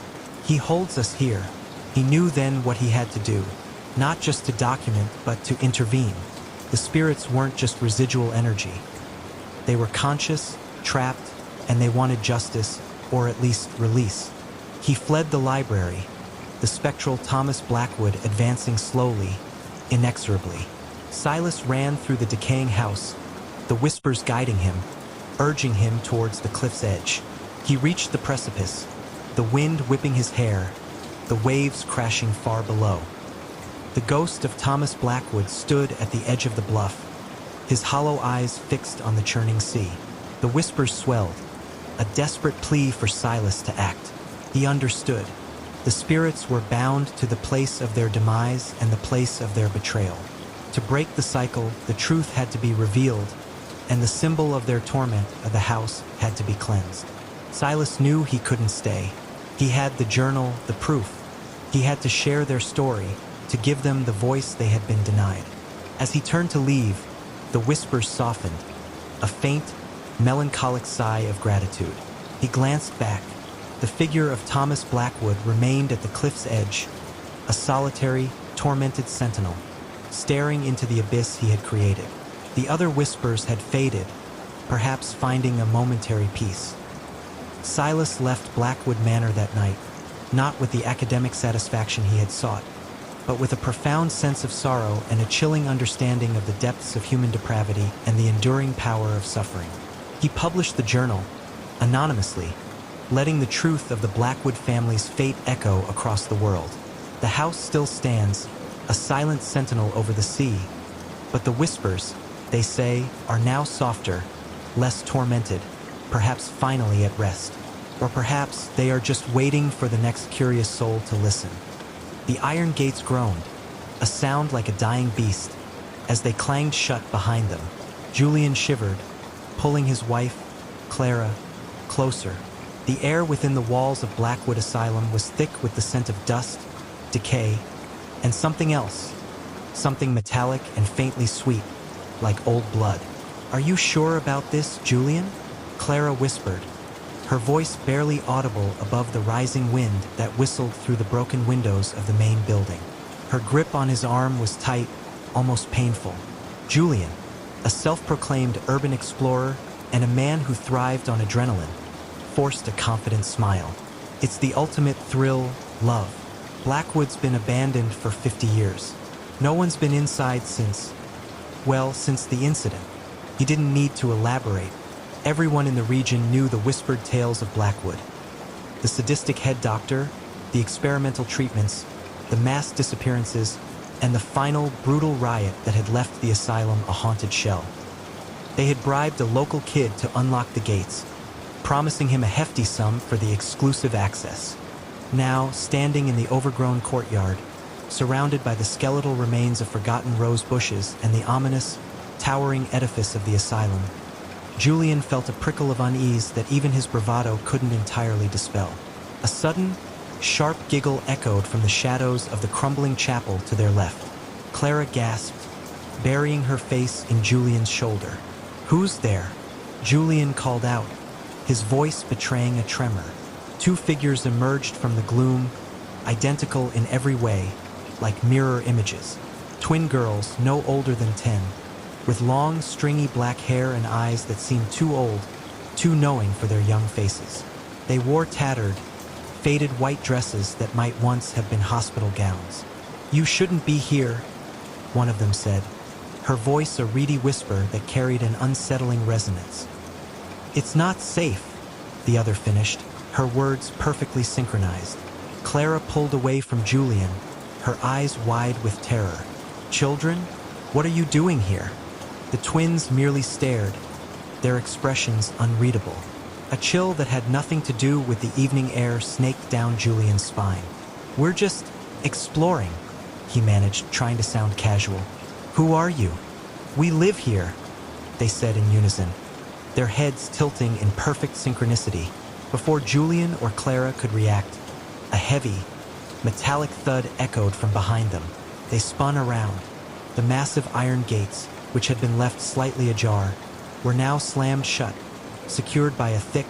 He holds us here." He knew then what he had to do, not just to document, but to intervene. The spirits weren't just residual energy. They were conscious, trapped, and they wanted justice, or at least release. He fled the library, the spectral Thomas Blackwood advancing slowly, inexorably. Silas ran through the decaying house, the whispers guiding him, urging him towards the cliff's edge. He reached the precipice, the wind whipping his hair, the waves crashing far below. The ghost of Thomas Blackwood stood at the edge of the bluff, his hollow eyes fixed on the churning sea. The whispers swelled, a desperate plea for Silas to act. He understood. The spirits were bound to the place of their demise and the place of their betrayal. To break the cycle, the truth had to be revealed, and the symbol of their torment of the house had to be cleansed. Silas knew he couldn't stay. He had the journal, the proof. He had to share their story, to give them the voice they had been denied. As he turned to leave, the whispers softened, a faint, melancholic sigh of gratitude. He glanced back. The figure of Thomas Blackwood remained at the cliff's edge, a solitary, tormented sentinel, staring into the abyss he had created. The other whispers had faded, perhaps finding a momentary peace. Silas left Blackwood Manor that night, not with the academic satisfaction he had sought, but with a profound sense of sorrow and a chilling understanding of the depths of human depravity and the enduring power of suffering. He published the journal, anonymously, letting the truth of the Blackwood family's fate echo across the world. The house still stands, a silent sentinel over the sea, but the whispers, they say, are now softer, less tormented, perhaps finally at rest. Or perhaps they are just waiting for the next curious soul to listen. The iron gates groaned, a sound like a dying beast, as they clanged shut behind them. Julian shivered, pulling his wife, Clara, closer. The air within the walls of Blackwood Asylum was thick with the scent of dust, decay, and something else, something metallic and faintly sweet, like old blood. "Are you sure about this, Julian?" Clara whispered, her voice barely audible above the rising wind that whistled through the broken windows of the main building. Her grip on his arm was tight, almost painful. Julian, a self-proclaimed urban explorer and a man who thrived on adrenaline, forced a confident smile. "It's the ultimate thrill, love. Blackwood's been abandoned for 50 years. No one's been inside since the incident." He didn't need to elaborate. Everyone in the region knew the whispered tales of Blackwood. The sadistic head doctor, the experimental treatments, the mass disappearances, and the final brutal riot that had left the asylum a haunted shell. They had bribed a local kid to unlock the gates, promising him a hefty sum for the exclusive access. Now, standing in the overgrown courtyard, surrounded by the skeletal remains of forgotten rose bushes and the ominous, towering edifice of the asylum, Julian felt a prickle of unease that even his bravado couldn't entirely dispel. A sudden, sharp giggle echoed from the shadows of the crumbling chapel to their left. Clara gasped, burying her face in Julian's shoulder. "Who's there?" Julian called out, his voice betraying a tremor. Two figures emerged from the gloom, identical in every way, like mirror images. Twin girls, no older than 10, with long, stringy black hair and eyes that seemed too old, too knowing for their young faces. They wore tattered, faded white dresses that might once have been hospital gowns. "You shouldn't be here," one of them said, her voice a reedy whisper that carried an unsettling resonance. "It's not safe," the other finished, her words perfectly synchronized. Clara pulled away from Julian, her eyes wide with terror. "Children, what are you doing here?" The twins merely stared, their expressions unreadable. A chill that had nothing to do with the evening air snaked down Julian's spine. "We're just exploring," he managed, trying to sound casual. "Who are you?" "We live here," they said in unison, their heads tilting in perfect synchronicity. Before Julian or Clara could react, a heavy, metallic thud echoed from behind them. They spun around. The massive iron gates, which had been left slightly ajar, were now slammed shut, secured by a thick,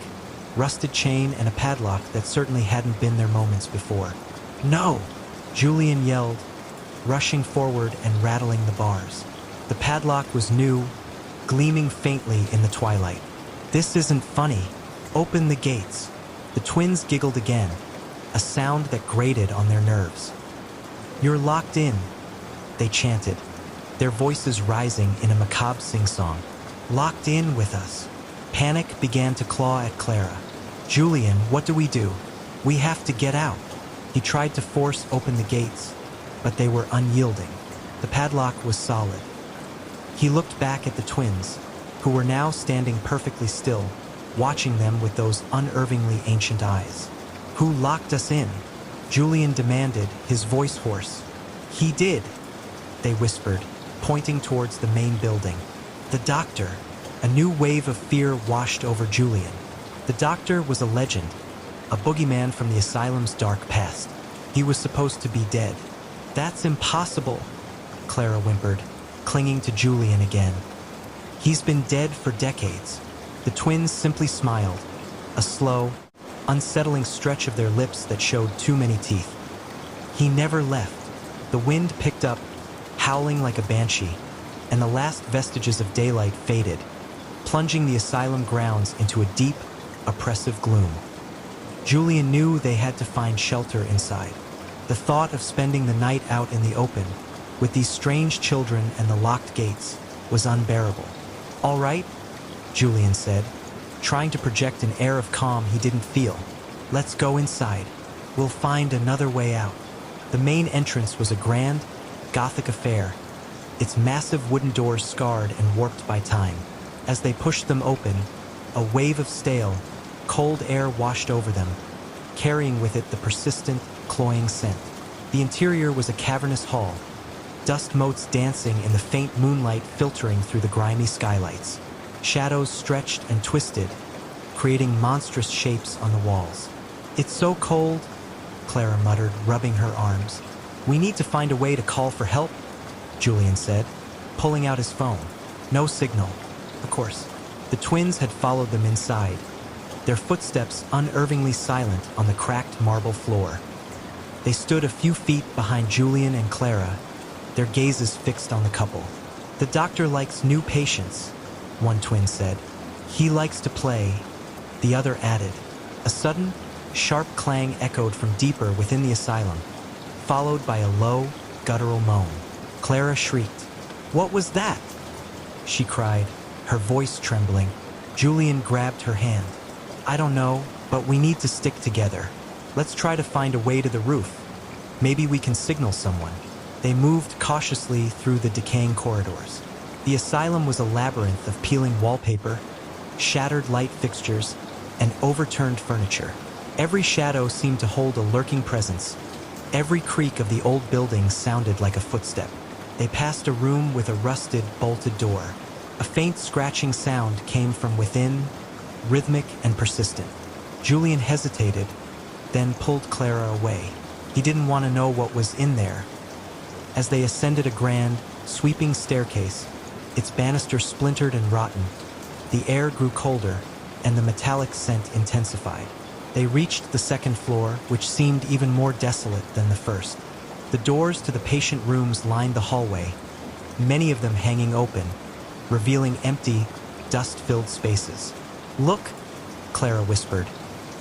rusted chain and a padlock that certainly hadn't been there moments before. "No!" Julian yelled, rushing forward and rattling the bars. The padlock was new, gleaming faintly in the twilight. "This isn't funny. Open the gates." The twins giggled again, a sound that grated on their nerves. "You're locked in," they chanted, their voices rising in a macabre sing-song. "Locked in with us." Panic began to claw at Clara. "Julian, what do we do? We have to get out." He tried to force open the gates, but they were unyielding. The padlock was solid. He looked back at the twins, who were now standing perfectly still, watching them with those unervingly ancient eyes. "Who locked us in?" Julian demanded, his voice hoarse. "He did," they whispered, pointing towards the main building. "The doctor." A new wave of fear washed over Julian. The doctor was a legend, a boogeyman from the asylum's dark past. He was supposed to be dead. "That's impossible," Clara whimpered, clinging to Julian again. "He's been dead for decades." The twins simply smiled, a slow, unsettling stretch of their lips that showed too many teeth. "He never left." The wind picked up, howling like a banshee, and the last vestiges of daylight faded, plunging the asylum grounds into a deep, oppressive gloom. Julian knew they had to find shelter inside. The thought of spending the night out in the open, with these strange children and the locked gates, was unbearable. "All right," Julian said, trying to project an air of calm he didn't feel. "Let's go inside. We'll find another way out." The main entrance was a grand, Gothic affair, its massive wooden doors scarred and warped by time. As they pushed them open, a wave of stale, cold air washed over them, carrying with it the persistent, cloying scent. The interior was a cavernous hall, dust motes dancing in the faint moonlight filtering through the grimy skylights. Shadows stretched and twisted, creating monstrous shapes on the walls. "It's so cold," Clara muttered, rubbing her arms. "We need to find a way to call for help," Julian said, pulling out his phone. No signal. Of course, the twins had followed them inside, their footsteps unervingly silent on the cracked marble floor. They stood a few feet behind Julian and Clara, their gazes fixed on the couple. "The doctor likes new patients," one twin said. "He likes to play," the other added. A sudden, sharp clang echoed from deeper within the asylum, followed by a low, guttural moan. Clara shrieked. "What was that?" she cried, her voice trembling. Julian grabbed her hand. "I don't know, but we need to stick together. Let's try to find a way to the roof. Maybe we can signal someone." They moved cautiously through the decaying corridors. The asylum was a labyrinth of peeling wallpaper, shattered light fixtures, and overturned furniture. Every shadow seemed to hold a lurking presence. Every creak of the old building sounded like a footstep. They passed a room with a rusted, bolted door. A faint scratching sound came from within, rhythmic and persistent. Julian hesitated, then pulled Clara away. He didn't want to know what was in there. As they ascended a grand, sweeping staircase, its banister splintered and rotten, the air grew colder, and the metallic scent intensified. They reached the second floor, which seemed even more desolate than the first. The doors to the patient rooms lined the hallway, many of them hanging open, revealing empty, dust-filled spaces. "Look," Clara whispered,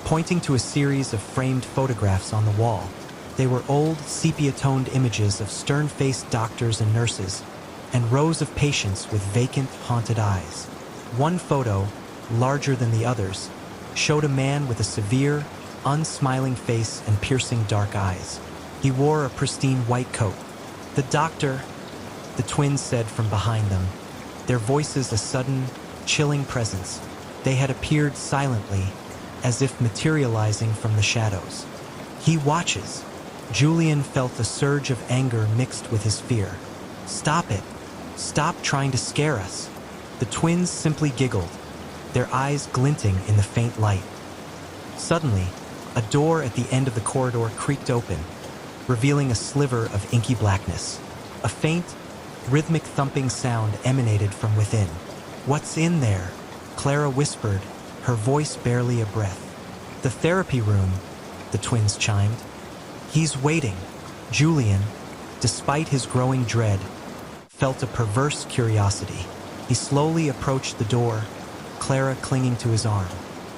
pointing to a series of framed photographs on the wall. They were old, sepia-toned images of stern-faced doctors and nurses, and rows of patients with vacant, haunted eyes. One photo, larger than the others, showed a man with a severe, unsmiling face and piercing dark eyes. He wore a pristine white coat. "The doctor," the twins said from behind them, their voices a sudden, chilling presence. They had appeared silently, as if materializing from the shadows. "He watches." Julian felt a surge of anger mixed with his fear. "Stop it. Stop trying to scare us." The twins simply giggled, their eyes glinting in the faint light. Suddenly, a door at the end of the corridor creaked open, revealing a sliver of inky blackness. A faint, rhythmic thumping sound emanated from within. "What's in there?" Clara whispered, her voice barely a breath. "The therapy room," the twins chimed. "He's waiting." Julian, despite his growing dread, felt a perverse curiosity. He slowly approached the door, Clara clinging to his arm.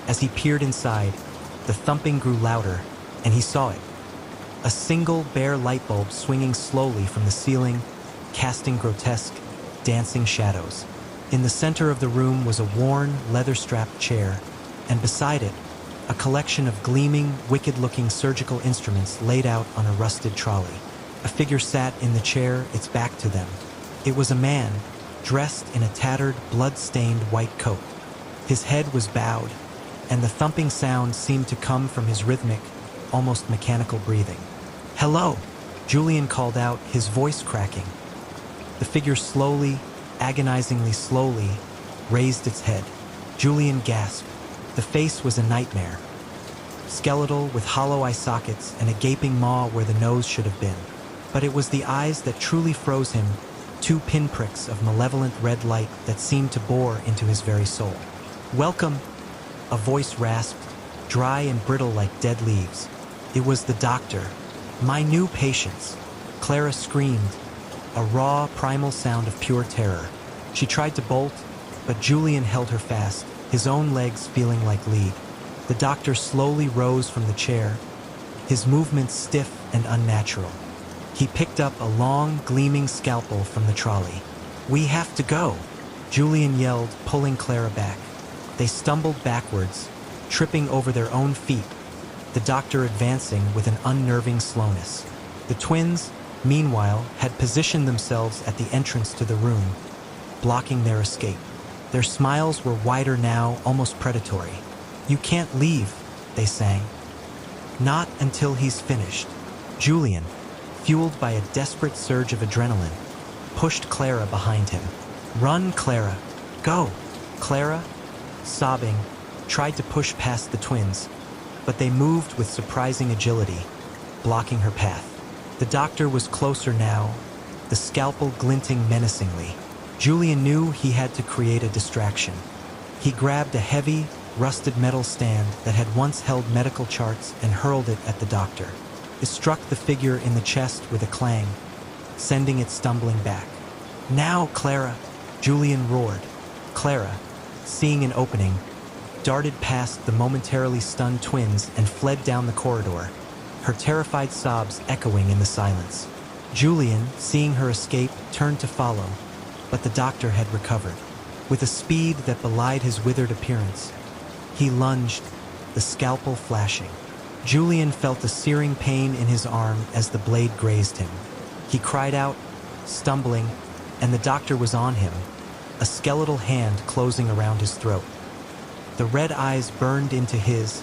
As he peered inside, the thumping grew louder, and he saw it. A single bare light bulb swinging slowly from the ceiling, casting grotesque, dancing shadows. In the center of the room was a worn, leather-strapped chair, and beside it, a collection of gleaming, wicked-looking surgical instruments laid out on a rusted trolley. A figure sat in the chair, its back to them. It was a man, dressed in a tattered, blood-stained white coat. His head was bowed, and the thumping sound seemed to come from his rhythmic, almost mechanical breathing. "Hello," Julian called out, his voice cracking. The figure slowly, agonizingly slowly, raised its head. Julian gasped. The face was a nightmare. Skeletal, with hollow eye sockets and a gaping maw where the nose should have been. But it was the eyes that truly froze him, two pinpricks of malevolent red light that seemed to bore into his very soul. "Welcome," a voice rasped, dry and brittle like dead leaves. It was the doctor. "My new patients." Clara screamed, a raw, primal sound of pure terror. She tried to bolt, but Julian held her fast, his own legs feeling like lead. The doctor slowly rose from the chair, his movements stiff and unnatural. He picked up a long, gleaming scalpel from the trolley. "We have to go," Julian yelled, pulling Clara back. They stumbled backwards, tripping over their own feet, the doctor advancing with an unnerving slowness. The twins, meanwhile, had positioned themselves at the entrance to the room, blocking their escape. Their smiles were wider now, almost predatory. "You can't leave," they sang. "Not until he's finished." Julian, fueled by a desperate surge of adrenaline, pushed Clara behind him. "Run, Clara! Go!" Clara, sobbing, tried to push past the twins, but they moved with surprising agility, blocking her path. The doctor was closer now, the scalpel glinting menacingly. Julian knew he had to create a distraction. He grabbed a heavy, rusted metal stand that had once held medical charts and hurled it at the doctor. It struck the figure in the chest with a clang, sending it stumbling back. "Now, Clara!" Julian roared. Clara, seeing an opening, darted past the momentarily stunned twins and fled down the corridor, her terrified sobs echoing in the silence. Julian, seeing her escape, turned to follow, but the doctor had recovered. With a speed that belied his withered appearance, he lunged, the scalpel flashing. Julian felt a searing pain in his arm as the blade grazed him. He cried out, stumbling, and the doctor was on him, a skeletal hand closing around his throat. The red eyes burned into his,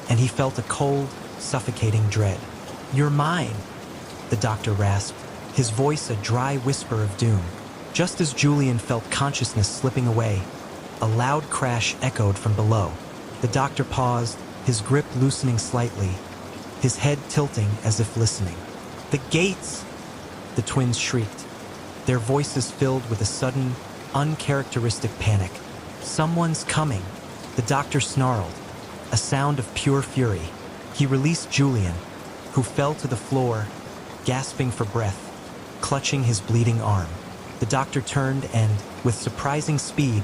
and he felt a cold, suffocating dread. "You're mine," the doctor rasped, his voice a dry whisper of doom. Just as Julian felt consciousness slipping away, a loud crash echoed from below. The doctor paused, his grip loosening slightly, his head tilting as if listening. "The gates!" the twins shrieked, their voices filled with a sudden, uncharacteristic panic. "Someone's coming!" The doctor snarled, a sound of pure fury. He released Julian, who fell to the floor, gasping for breath, clutching his bleeding arm. The doctor turned and, with surprising speed,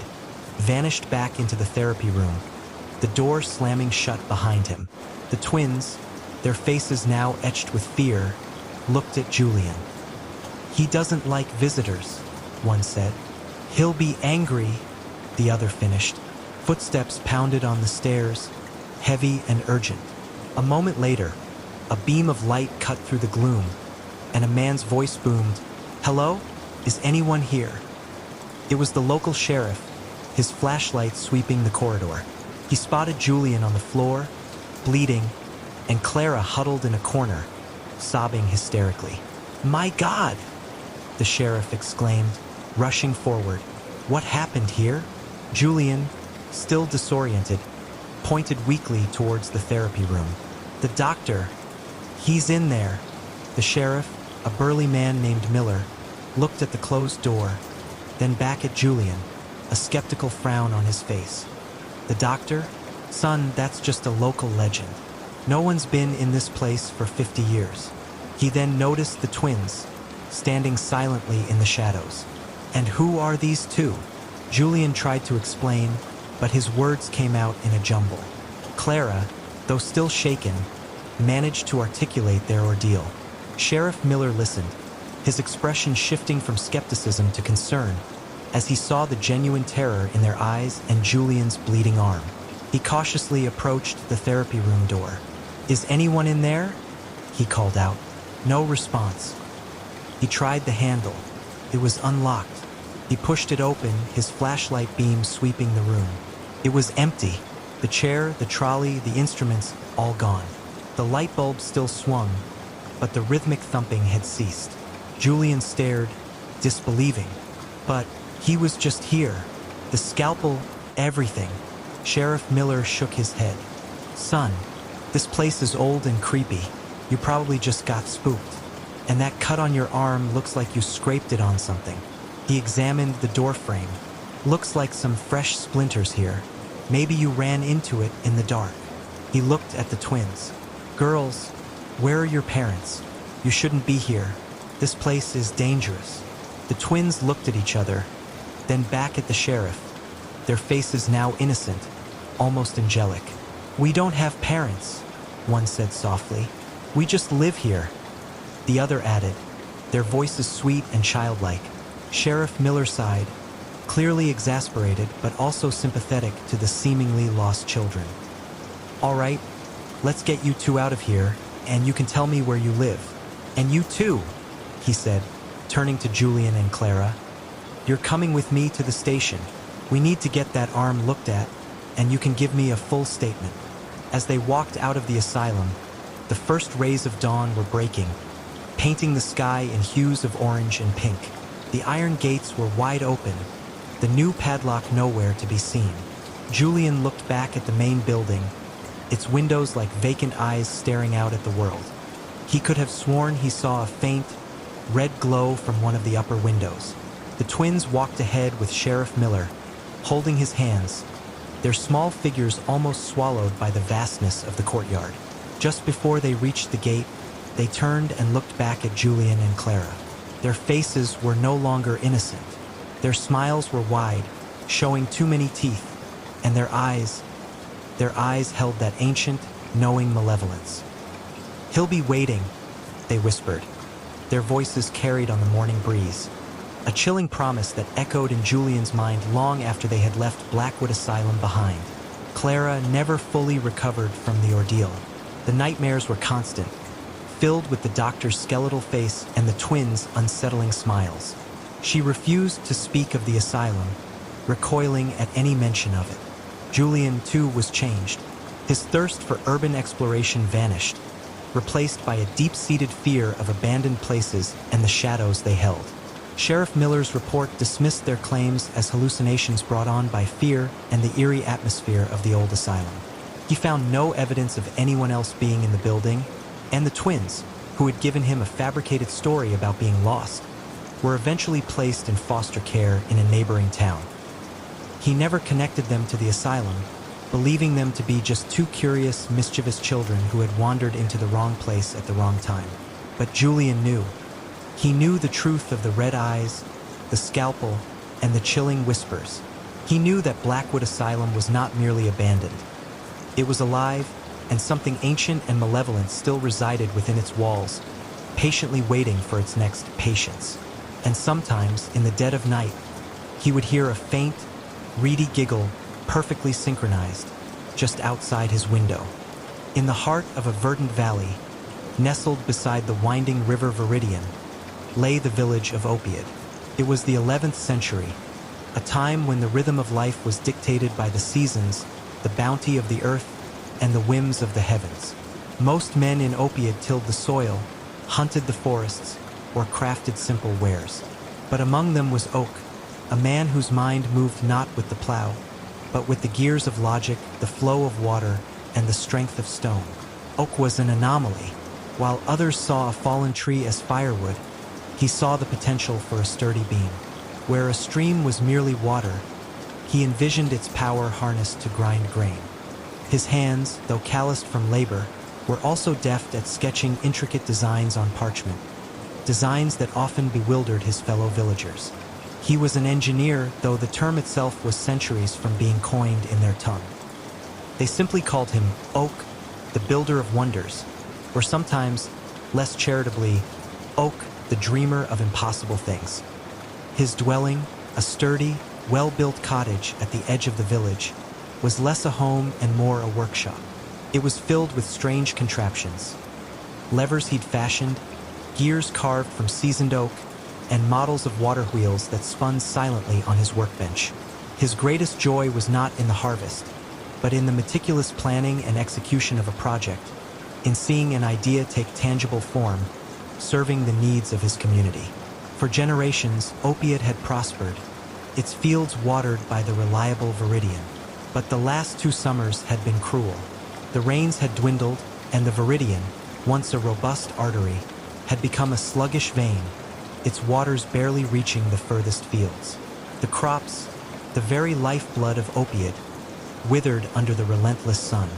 vanished back into the therapy room, the door slamming shut behind him. The twins, their faces now etched with fear, looked at Julian. "He doesn't like visitors," one said. "He'll be angry," the other finished. Footsteps pounded on the stairs, heavy and urgent. A moment later, a beam of light cut through the gloom, and a man's voice boomed, "Hello? Is anyone here?" It was the local sheriff, his flashlight sweeping the corridor. He spotted Julian on the floor, bleeding, and Clara huddled in a corner, sobbing hysterically. "My God!" the sheriff exclaimed, rushing forward. "What happened here?" Julian, still disoriented, pointed weakly towards the therapy room. "The doctor, he's in there." The sheriff, a burly man named Miller, looked at the closed door, then back at Julian, a skeptical frown on his face. "The doctor? Son, that's just a local legend. No one's been in this place for 50 years. He then noticed the twins, standing silently in the shadows. "And who are these two?" Julian tried to explain, but his words came out in a jumble. Clara, though still shaken, managed to articulate their ordeal. Sheriff Miller listened, his expression shifting from skepticism to concern, as he saw the genuine terror in their eyes and Julian's bleeding arm. He cautiously approached the therapy room door. "Is anyone in there?" he called out. No response. He tried the handle. It was unlocked. He pushed it open, his flashlight beam sweeping the room. It was empty. The chair, the trolley, the instruments, all gone. The light bulb still swung, but the rhythmic thumping had ceased. Julian stared, disbelieving. But he was just here. The scalpel, everything. Sheriff Miller shook his head. "Son, this place is old and creepy. You probably just got spooked. And that cut on your arm looks like you scraped it on something." He examined the door frame. "Looks like some fresh splinters here. Maybe you ran into it in the dark." He looked at the twins. "Girls, where are your parents? You shouldn't be here. This place is dangerous." The twins looked at each other, then back at the sheriff, their faces now innocent, almost angelic. "We don't have parents," one said softly. "We just live here." The other added, their voices sweet and childlike. Sheriff Miller sighed, clearly exasperated but also sympathetic to the seemingly lost children. "All right, let's get you two out of here, and you can tell me where you live. And you too," he said, turning to Julian and Clara. "You're coming with me to the station. We need to get that arm looked at, and you can give me a full statement." As they walked out of the asylum, the first rays of dawn were breaking, painting the sky in hues of orange and pink. The iron gates were wide open, the new padlock nowhere to be seen. Julian looked back at the main building, its windows like vacant eyes staring out at the world. He could have sworn he saw a faint, red glow from one of the upper windows. The twins walked ahead with Sheriff Miller, holding his hands, their small figures almost swallowed by the vastness of the courtyard. Just before they reached the gate, they turned and looked back at Julian and Clara. Their faces were no longer innocent. Their smiles were wide, showing too many teeth, and their eyes held that ancient, knowing malevolence. "He'll be waiting," they whispered, their voices carried on the morning breeze. A chilling promise that echoed in Julian's mind long after they had left Blackwood Asylum behind. Clara never fully recovered from the ordeal. The nightmares were constant, filled with the doctor's skeletal face and the twins' unsettling smiles. She refused to speak of the asylum, recoiling at any mention of it. Julian, too, was changed. His thirst for urban exploration vanished, replaced by a deep-seated fear of abandoned places and the shadows they held. Sheriff Miller's report dismissed their claims as hallucinations brought on by fear and the eerie atmosphere of the old asylum. He found no evidence of anyone else being in the building, and the twins, who had given him a fabricated story about being lost, were eventually placed in foster care in a neighboring town. He never connected them to the asylum, believing them to be just two curious, mischievous children who had wandered into the wrong place at the wrong time. But Julian knew. He knew the truth of the red eyes, the scalpel, and the chilling whispers. He knew that Blackwood Asylum was not merely abandoned. It was alive, and something ancient and malevolent still resided within its walls, patiently waiting for its next patience. And sometimes, in the dead of night, he would hear a faint, reedy giggle, perfectly synchronized, just outside his window. In the heart of a verdant valley, nestled beside the winding river Viridian, lay the village of Opiid. It was the 11th century, a time when the rhythm of life was dictated by the seasons, the bounty of the earth, and the whims of the heavens. Most men in Opiid tilled the soil, hunted the forests, or crafted simple wares. But among them was Oak, a man whose mind moved not with the plow, but with the gears of logic, the flow of water, and the strength of stone. Oak was an anomaly. While others saw a fallen tree as firewood, he saw the potential for a sturdy beam. Where a stream was merely water, he envisioned its power harnessed to grind grain. His hands, though calloused from labor, were also deft at sketching intricate designs on parchment, designs that often bewildered his fellow villagers. He was an engineer, though the term itself was centuries from being coined in their tongue. They simply called him Oak, the builder of wonders, or sometimes, less charitably, Oak, the dreamer of impossible things. His dwelling, a sturdy, well-built cottage at the edge of the village, was less a home and more a workshop. It was filled with strange contraptions. Levers he'd fashioned, gears carved from seasoned oak, and models of water wheels that spun silently on his workbench. His greatest joy was not in the harvest, but in the meticulous planning and execution of a project, in seeing an idea take tangible form, serving the needs of his community. For generations, Opiid had prospered, its fields watered by the reliable Viridian. But the last 2 summers had been cruel. The rains had dwindled, and the Viridian, once a robust artery, had become a sluggish vein, its waters barely reaching the furthest fields. The crops, the very lifeblood of Opiid, withered under the relentless sun.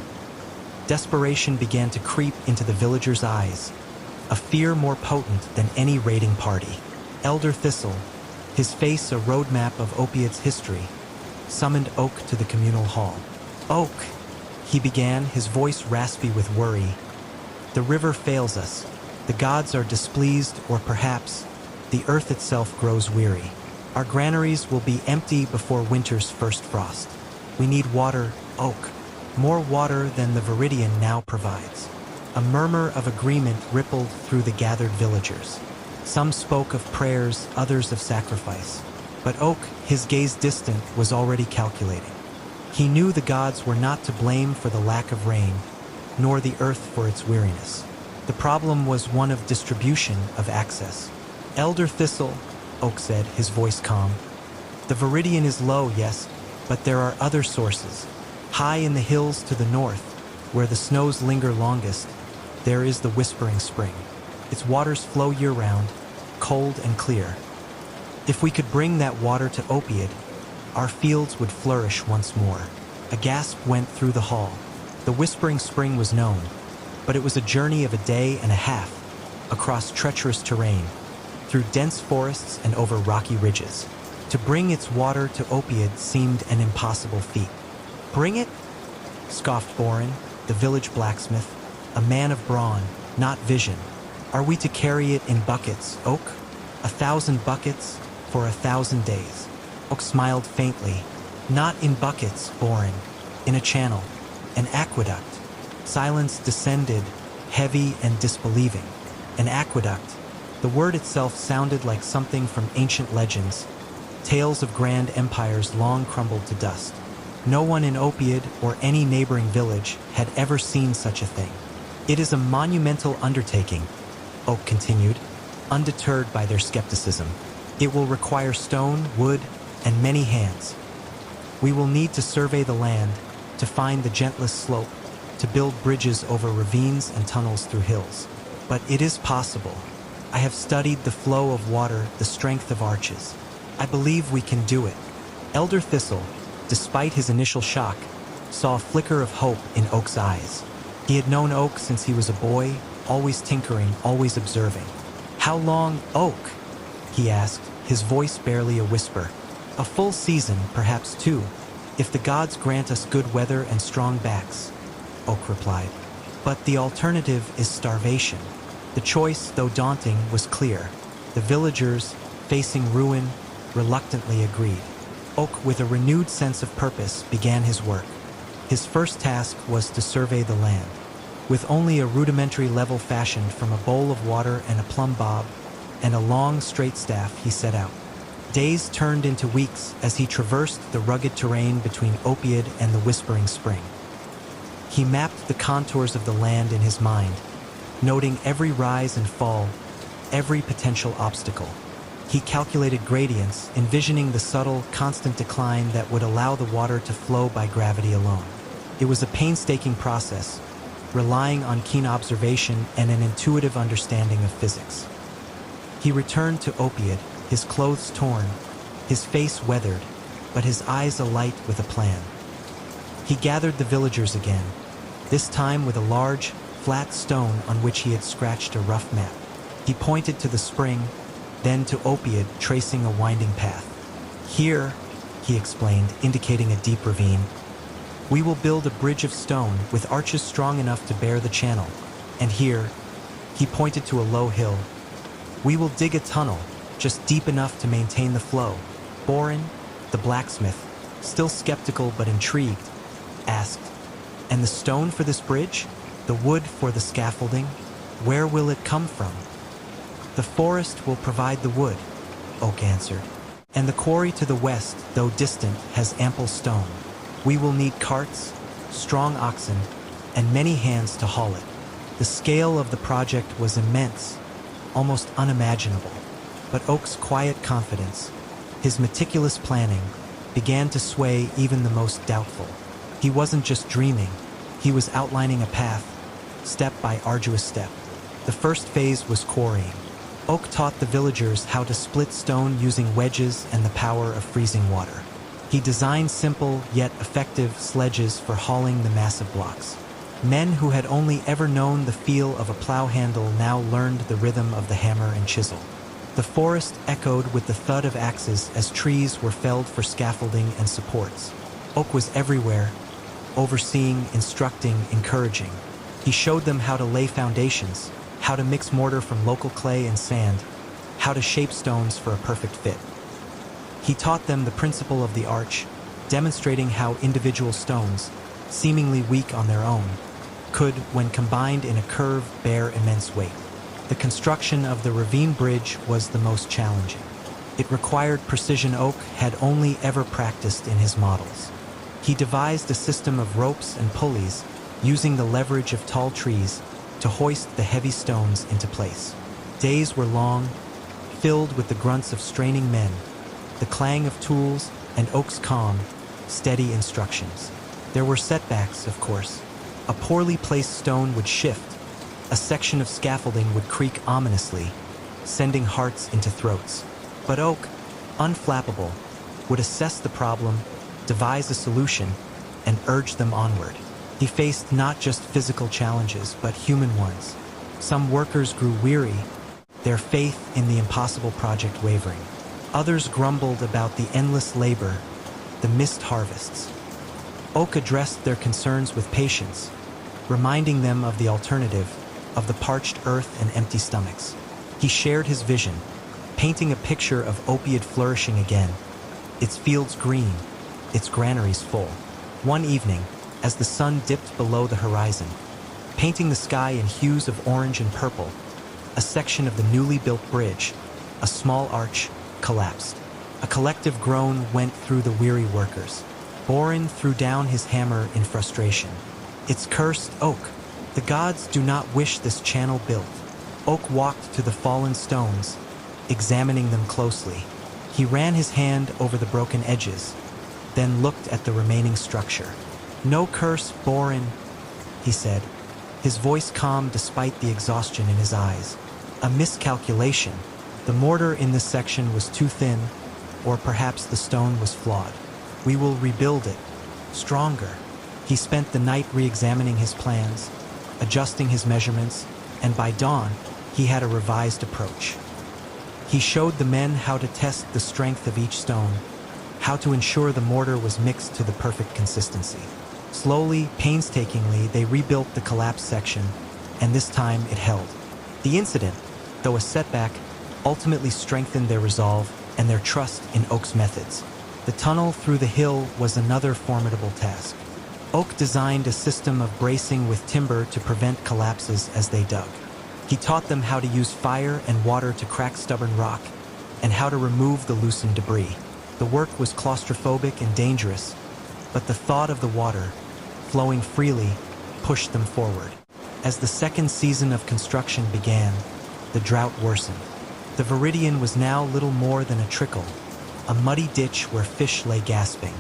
Desperation began to creep into the villagers' eyes, a fear more potent than any raiding party. Elder Thistle, his face a roadmap of Opiid's history, summoned Oak to the communal hall. "Oak," he began, his voice raspy with worry, "the river fails us. The gods are displeased, or perhaps the earth itself grows weary. Our granaries will be empty before winter's first frost. We need water, Oak, more water than the Viridian now provides." A murmur of agreement rippled through the gathered villagers. Some spoke of prayers, others of sacrifice. But Oak, his gaze distant, was already calculating. He knew the gods were not to blame for the lack of rain, nor the earth for its weariness. The problem was one of distribution, of access. "Elder Thistle," Oak said, his voice calm, "the Viridian is low, yes, but there are other sources. High in the hills to the north, where the snows linger longest, there is the Whispering Spring. Its waters flow year-round, cold and clear. If we could bring that water to Opiid, our fields would flourish once more." A gasp went through the hall. The Whispering Spring was known, but it was a journey of a day and a half, across treacherous terrain, through dense forests and over rocky ridges. To bring its water to Opiid seemed an impossible feat. "Bring it?" scoffed Boren, the village blacksmith, a man of brawn, not vision. "Are we to carry it in buckets, Oak? 1,000 buckets for 1,000 days." Oak smiled faintly. "Not in buckets, Boren. In a channel, an aqueduct." Silence descended, heavy and disbelieving. An aqueduct. The word itself sounded like something from ancient legends, tales of grand empires long crumbled to dust. No one in Opiid or any neighboring village had ever seen such a thing. "It is a monumental undertaking," Oak continued, undeterred by their skepticism. "It will require stone, wood, and many hands. We will need to survey the land, to find the gentlest slope, to build bridges over ravines and tunnels through hills. But it is possible. I have studied the flow of water, the strength of arches. I believe we can do it." Elder Thistle, despite his initial shock, saw a flicker of hope in Oak's eyes. He had known Oak since he was a boy, always tinkering, always observing. "How long, Oak?" he asked, his voice barely a whisper. "A full season, perhaps two, if the gods grant us good weather and strong backs," Oak replied. "But the alternative is starvation." The choice, though daunting, was clear. The villagers, facing ruin, reluctantly agreed. Oak, with a renewed sense of purpose, began his work. His first task was to survey the land. With only a rudimentary level fashioned from a bowl of water and a plumb bob, and a long, straight staff, he set out. Days turned into weeks as he traversed the rugged terrain between Opiid and the Whispering Spring. He mapped the contours of the land in his mind, noting every rise and fall, every potential obstacle. He calculated gradients, envisioning the subtle, constant decline that would allow the water to flow by gravity alone. It was a painstaking process, relying on keen observation and an intuitive understanding of physics. He returned to Opiid, his clothes torn, his face weathered, but his eyes alight with a plan. He gathered the villagers again, this time with a large, flat stone on which he had scratched a rough map. He pointed to the spring, then to Opiid, tracing a winding path. "Here," he explained, indicating a deep ravine, "we will build a bridge of stone with arches strong enough to bear the channel. And here," he pointed to a low hill, "we will dig a tunnel, just deep enough to maintain the flow." Borin, the blacksmith, still skeptical but intrigued, asked, "And the stone for this bridge? The wood for the scaffolding? Where will it come from?" "The forest will provide the wood," Oak answered. "And the quarry to the west, though distant, has ample stone. We will need carts, strong oxen, and many hands to haul it." The scale of the project was immense, almost unimaginable. But Oak's quiet confidence, his meticulous planning, began to sway even the most doubtful. He wasn't just dreaming, he was outlining a path, step by arduous step. The first phase was quarrying. Oak taught the villagers how to split stone using wedges and the power of freezing water. He designed simple yet effective sledges for hauling the massive blocks. Men who had only ever known the feel of a plow handle now learned the rhythm of the hammer and chisel. The forest echoed with the thud of axes as trees were felled for scaffolding and supports. Oak was everywhere, overseeing, instructing, encouraging. He showed them how to lay foundations, how to mix mortar from local clay and sand, how to shape stones for a perfect fit. He taught them the principle of the arch, demonstrating how individual stones, seemingly weak on their own, could, when combined in a curve, bear immense weight. The construction of the ravine bridge was the most challenging. It required precision Oak had only ever practiced in his models. He devised a system of ropes and pulleys, using the leverage of tall trees to hoist the heavy stones into place. Days were long, filled with the grunts of straining men, the clang of tools, and Oak's calm, steady instructions. There were setbacks, of course. A poorly placed stone would shift, a section of scaffolding would creak ominously, sending hearts into throats. But Oak, unflappable, would assess the problem, devise a solution, and urge them onward. He faced not just physical challenges, but human ones. Some workers grew weary, their faith in the impossible project wavering. Others grumbled about the endless labor, the missed harvests. Oak addressed their concerns with patience, reminding them of the alternative, of the parched earth and empty stomachs. He shared his vision, painting a picture of Opiid flourishing again, its fields green, its granaries full. One evening, as the sun dipped below the horizon, painting the sky in hues of orange and purple, a section of the newly built bridge, a small arch, collapsed. A collective groan went through the weary workers. Borin threw down his hammer in frustration. "It's cursed, Oak. The gods do not wish this channel built." Oak walked to the fallen stones, examining them closely. He ran his hand over the broken edges, then looked at the remaining structure. "No curse, Borin," he said, his voice calm despite the exhaustion in his eyes. "A miscalculation. The mortar in this section was too thin, or perhaps the stone was flawed. We will rebuild it, stronger." He spent the night re-examining his plans, adjusting his measurements, and by dawn, he had a revised approach. He showed the men how to test the strength of each stone, how to ensure the mortar was mixed to the perfect consistency. Slowly, painstakingly, they rebuilt the collapsed section, and this time it held. The incident, though a setback, ultimately strengthened their resolve and their trust in Oak's methods. The tunnel through the hill was another formidable task. Oak designed a system of bracing with timber to prevent collapses as they dug. He taught them how to use fire and water to crack stubborn rock, and how to remove the loosened debris. The work was claustrophobic and dangerous, but the thought of the water, flowing freely, pushed them forward. As the second season of construction began, the drought worsened. The Viridian was now little more than a trickle, a muddy ditch where fish lay gasping.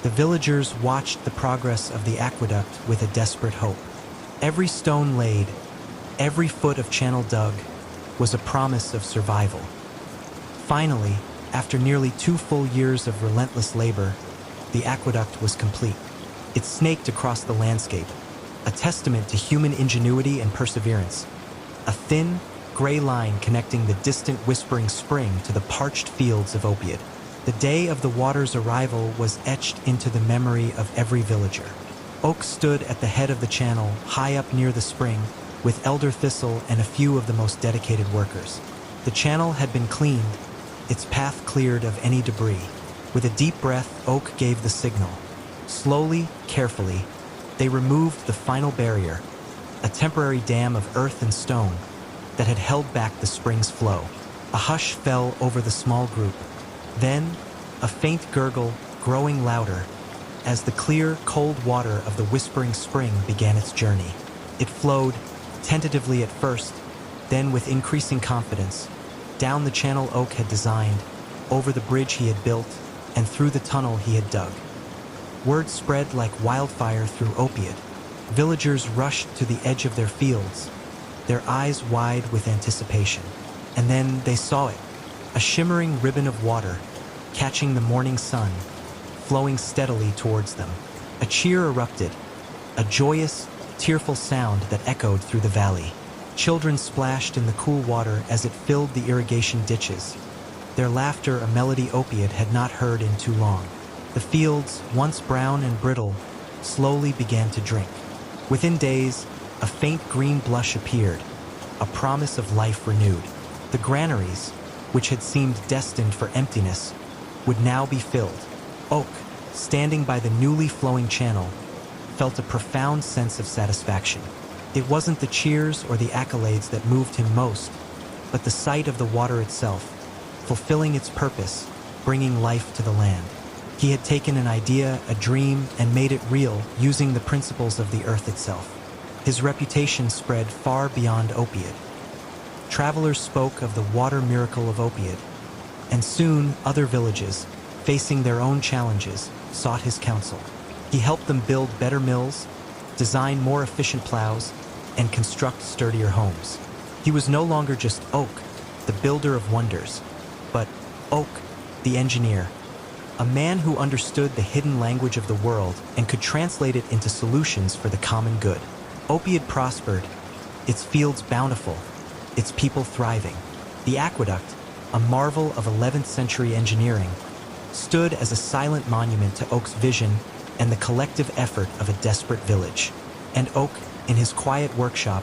The villagers watched the progress of the aqueduct with a desperate hope. Every stone laid, every foot of channel dug, was a promise of survival. Finally, after nearly 2 full years of relentless labor, the aqueduct was complete. It snaked across the landscape, a testament to human ingenuity and perseverance. A thin, gray line connecting the distant whispering spring to the parched fields of Opiate. The day of the water's arrival was etched into the memory of every villager. Oak stood at the head of the channel, high up near the spring, with Elder Thistle and a few of the most dedicated workers. The channel had been cleaned, its path cleared of any debris. With a deep breath, Oak gave the signal. Slowly, carefully, they removed the final barrier, a temporary dam of earth and stone that had held back the spring's flow. A hush fell over the small group. Then, a faint gurgle, growing louder, as the clear, cold water of the whispering spring began its journey. It flowed, tentatively at first, then with increasing confidence, down the channel Oak had designed, over the bridge he had built, and through the tunnel he had dug. Word spread like wildfire through Opiate. Villagers rushed to the edge of their fields, their eyes wide with anticipation. And then they saw it, a shimmering ribbon of water, catching the morning sun, flowing steadily towards them. A cheer erupted, a joyous, tearful sound that echoed through the valley. Children splashed in the cool water as it filled the irrigation ditches, their laughter a melody Opiate had not heard in too long. The fields, once brown and brittle, slowly began to drink. Within days, a faint green blush appeared, a promise of life renewed. The granaries, which had seemed destined for emptiness, would now be filled. Oak, standing by the newly flowing channel, felt a profound sense of satisfaction. It wasn't the cheers or the accolades that moved him most, but the sight of the water itself, fulfilling its purpose, bringing life to the land. He had taken an idea, a dream, and made it real using the principles of the earth itself. His reputation spread far beyond Opiate. Travelers spoke of the water miracle of Opiate, and soon other villages, facing their own challenges, sought his counsel. He helped them build better mills, design more efficient plows, and construct sturdier homes. He was no longer just Oak, the builder of wonders, but Oak, the engineer, a man who understood the hidden language of the world and could translate it into solutions for the common good. Opiate prospered, its fields bountiful, its people thriving. The aqueduct, a marvel of 11th century engineering, stood as a silent monument to Oak's vision and the collective effort of a desperate village. And Oak, in his quiet workshop,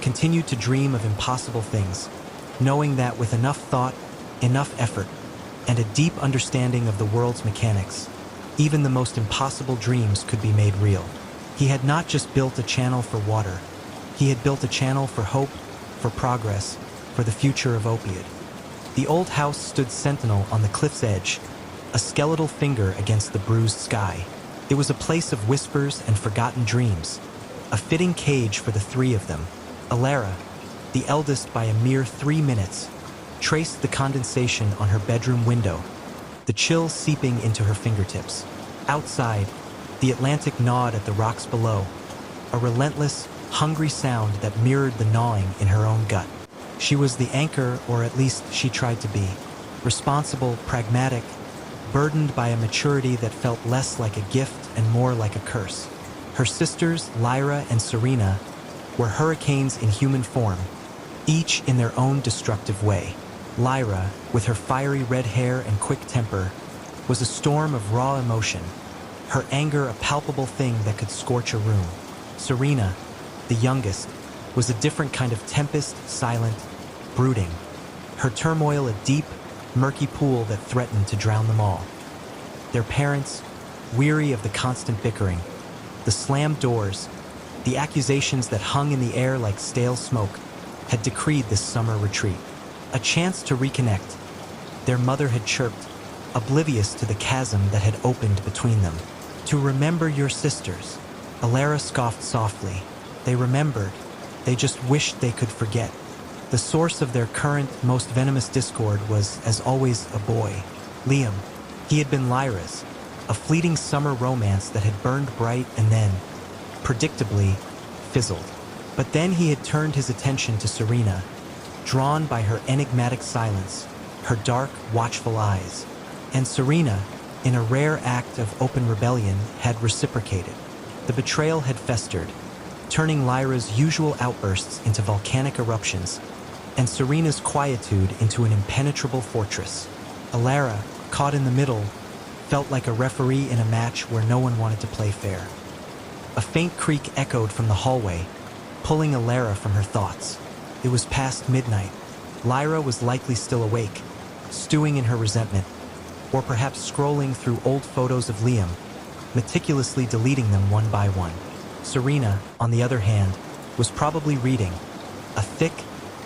continued to dream of impossible things, knowing that with enough thought, enough effort, and a deep understanding of the world's mechanics, even the most impossible dreams could be made real. He had not just built a channel for water, he had built a channel for hope, for progress, for the future of Opiate. The old house stood sentinel on the cliff's edge, a skeletal finger against the bruised sky. It was a place of whispers and forgotten dreams, a fitting cage for the three of them. Alara, the eldest by a mere 3 minutes, traced the condensation on her bedroom window, the chill seeping into her fingertips. Outside, the Atlantic gnawed at the rocks below, a relentless, hungry sound that mirrored the gnawing in her own gut. She was the anchor, or at least she tried to be, responsible, pragmatic, burdened by a maturity that felt less like a gift and more like a curse. Her sisters, Lyra and Serena, were hurricanes in human form, each in their own destructive way. Lyra, with her fiery red hair and quick temper, was a storm of raw emotion, her anger a palpable thing that could scorch a room. Serena, the youngest, was a different kind of tempest, silent, brooding, her turmoil a deep, murky pool that threatened to drown them all. Their parents, weary of the constant bickering, the slammed doors, the accusations that hung in the air like stale smoke, had decreed this summer retreat. A chance to reconnect. Their mother had chirped, oblivious to the chasm that had opened between them. To remember your sisters. Alara scoffed softly. They remembered. They just wished they could forget. The source of their current, most venomous discord was, as always, a boy. Liam. He had been Lyra's, a fleeting summer romance that had burned bright and then, predictably, fizzled. But then he had turned his attention to Serena, drawn by her enigmatic silence, her dark, watchful eyes. And Serena, in a rare act of open rebellion, had reciprocated. The betrayal had festered, turning Lyra's usual outbursts into volcanic eruptions, and Serena's quietude into an impenetrable fortress. Alara, caught in the middle, felt like a referee in a match where no one wanted to play fair. A faint creak echoed from the hallway, pulling Alara from her thoughts. It was past midnight. Lyra was likely still awake, stewing in her resentment, or perhaps scrolling through old photos of Liam, meticulously deleting them one by one. Serena, on the other hand, was probably reading, a thick,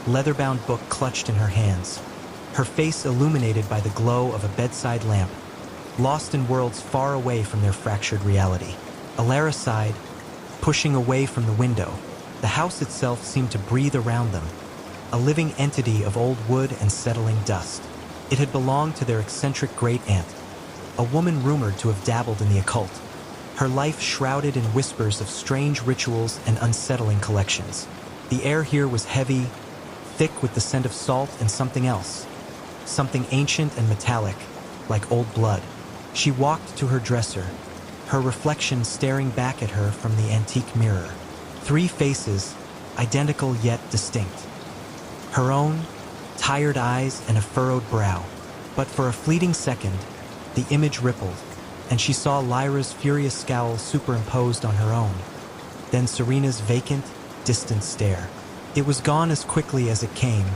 leather-bound book clutched in her hands, her face illuminated by the glow of a bedside lamp, lost in worlds far away from their fractured reality. Alara sighed, pushing away from the window. The house itself seemed to breathe around them, a living entity of old wood and settling dust. It had belonged to their eccentric great-aunt, a woman rumored to have dabbled in the occult, her life shrouded in whispers of strange rituals and unsettling collections. The air here was heavy, thick with the scent of salt and something else, something ancient and metallic, like old blood. She walked to her dresser, her reflection staring back at her from the antique mirror. 3 faces, identical yet distinct. Her own, tired eyes and a furrowed brow. But for a fleeting second, the image rippled, and she saw Lyra's furious scowl superimposed on her own. Then Serena's vacant, distant stare. It was gone as quickly as it came,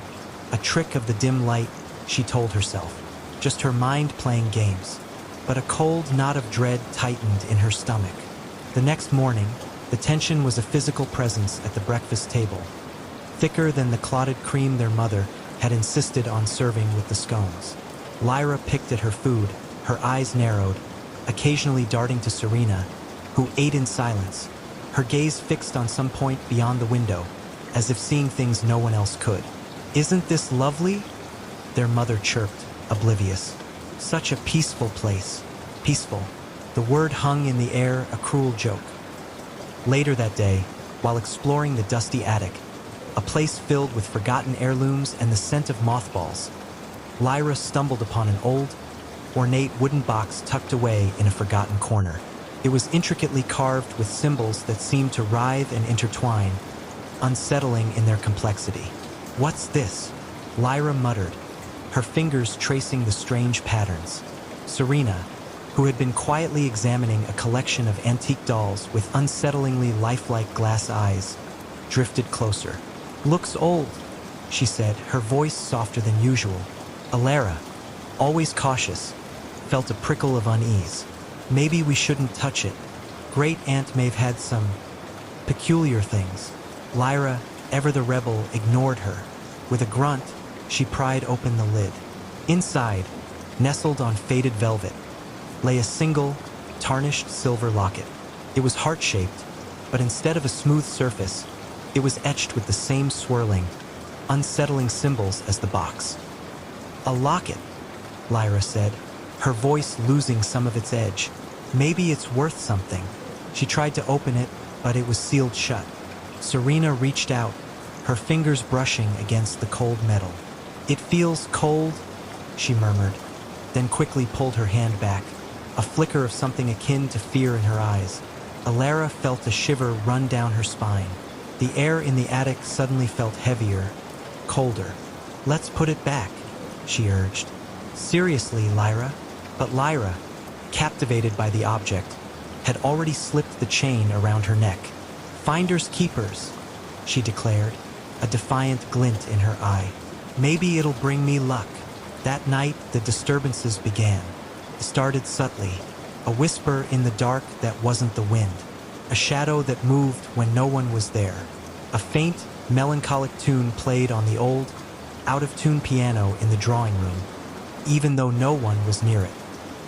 a trick of the dim light, she told herself. Just her mind playing games. But a cold knot of dread tightened in her stomach. The next morning, the tension was a physical presence at the breakfast table, thicker than the clotted cream their mother had insisted on serving with the scones. Lyra picked at her food, her eyes narrowed, occasionally darting to Serena, who ate in silence, her gaze fixed on some point beyond the window, as if seeing things no one else could. "Isn't this lovely?" their mother chirped, oblivious. Such a peaceful place. Peaceful. The word hung in the air, a cruel joke. Later that day, while exploring the dusty attic, a place filled with forgotten heirlooms and the scent of mothballs, Lyra stumbled upon an old, ornate wooden box tucked away in a forgotten corner. It was intricately carved with symbols that seemed to writhe and intertwine, unsettling in their complexity. "What's this?" Lyra muttered, her fingers tracing the strange patterns. Serena, who had been quietly examining a collection of antique dolls with unsettlingly lifelike glass eyes, drifted closer. "Looks old," she said, her voice softer than usual. Alara, always cautious, felt a prickle of unease. "Maybe we shouldn't touch it. Great-aunt may have had some peculiar things." Lyra, ever the rebel, ignored her. With a grunt, she pried open the lid. Inside, nestled on faded velvet, lay a single, tarnished silver locket. It was heart-shaped, but instead of a smooth surface, it was etched with the same swirling, unsettling symbols as the box. "A locket," Lyra said, her voice losing some of its edge. "Maybe it's worth something." She tried to open it, but it was sealed shut. Serena reached out, her fingers brushing against the cold metal. "It feels cold," she murmured, then quickly pulled her hand back, a flicker of something akin to fear in her eyes. Alara felt a shiver run down her spine. The air in the attic suddenly felt heavier, colder. "Let's put it back," she urged. "Seriously, Lyra?" But Lyra, captivated by the object, had already slipped the chain around her neck. "Finders keepers," she declared, a defiant glint in her eye. "Maybe it'll bring me luck." That night, the disturbances began. It started subtly, a whisper in the dark that wasn't the wind, a shadow that moved when no one was there. A faint, melancholic tune played on the old, out-of-tune piano in the drawing room, even though no one was near it.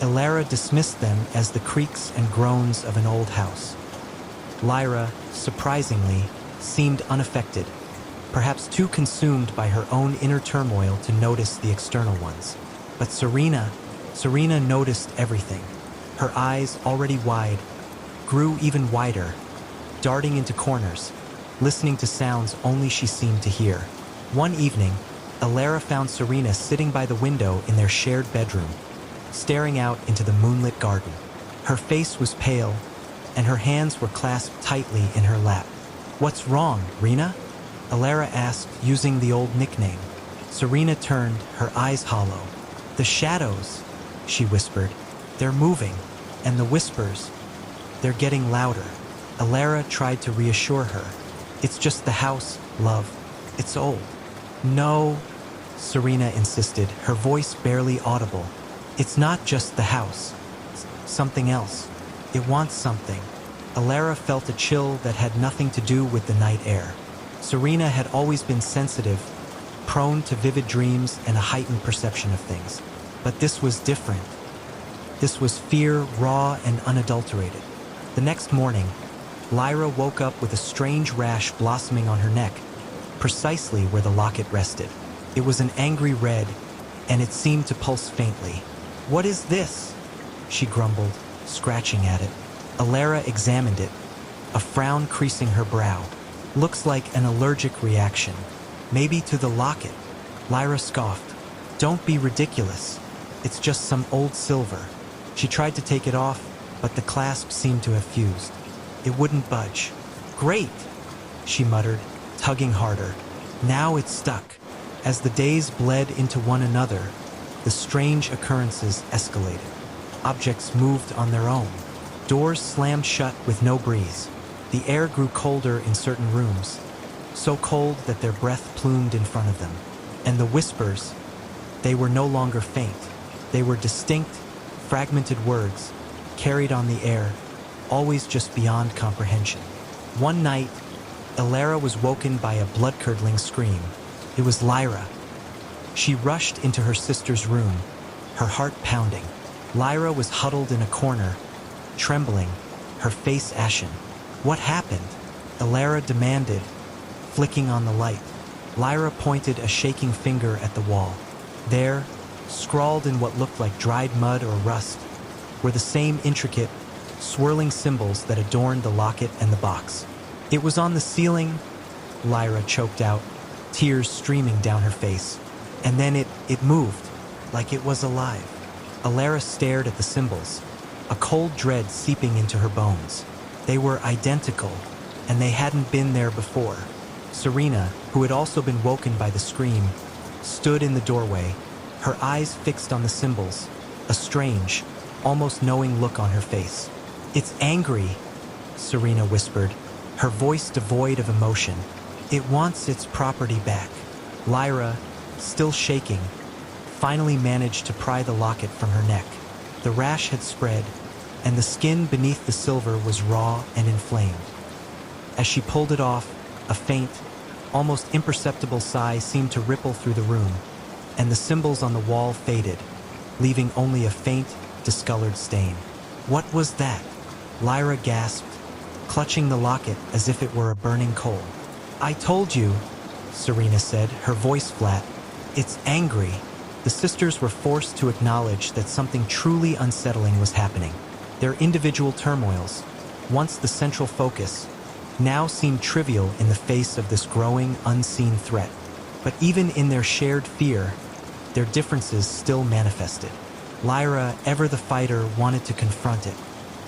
Elara dismissed them as the creaks and groans of an old house. Lyra, surprisingly, seemed unaffected, perhaps too consumed by her own inner turmoil to notice the external ones. But Serena noticed everything. Her eyes, already wide, grew even wider, darting into corners, listening to sounds only she seemed to hear. One evening, Elara found Serena sitting by the window in their shared bedroom, staring out into the moonlit garden. Her face was pale, and her hands were clasped tightly in her lap. "What's wrong, Rena?" Elara asked, using the old nickname. Serena turned, her eyes hollow. "The shadows," she whispered. "They're moving, and the whispers, they're getting louder." Elara tried to reassure her. "It's just the house, love. It's old." "No," Serena insisted, her voice barely audible. "It's not just the house. Something else. It wants something." Elara felt a chill that had nothing to do with the night air. Serena had always been sensitive, prone to vivid dreams and a heightened perception of things. But this was different. This was fear, raw and unadulterated. The next morning, Lyra woke up with a strange rash blossoming on her neck, precisely where the locket rested. It was an angry red, and it seemed to pulse faintly. "What is this?" she grumbled, scratching at it. Elara examined it, a frown creasing her brow. "Looks like an allergic reaction. Maybe to the locket." Lyra scoffed. "Don't be ridiculous. It's just some old silver." She tried to take it off, but the clasp seemed to have fused. It wouldn't budge. "Great," she muttered, tugging harder. Now it stuck. As the days bled into one another, the strange occurrences escalated. Objects moved on their own. Doors slammed shut with no breeze. The air grew colder in certain rooms, so cold that their breath plumed in front of them. And the whispers, they were no longer faint. They were distinct, fragmented words, carried on the air, always just beyond comprehension. One night, Elara was woken by a blood-curdling scream. It was Lyra. She rushed into her sister's room, her heart pounding. Lyra was huddled in a corner, trembling, her face ashen. "What happened?" Elara demanded, flicking on the light. Lyra pointed a shaking finger at the wall. There, scrawled in what looked like dried mud or rust, were the same intricate, swirling symbols that adorned the locket and the box. "It was on the ceiling," Lyra choked out, tears streaming down her face. "And then it moved, like it was alive." Elara stared at the symbols, a cold dread seeping into her bones. They were identical, and they hadn't been there before. Serena, who had also been woken by the scream, stood in the doorway, her eyes fixed on the symbols, a strange, almost knowing look on her face. "It's angry," Serena whispered, her voice devoid of emotion. "It wants its property back." Lyra, still shaking, finally managed to pry the locket from her neck. The rash had spread, and the skin beneath the silver was raw and inflamed. As she pulled it off, a faint, almost imperceptible sigh seemed to ripple through the room, and the symbols on the wall faded, leaving only a faint, discolored stain. "What was that?" Lyra gasped, clutching the locket as if it were a burning coal. "I told you," Serena said, her voice flat. "It's angry." The sisters were forced to acknowledge that something truly unsettling was happening. Their individual turmoils, once the central focus, now seemed trivial in the face of this growing, unseen threat. But even in their shared fear, their differences still manifested. Lyra, ever the fighter, wanted to confront it.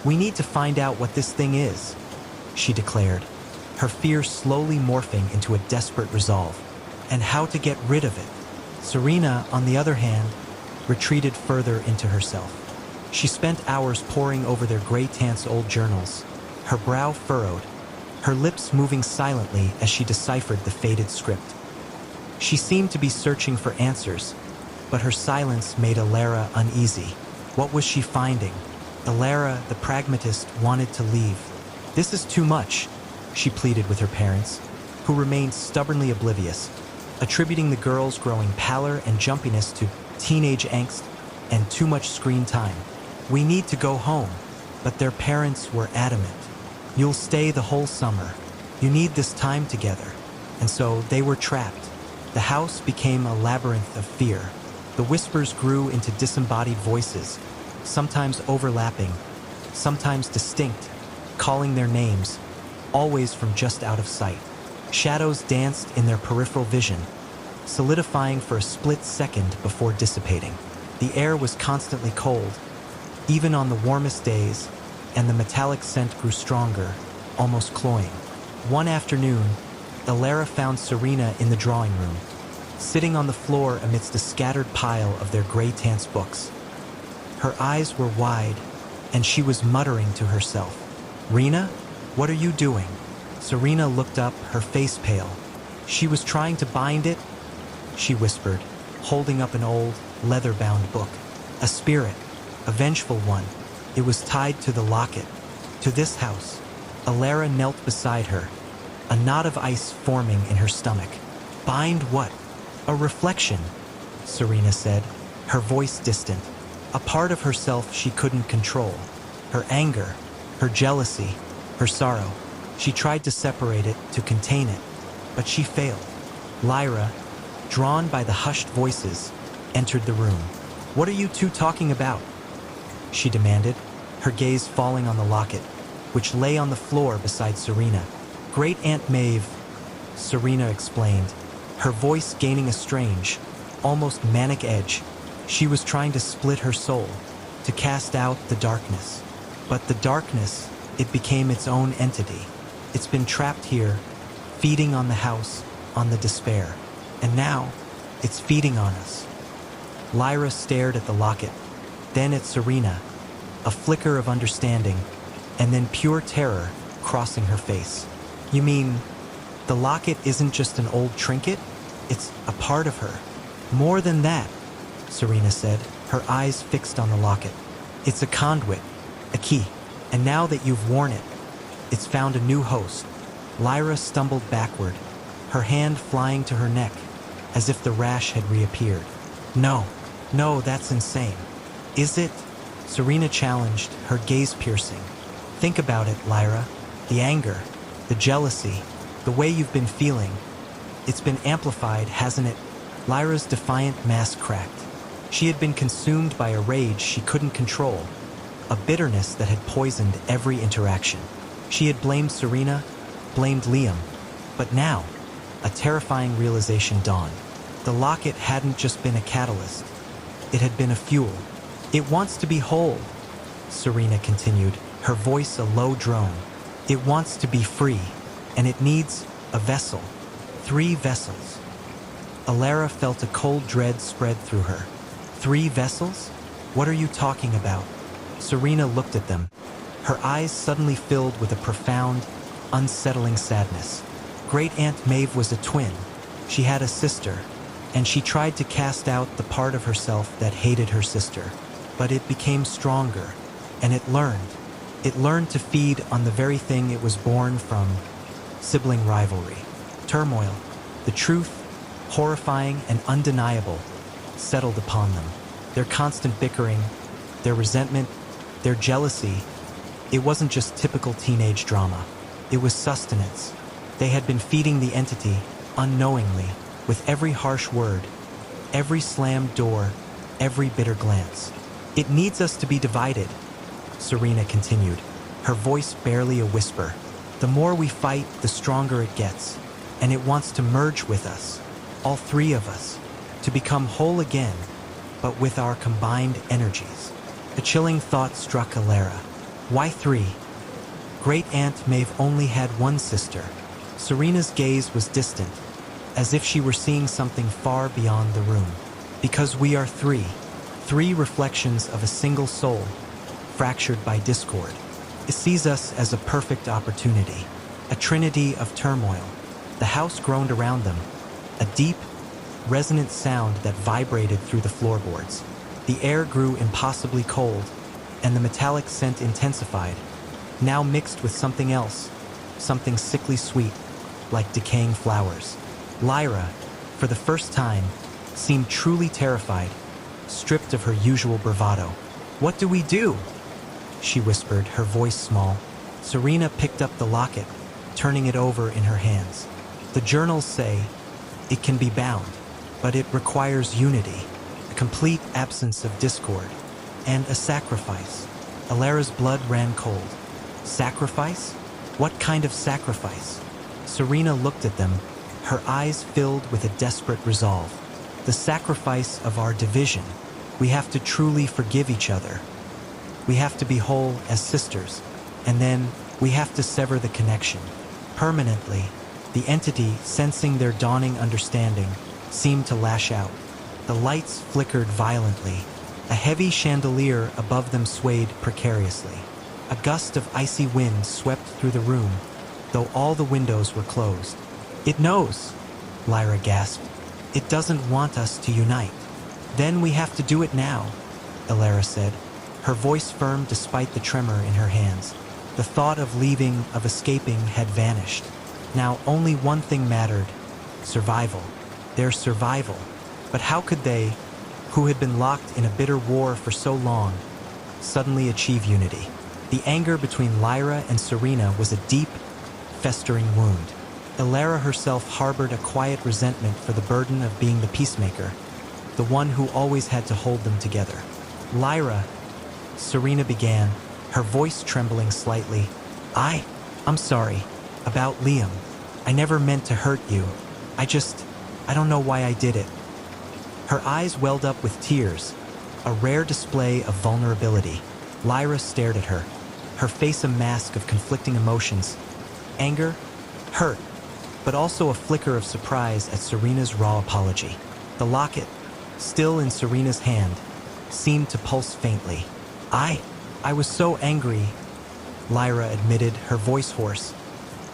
"We need to find out what this thing is," she declared, her fear slowly morphing into a desperate resolve. And how to get rid of it. Serena, on the other hand, retreated further into herself. She spent hours poring over their gray tant's old journals, her brow furrowed, her lips moving silently as she deciphered the faded script. She seemed to be searching for answers, but her silence made Alara uneasy. What was she finding? Alara, the pragmatist, wanted to leave. "This is too much," she pleaded with her parents, who remained stubbornly oblivious, attributing the girl's growing pallor and jumpiness to teenage angst and too much screen time. "We need to go home," but their parents were adamant. "You'll stay the whole summer. You need this time together." And so they were trapped. The house became a labyrinth of fear. The whispers grew into disembodied voices, sometimes overlapping, sometimes distinct, calling their names, always from just out of sight. Shadows danced in their peripheral vision, solidifying for a split second before dissipating. The air was constantly cold, even on the warmest days, and the metallic scent grew stronger, almost cloying. One afternoon, Alara found Serena in the drawing room, sitting on the floor amidst a scattered pile of their gray tant's books. Her eyes were wide, and she was muttering to herself. "Rena, what are you doing?" Serena looked up, her face pale. "She was trying to bind it," she whispered, holding up an old, leather-bound book. "A spirit, a vengeful one. It was tied to the locket, to this house." Alara knelt beside her, a knot of ice forming in her stomach. "Bind what?" "A reflection," Serena said, her voice distant. A part of herself she couldn't control. Her anger, her jealousy, her sorrow. She tried to separate it, to contain it, but she failed. Lyra, drawn by the hushed voices, entered the room. "What are you two talking about?" she demanded, her gaze falling on the locket, which lay on the floor beside Serena. "Great Aunt Maeve," Serena explained, her voice gaining a strange, almost manic edge. She was trying to split her soul, to cast out the darkness. But the darkness, it became its own entity. It's been trapped here, feeding on the house, on the despair. And now, it's feeding on us. Lyra stared at the locket, then at Serena, a flicker of understanding, and then pure terror crossing her face. "You mean, the locket isn't just an old trinket? It's a part of her." "More than that," Serena said, her eyes fixed on the locket. "It's a conduit, a key, and now that you've worn it, it's found a new host." Lyra stumbled backward, her hand flying to her neck, as if the rash had reappeared. No, that's insane." "Is it?" Serena challenged, her gaze piercing. "Think about it, Lyra. The anger, the jealousy, the way you've been feeling. It's been amplified, hasn't it?" Lyra's defiant mask cracked. She had been consumed by a rage she couldn't control, a bitterness that had poisoned every interaction. She had blamed Serena, blamed Liam, but now, a terrifying realization dawned. The locket hadn't just been a catalyst. It had been a fuel. "It wants to be whole," Serena continued, her voice a low drone. "It wants to be free, and it needs a vessel. 3 vessels." Alara felt a cold dread spread through her. 3 vessels? What are you talking about? Serena looked at them, her eyes suddenly filled with a profound, unsettling sadness. Great Aunt Maeve was a twin. She had a sister, and she tried to cast out the part of herself that hated her sister. But it became stronger, and it learned. It learned to feed on the very thing it was born from: sibling rivalry. Turmoil, the truth, horrifying and undeniable, settled upon them. Their constant bickering, their resentment, their jealousy. It wasn't just typical teenage drama. It was sustenance. They had been feeding the entity, unknowingly, with every harsh word, every slammed door, every bitter glance. "It needs us to be divided," Serena continued, her voice barely a whisper. "The more we fight, the stronger it gets, and it wants to merge with us, all 3 of us, to become whole again, but with our combined energies." A chilling thought struck Alara. Why 3? Great Aunt Maeve only had 1 sister. Serena's gaze was distant, as if she were seeing something far beyond the room. Because we are three reflections of a single soul, fractured by discord. It sees us as a perfect opportunity, a trinity of turmoil. The house groaned around them, a deep, resonant sound that vibrated through the floorboards. The air grew impossibly cold, and the metallic scent intensified, now mixed with something else, something sickly sweet, like decaying flowers. Lyra, for the first time, seemed truly terrified, stripped of her usual bravado. "What do we do?" she whispered, her voice small. Serena picked up the locket, turning it over in her hands. "The journals say it can be bound, but it requires unity, a complete absence of discord, and a sacrifice." Alara's blood ran cold. Sacrifice? What kind of sacrifice? Serena looked at them, her eyes filled with a desperate resolve. "The sacrifice of our division. We have to truly forgive each other. We have to be whole as sisters, and then we have to sever the connection. Permanently." The entity, sensing their dawning understanding, seemed to lash out. The lights flickered violently. A heavy chandelier above them swayed precariously. A gust of icy wind swept through the room, though all the windows were closed. "It knows," Lyra gasped. "It doesn't want us to unite." "Then we have to do it now," Alara said, her voice firm despite the tremor in her hands. The thought of leaving, of escaping, had vanished. Now only one thing mattered: survival. Their survival. But how could they, who had been locked in a bitter war for so long, suddenly achieve unity? The anger between Lyra and Serena was a deep, festering wound. Alara herself harbored a quiet resentment for the burden of being the peacemaker, the one who always had to hold them together. "Lyra," Serena began, her voice trembling slightly. I'm sorry. About Liam. I never meant to hurt you. I don't know why I did it." Her eyes welled up with tears, a rare display of vulnerability. Lyra stared at her, her face a mask of conflicting emotions: anger, hurt, but also a flicker of surprise at Serena's raw apology. The locket, still in Serena's hand, seemed to pulse faintly. I was so angry," Lyra admitted, her voice hoarse.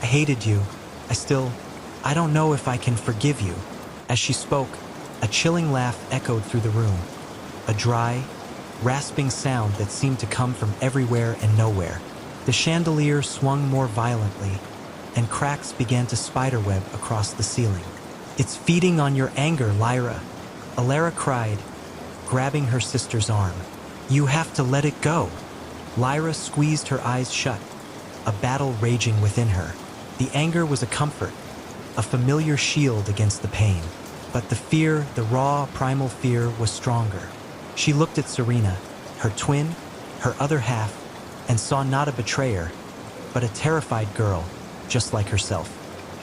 "I hated you. I don't know if I can forgive you." As she spoke, a chilling laugh echoed through the room, a dry, rasping sound that seemed to come from everywhere and nowhere. The chandelier swung more violently, and cracks began to spiderweb across the ceiling. "It's feeding on your anger, Lyra," Alara cried, grabbing her sister's arm. "You have to let it go." Lyra squeezed her eyes shut, a battle raging within her. The anger was a comfort, a familiar shield against the pain. But the fear, the raw, primal fear, was stronger. She looked at Serena, her twin, her other half, and saw not a betrayer, but a terrified girl, just like herself.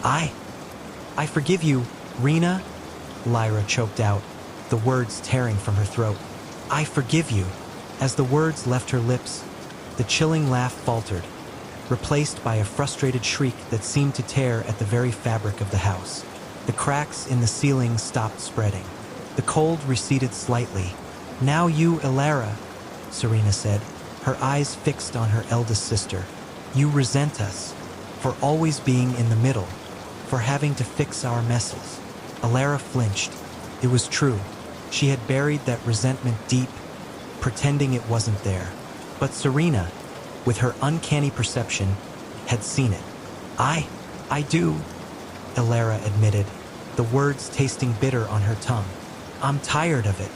I forgive you, Rena," Lyra choked out, the words tearing from her throat. "I forgive you." As the words left her lips, the chilling laugh faltered, replaced by a frustrated shriek that seemed to tear at the very fabric of the house. The cracks in the ceiling stopped spreading. The cold receded slightly. "Now you, Alara," Serena said, her eyes fixed on her eldest sister. "You resent us, for always being in the middle, for having to fix our messes." Alara flinched. It was true. She had buried that resentment deep, pretending it wasn't there. But Serena, with her uncanny perception, had seen it. I do," Alara admitted, the words tasting bitter on her tongue. "I'm tired of it.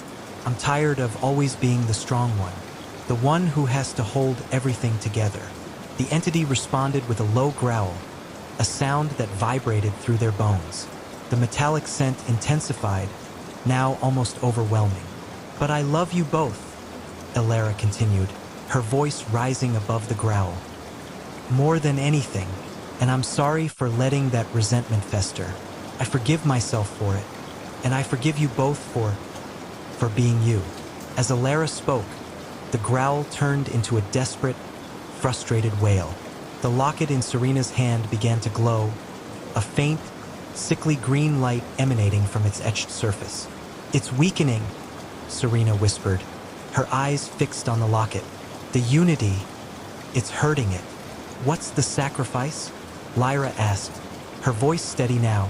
I'm tired of always being the strong one, the one who has to hold everything together." The entity responded with a low growl, a sound that vibrated through their bones. The metallic scent intensified, now almost overwhelming. "But I love you both," Alara continued, her voice rising above the growl. "More than anything, and I'm sorry for letting that resentment fester. I forgive myself for it, and I forgive you both for being you." As Alara spoke, the growl turned into a desperate, frustrated wail. The locket in Serena's hand began to glow, a faint, sickly green light emanating from its etched surface. "It's weakening," Serena whispered, her eyes fixed on the locket. "The unity, it's hurting it." "What's the sacrifice?" Lyra asked, her voice steady now,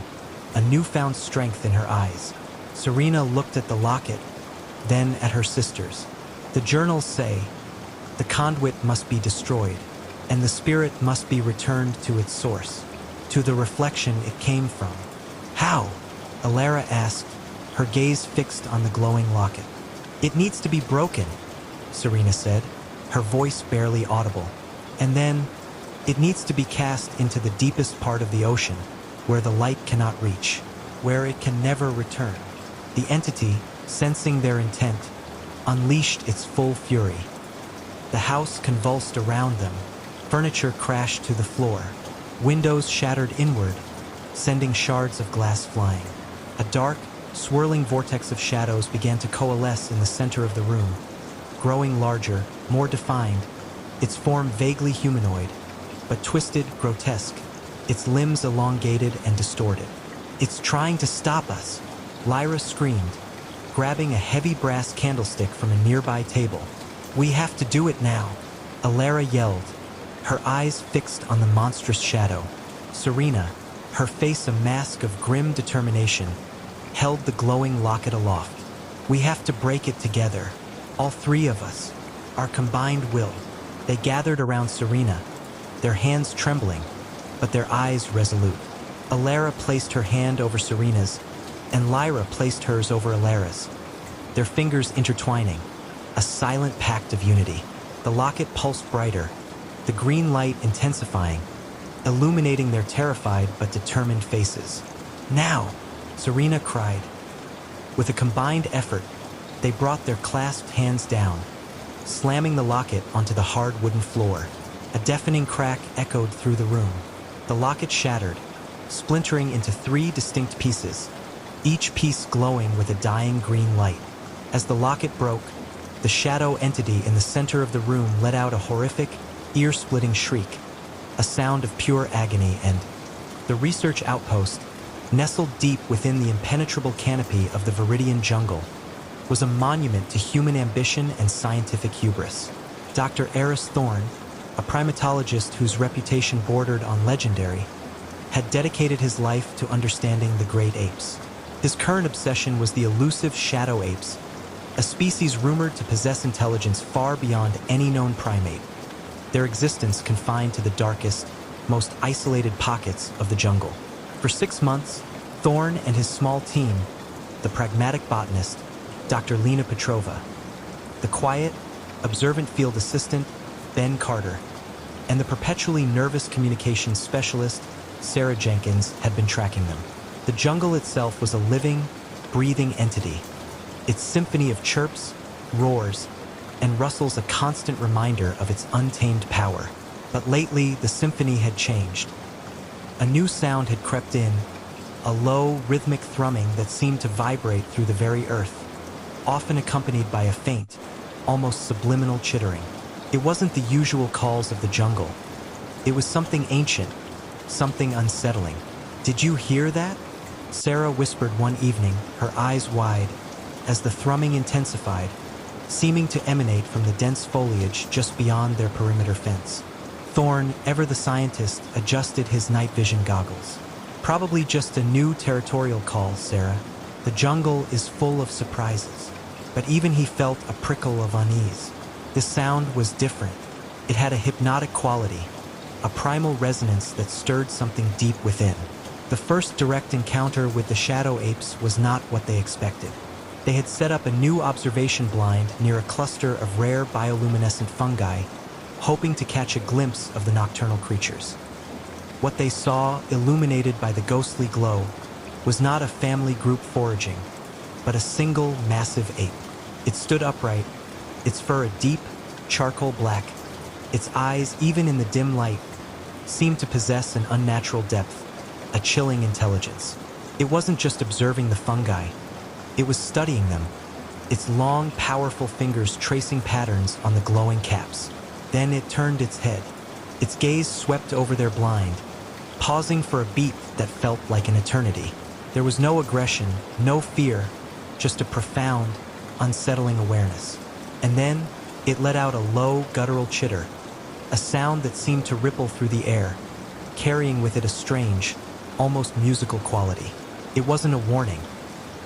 a newfound strength in her eyes. Serena looked at the locket, then at her sisters. "The journals say the conduit must be destroyed, and the spirit must be returned to its source, to the reflection it came from." "How?" Alara asked, her gaze fixed on the glowing locket. "It needs to be broken," Serena said, her voice barely audible. "And then, it needs to be cast into the deepest part of the ocean, where the light cannot reach, where it can never return." The entity, sensing their intent, unleashed its full fury. The house convulsed around them, furniture crashed to the floor, windows shattered inward, sending shards of glass flying. A dark, swirling vortex of shadows began to coalesce in the center of the room, growing larger, more defined, its form vaguely humanoid, but twisted, grotesque, its limbs elongated and distorted. "It's trying to stop us," Lyra screamed, grabbing a heavy brass candlestick from a nearby table. "We have to do it now," Alara yelled, her eyes fixed on the monstrous shadow. Serena, her face a mask of grim determination, held the glowing locket aloft. "We have to break it together, all three of us, our combined will." They gathered around Serena, their hands trembling, but their eyes resolute. Alara placed her hand over Serena's, and Lyra placed hers over Alara's, their fingers intertwining, a silent pact of unity. The locket pulsed brighter, the green light intensifying, illuminating their terrified but determined faces. "Now!" Serena cried. With a combined effort, they brought their clasped hands down, slamming the locket onto the hard wooden floor. A deafening crack echoed through the room. The locket shattered, splintering into 3 distinct pieces, each piece glowing with a dying green light. As the locket broke, the shadow entity in the center of the room let out a horrific, ear-splitting shriek, a sound of pure agony, and the research outpost, nestled deep within the impenetrable canopy of the Viridian jungle, was a monument to human ambition and scientific hubris. Dr. Eris Thorne, a primatologist whose reputation bordered on legendary, had dedicated his life to understanding the great apes. His current obsession was the elusive shadow apes, a species rumored to possess intelligence far beyond any known primate, their existence confined to the darkest, most isolated pockets of the jungle. For 6 months, Thorne and his small team, the pragmatic botanist, Dr. Lena Petrova, the quiet, observant field assistant, Ben Carter, and the perpetually nervous communications specialist, Sarah Jenkins, had been tracking them. The jungle itself was a living, breathing entity, its symphony of chirps, roars, and rustles a constant reminder of its untamed power. But lately, the symphony had changed. A new sound had crept in, a low, rhythmic thrumming that seemed to vibrate through the very earth, often accompanied by a faint, almost subliminal chittering. It wasn't the usual calls of the jungle. It was something ancient, something unsettling. "Did you hear that?" Sarah whispered one evening, her eyes wide, as the thrumming intensified, seeming to emanate from the dense foliage just beyond their perimeter fence. Thorne, ever the scientist, adjusted his night vision goggles. "Probably just a new territorial call, Sarah. The jungle is full of surprises." But even he felt a prickle of unease. This sound was different. It had a hypnotic quality, a primal resonance that stirred something deep within. The first direct encounter with the shadow apes was not what they expected. They had set up a new observation blind near a cluster of rare bioluminescent fungi, hoping to catch a glimpse of the nocturnal creatures. What they saw, illuminated by the ghostly glow, was not a family group foraging, but a single massive ape. It stood upright, its fur a deep, charcoal black. Its eyes, even in the dim light, seemed to possess an unnatural depth, a chilling intelligence. It wasn't just observing the fungi, it was studying them, its long, powerful fingers tracing patterns on the glowing caps. Then it turned its head. Its gaze swept over their blind, pausing for a beat that felt like an eternity. There was no aggression, no fear, just a profound, unsettling awareness. And then, it let out a low, guttural chitter, a sound that seemed to ripple through the air, carrying with it a strange, almost musical quality. It wasn't a warning.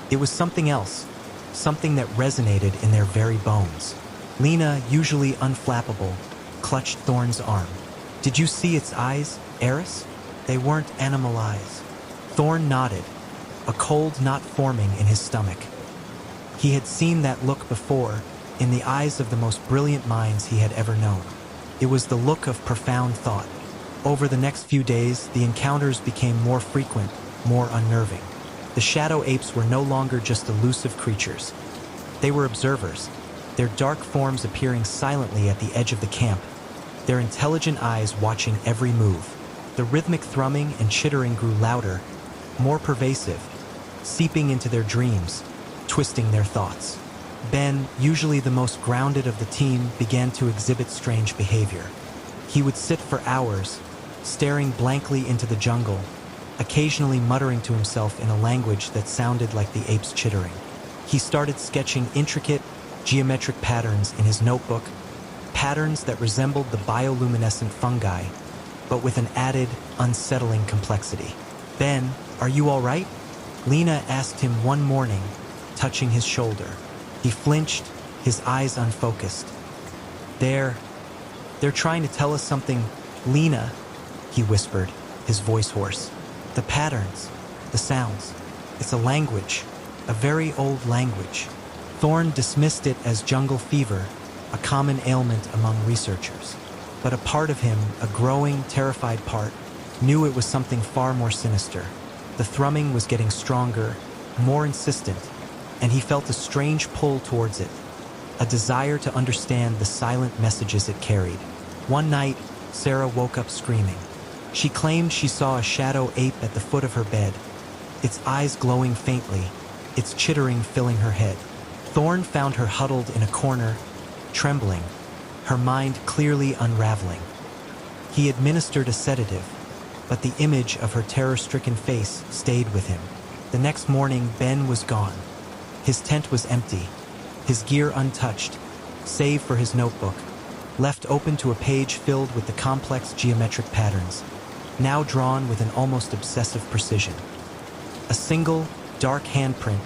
It was something else, something that resonated in their very bones. Lena, usually unflappable, clutched Thorn's arm. "Did you see its eyes, Eris? They weren't animal eyes." Thorn nodded, a cold knot forming in his stomach. He had seen that look before, in the eyes of the most brilliant minds he had ever known. It was the look of profound thought. Over the next few days, the encounters became more frequent, more unnerving. The shadow apes were no longer just elusive creatures. They were observers, their dark forms appearing silently at the edge of the camp, their intelligent eyes watching every move. The rhythmic thrumming and chittering grew louder, more pervasive, seeping into their dreams, twisting their thoughts. Ben, usually the most grounded of the team, began to exhibit strange behavior. He would sit for hours, staring blankly into the jungle, occasionally muttering to himself in a language that sounded like the apes' chittering. He started sketching intricate, geometric patterns in his notebook, patterns that resembled the bioluminescent fungi, but with an added, unsettling complexity. "Ben, are you all right?" Lena asked him one morning, touching his shoulder. He flinched, his eyes unfocused. They're trying to tell us something, Lena," he whispered, his voice hoarse. "The patterns, the sounds. It's a language, a very old language." Thorn dismissed it as jungle fever, a common ailment among researchers. But a part of him, a growing, terrified part, knew it was something far more sinister. The thrumming was getting stronger, more insistent, and he felt a strange pull towards it, a desire to understand the silent messages it carried. One night, Sarah woke up screaming. She claimed she saw a shadow ape at the foot of her bed, its eyes glowing faintly, its chittering filling her head. Thorn found her huddled in a corner, trembling, her mind clearly unraveling. He administered a sedative, but the image of her terror-stricken face stayed with him. The next morning, Ben was gone. His tent was empty, his gear untouched, save for his notebook, left open to a page filled with the complex geometric patterns, now drawn with an almost obsessive precision. A single, dark handprint,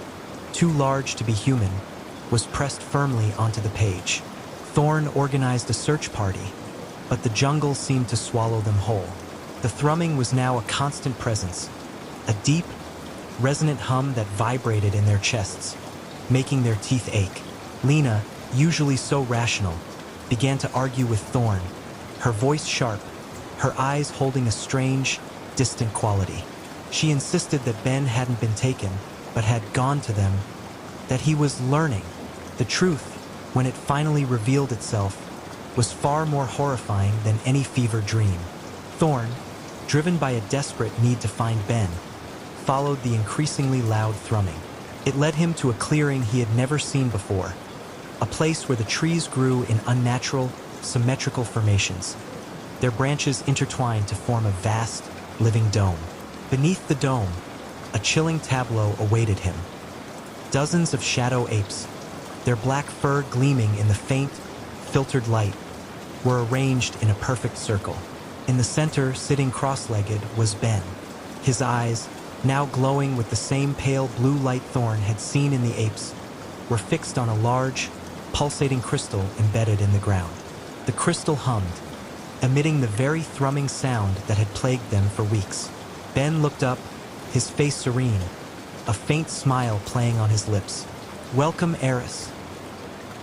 too large to be human, was pressed firmly onto the page. Thorn organized a search party, but the jungle seemed to swallow them whole. The thrumming was now a constant presence, a deep, resonant hum that vibrated in their chests, making their teeth ache. Lena, usually so rational, began to argue with Thorn, her voice sharp, her eyes holding a strange, distant quality. She insisted that Ben hadn't been taken, but had gone to them, that he was learning. The truth, when it finally revealed itself, was far more horrifying than any fever dream. Thorn, driven by a desperate need to find Ben, followed the increasingly loud thrumming. It led him to a clearing he had never seen before, a place where the trees grew in unnatural, symmetrical formations, their branches intertwined to form a vast, living dome. Beneath the dome, a chilling tableau awaited him. Dozens of shadow apes, their black fur gleaming in the faint, filtered light, were arranged in a perfect circle. In the center, sitting cross-legged, was Ben. His eyes, now glowing with the same pale blue light Thorn had seen in the apes, were fixed on a large, pulsating crystal embedded in the ground. The crystal hummed, emitting the very thrumming sound that had plagued them for weeks. Ben looked up, his face serene, a faint smile playing on his lips. "Welcome, Eris."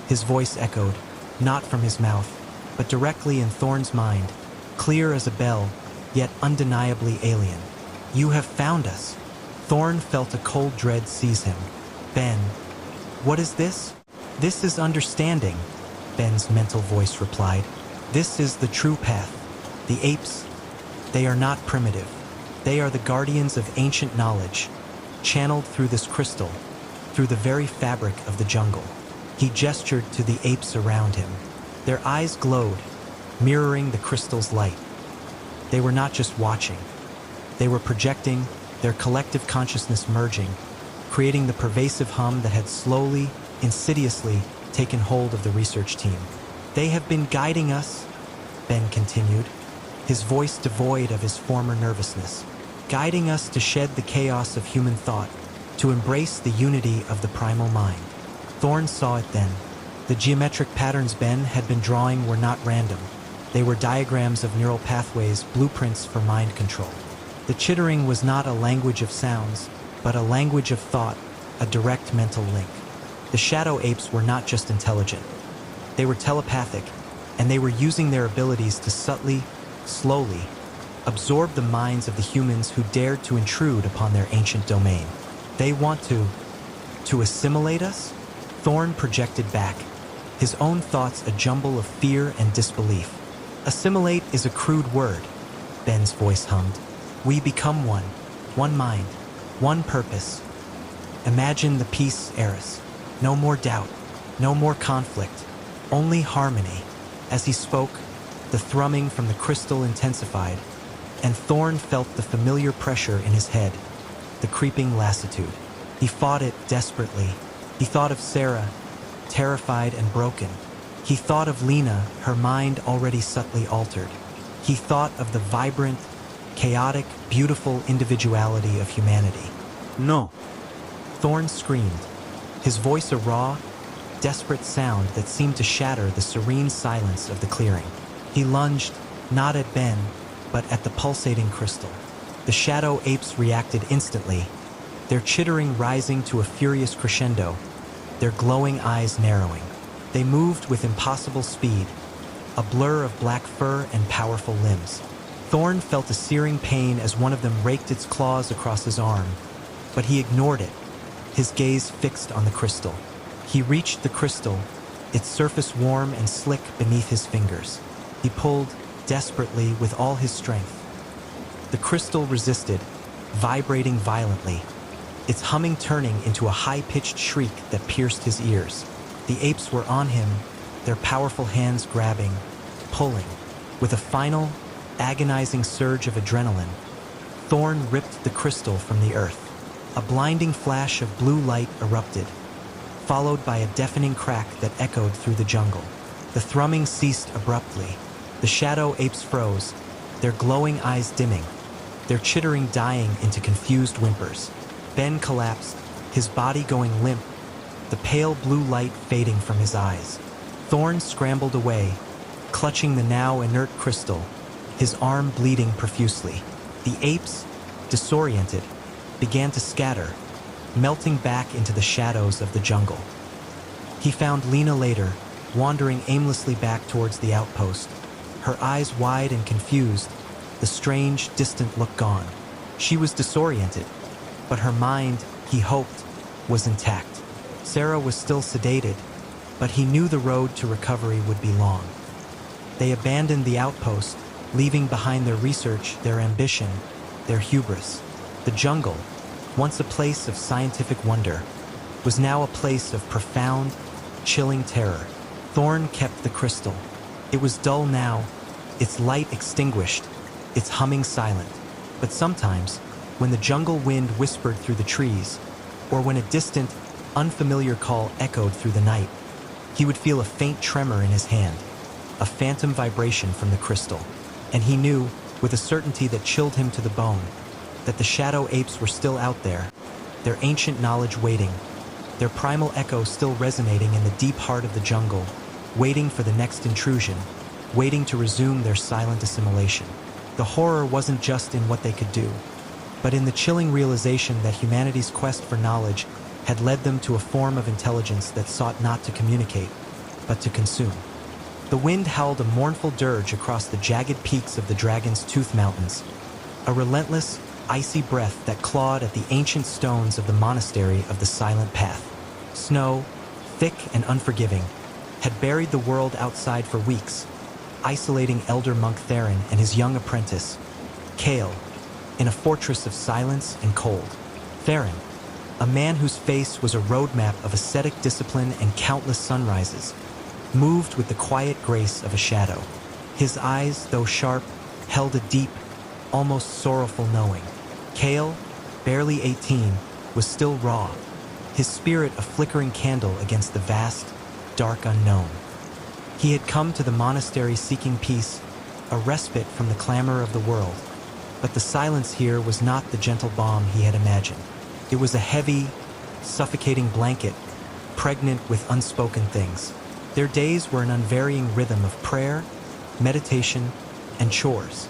His voice echoed, not from his mouth, but directly in Thorn's mind, clear as a bell, yet undeniably alien. "You have found us." Thorn felt a cold dread seize him. "Ben, what is this?" "This is understanding," Ben's mental voice replied. "This is the true path. The apes, they are not primitive. They are the guardians of ancient knowledge, channeled through this crystal, through the very fabric of the jungle." He gestured to the apes around him. Their eyes glowed, mirroring the crystal's light. They were not just watching. They were projecting, their collective consciousness merging, creating the pervasive hum that had slowly, insidiously taken hold of the research team. "They have been guiding us," Ben continued, his voice devoid of his former nervousness, "guiding us to shed the chaos of human thought, to embrace the unity of the primal mind." Thorne saw it then. The geometric patterns Ben had been drawing were not random. They were diagrams of neural pathways, blueprints for mind control. The chittering was not a language of sounds, but a language of thought, a direct mental link. The shadow apes were not just intelligent. They were telepathic, and they were using their abilities to subtly, slowly, absorb the minds of the humans who dared to intrude upon their ancient domain. "They want to assimilate us?" Thorne projected back, his own thoughts a jumble of fear and disbelief. "Assimilate is a crude word," Ben's voice hummed. "We become one mind, one purpose. Imagine the peace, Eris. No more doubt, no more conflict, only harmony." As he spoke, the thrumming from the crystal intensified, and Thorne felt the familiar pressure in his head, the creeping lassitude. He fought it desperately. He thought of Sarah, terrified and broken. He thought of Lena, her mind already subtly altered. He thought of the vibrant, chaotic, beautiful individuality of humanity. No. Thorne screamed, his voice a raw, desperate sound that seemed to shatter the serene silence of the clearing. He lunged, not at Ben, but at the pulsating crystal. The shadow apes reacted instantly, their chittering rising to a furious crescendo, their glowing eyes narrowing. They moved with impossible speed, a blur of black fur and powerful limbs. Thorne felt a searing pain as one of them raked its claws across his arm, but he ignored it, his gaze fixed on the crystal. He reached the crystal, its surface warm and slick beneath his fingers. He pulled, desperately, with all his strength. The crystal resisted, vibrating violently, its humming turning into a high-pitched shriek that pierced his ears. The apes were on him, their powerful hands grabbing, pulling. With a final, agonizing surge of adrenaline, Thorne ripped the crystal from the earth. A blinding flash of blue light erupted, followed by a deafening crack that echoed through the jungle. The thrumming ceased abruptly. The shadow apes froze, their glowing eyes dimming, their chittering dying into confused whimpers. Ben collapsed, his body going limp, the pale blue light fading from his eyes. Thorne scrambled away, clutching the now inert crystal, his arm bleeding profusely. The apes, disoriented, began to scatter, melting back into the shadows of the jungle. He found Lena later, wandering aimlessly back towards the outpost, her eyes wide and confused, the strange, distant look gone. She was disoriented, but her mind, he hoped, was intact. Sarah was still sedated, but he knew the road to recovery would be long. They abandoned the outpost, leaving behind their research, their ambition, their hubris. The jungle, once a place of scientific wonder, was now a place of profound, chilling terror. Thorne kept the crystal. It was dull now, its light extinguished, its humming silent. But sometimes, when the jungle wind whispered through the trees, or when a distant, unfamiliar call echoed through the night, he would feel a faint tremor in his hand, a phantom vibration from the crystal. And he knew, with a certainty that chilled him to the bone, that the shadow apes were still out there, their ancient knowledge waiting, their primal echo still resonating in the deep heart of the jungle, waiting for the next intrusion, waiting to resume their silent assimilation. The horror wasn't just in what they could do, but in the chilling realization that humanity's quest for knowledge had led them to a form of intelligence that sought not to communicate, but to consume. The wind howled a mournful dirge across the jagged peaks of the Dragon's Tooth Mountains, a relentless, icy breath that clawed at the ancient stones of the monastery of the Silent Path. Snow, thick and unforgiving, had buried the world outside for weeks, isolating Elder Monk Theron and his young apprentice, Kale, in a fortress of silence and cold. Theron, a man whose face was a roadmap of ascetic discipline and countless sunrises, moved with the quiet grace of a shadow. His eyes, though sharp, held a deep, almost sorrowful knowing. Kale, barely 18, was still raw, his spirit a flickering candle against the vast, dark unknown. He had come to the monastery seeking peace, a respite from the clamor of the world. But the silence here was not the gentle balm he had imagined. It was a heavy, suffocating blanket, pregnant with unspoken things. Their days were an unvarying rhythm of prayer, meditation, and chores.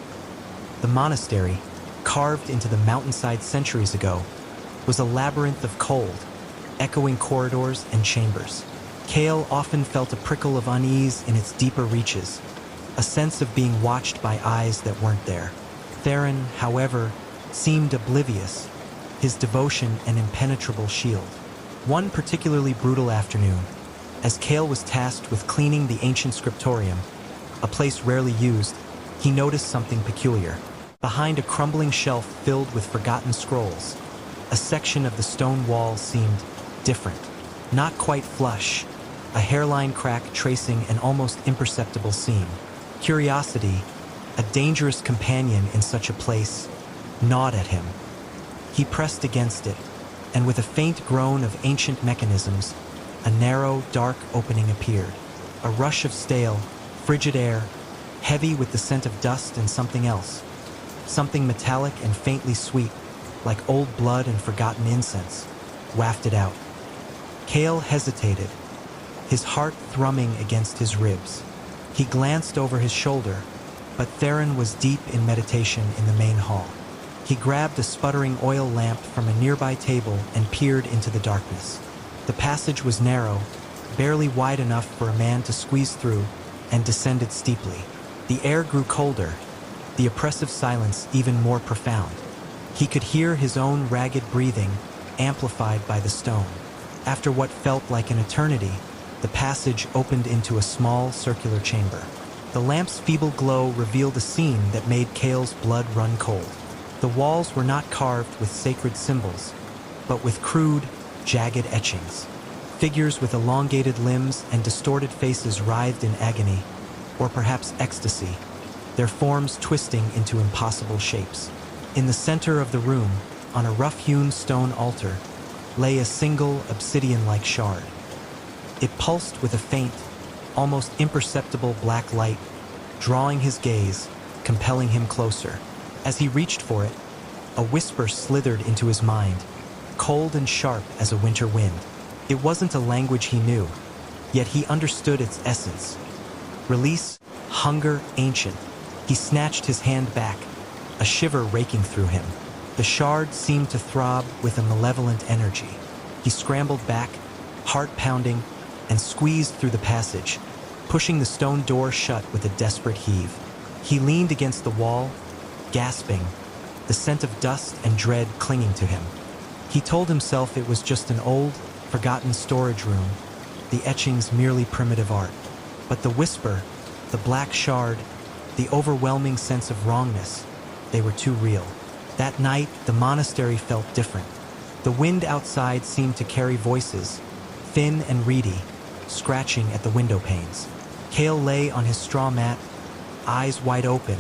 The monastery, carved into the mountainside centuries ago, was a labyrinth of cold, echoing corridors and chambers. Kale often felt a prickle of unease in its deeper reaches, a sense of being watched by eyes that weren't there. Theron, however, seemed oblivious, his devotion an impenetrable shield. One particularly brutal afternoon, as Kale was tasked with cleaning the ancient scriptorium, a place rarely used, he noticed something peculiar. Behind a crumbling shelf filled with forgotten scrolls, a section of the stone wall seemed different. Not quite flush, a hairline crack tracing an almost imperceptible seam. Curiosity, a dangerous companion in such a place, gnawed at him. He pressed against it, and with a faint groan of ancient mechanisms, a narrow, dark opening appeared. A rush of stale, frigid air, heavy with the scent of dust and something else. Something metallic and faintly sweet, like old blood and forgotten incense, wafted out. Kale hesitated, his heart thrumming against his ribs. He glanced over his shoulder, but Theron was deep in meditation in the main hall. He grabbed a sputtering oil lamp from a nearby table and peered into the darkness. The passage was narrow, barely wide enough for a man to squeeze through, and descended steeply. The air grew colder, the oppressive silence even more profound. He could hear his own ragged breathing, amplified by the stone. After what felt like an eternity, the passage opened into a small circular chamber. The lamp's feeble glow revealed a scene that made Kale's blood run cold. The walls were not carved with sacred symbols, but with crude, jagged etchings. Figures with elongated limbs and distorted faces writhed in agony, or perhaps ecstasy, their forms twisting into impossible shapes. In the center of the room, on a rough-hewn stone altar, lay a single obsidian-like shard. It pulsed with a faint, almost imperceptible black light, drawing his gaze, compelling him closer. As he reached for it, a whisper slithered into his mind, cold and sharp as a winter wind. It wasn't a language he knew, yet he understood its essence. Release, hunger, ancient. He snatched his hand back, a shiver raking through him. The shard seemed to throb with a malevolent energy. He scrambled back, heart pounding, and squeezed through the passage, pushing the stone door shut with a desperate heave. He leaned against the wall, gasping, the scent of dust and dread clinging to him. He told himself it was just an old, forgotten storage room, the etchings merely primitive art. But the whisper, the black shard, the overwhelming sense of wrongness, they were too real. That night, the monastery felt different. The wind outside seemed to carry voices, thin and reedy, scratching at the window panes. Kale lay on his straw mat, eyes wide open,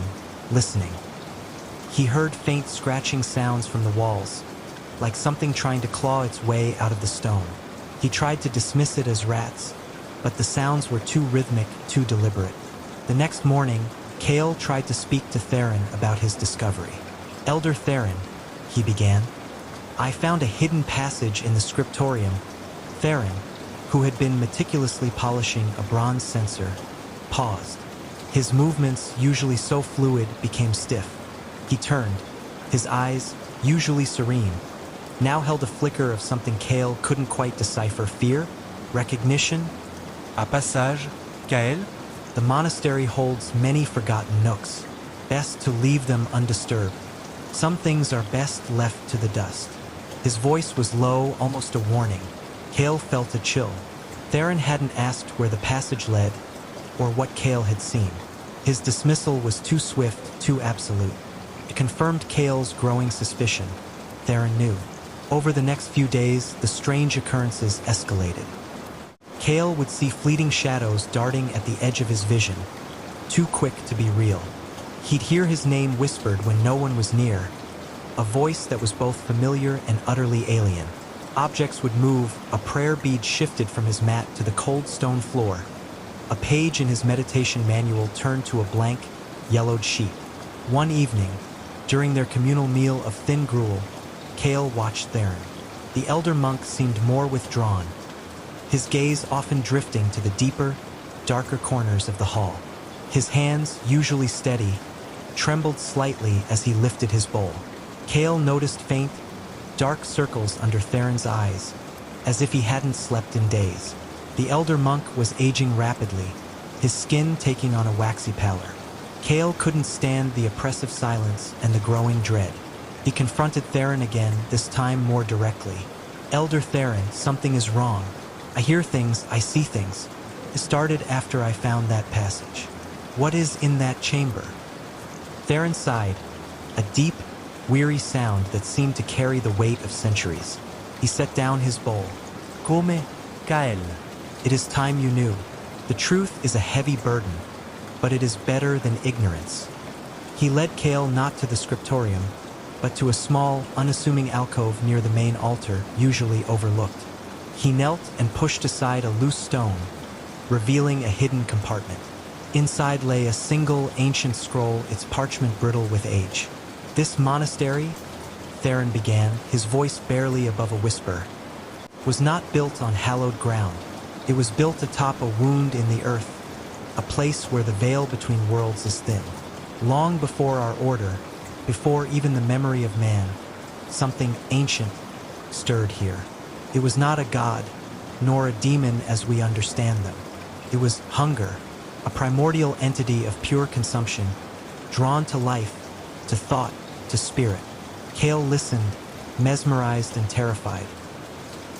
listening. He heard faint scratching sounds from the walls, like something trying to claw its way out of the stone. He tried to dismiss it as rats, but the sounds were too rhythmic, too deliberate. The next morning, Kale tried to speak to Theron about his discovery. "Elder Theron," he began, "I found a hidden passage in the scriptorium." Theron, who had been meticulously polishing a bronze censer, paused. His movements, usually so fluid, became stiff. He turned, his eyes, usually serene, now held a flicker of something Kale couldn't quite decipher. Fear? Recognition? Un passage, Kael? The monastery holds many forgotten nooks. Best to leave them undisturbed. Some things are best left to the dust. His voice was low, almost a warning. Kale felt a chill. Theron hadn't asked where the passage led, or what Kale had seen. His dismissal was too swift, too absolute. It confirmed Kale's growing suspicion. Theron knew. Over the next few days, the strange occurrences escalated. Kale would see fleeting shadows darting at the edge of his vision, too quick to be real. He'd hear his name whispered when no one was near, a voice that was both familiar and utterly alien. Objects would move, a prayer bead shifted from his mat to the cold stone floor. A page in his meditation manual turned to a blank, yellowed sheet. One evening, during their communal meal of thin gruel, Kale watched Theron. The elder monk seemed more withdrawn, his gaze often drifting to the deeper, darker corners of the hall. His hands, usually steady, trembled slightly as he lifted his bowl. Kale noticed faint, dark circles under Theron's eyes, as if he hadn't slept in days. The elder monk was aging rapidly, his skin taking on a waxy pallor. Kale couldn't stand the oppressive silence and the growing dread. He confronted Theron again, this time more directly. "Elder Theron, something is wrong. I hear things, I see things. It started after I found that passage. What is in that chamber?" Theron sighed, a deep, weary sound that seemed to carry the weight of centuries. He set down his bowl. Come, Kael. "It is time you knew. The truth is a heavy burden, but it is better than ignorance." He led Kale not to the scriptorium, but to a small, unassuming alcove near the main altar, usually overlooked. He knelt and pushed aside a loose stone, revealing a hidden compartment. Inside lay a single ancient scroll, its parchment brittle with age. "This monastery," Theron began, his voice barely above a whisper, "was not built on hallowed ground. It was built atop a wound in the earth, a place where the veil between worlds is thin. Long before our order, before even the memory of man, something ancient stirred here. It was not a god, nor a demon as we understand them. It was hunger, a primordial entity of pure consumption, drawn to life, to thought, to spirit." Kale listened, mesmerized and terrified.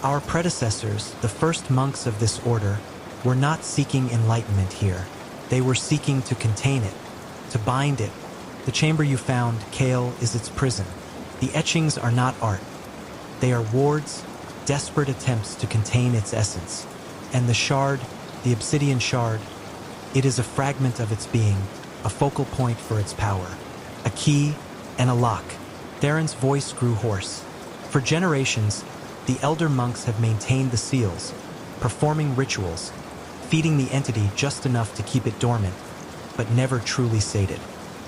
"Our predecessors, the first monks of this order, were not seeking enlightenment here. They were seeking to contain it, to bind it. The chamber you found, Kale, is its prison. The etchings are not art. They are wards, desperate attempts to contain its essence. And the shard, the obsidian shard, it is a fragment of its being, a focal point for its power. A key and a lock." Theron's voice grew hoarse. "For generations, the elder monks have maintained the seals, performing rituals, feeding the entity just enough to keep it dormant, but never truly sated.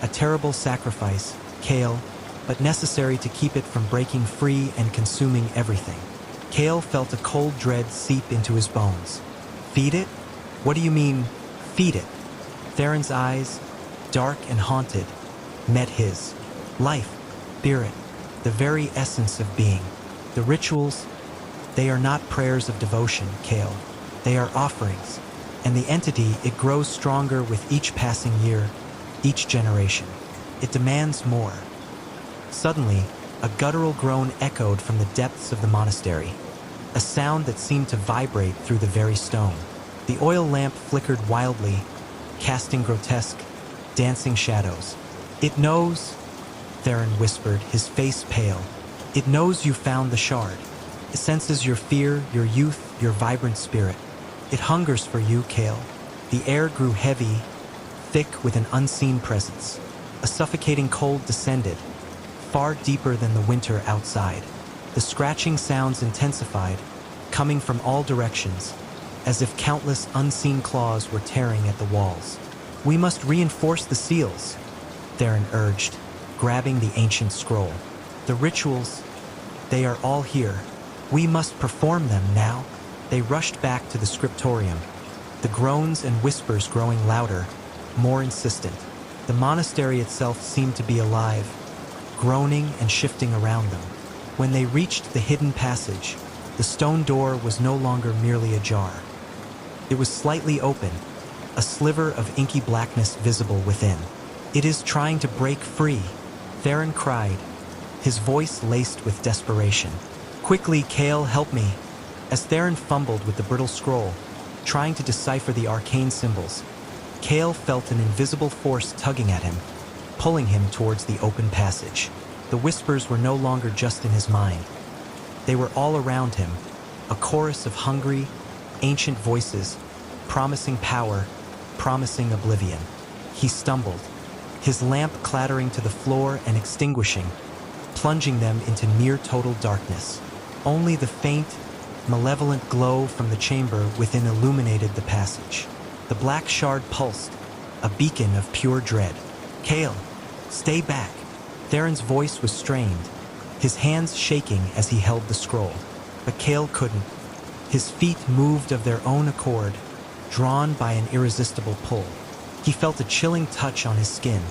A terrible sacrifice, Kale, but necessary to keep it from breaking free and consuming everything." Kale felt a cold dread seep into his bones. "Feed it? What do you mean, feed it?" Theron's eyes, dark and haunted, met his. "Life, spirit, the very essence of being. The rituals, they are not prayers of devotion, Kale. They are offerings. And the entity, it grows stronger with each passing year, each generation. It demands more." Suddenly, a guttural groan echoed from the depths of the monastery, a sound that seemed to vibrate through the very stone. The oil lamp flickered wildly, casting grotesque, dancing shadows. "It knows," Theron whispered, his face pale. "It knows you found the shard. It senses your fear, your youth, your vibrant spirit. It hungers for you, Kale." The air grew heavy, thick with an unseen presence. A suffocating cold descended, far deeper than the winter outside. The scratching sounds intensified, coming from all directions, as if countless unseen claws were tearing at the walls. "We must reinforce the seals," Theron urged, grabbing the ancient scroll. "The rituals, they are all here. We must perform them now." They rushed back to the scriptorium, the groans and whispers growing louder, more insistent. The monastery itself seemed to be alive, groaning and shifting around them. When they reached the hidden passage, the stone door was no longer merely ajar. It was slightly open, a sliver of inky blackness visible within. "It is trying to break free," Theron cried, his voice laced with desperation. "Quickly, Kale, help me." As Theron fumbled with the brittle scroll, trying to decipher the arcane symbols, Kale felt an invisible force tugging at him, pulling him towards the open passage. The whispers were no longer just in his mind. They were all around him, a chorus of hungry, ancient voices, promising power, promising oblivion. He stumbled, his lamp clattering to the floor and extinguishing, plunging them into near total darkness. Only the faint, malevolent glow from the chamber within illuminated the passage. The black shard pulsed, a beacon of pure dread. "Kale, stay back." Theron's voice was strained, his hands shaking as he held the scroll. But Kale couldn't. His feet moved of their own accord, drawn by an irresistible pull. He felt a chilling touch on his skin,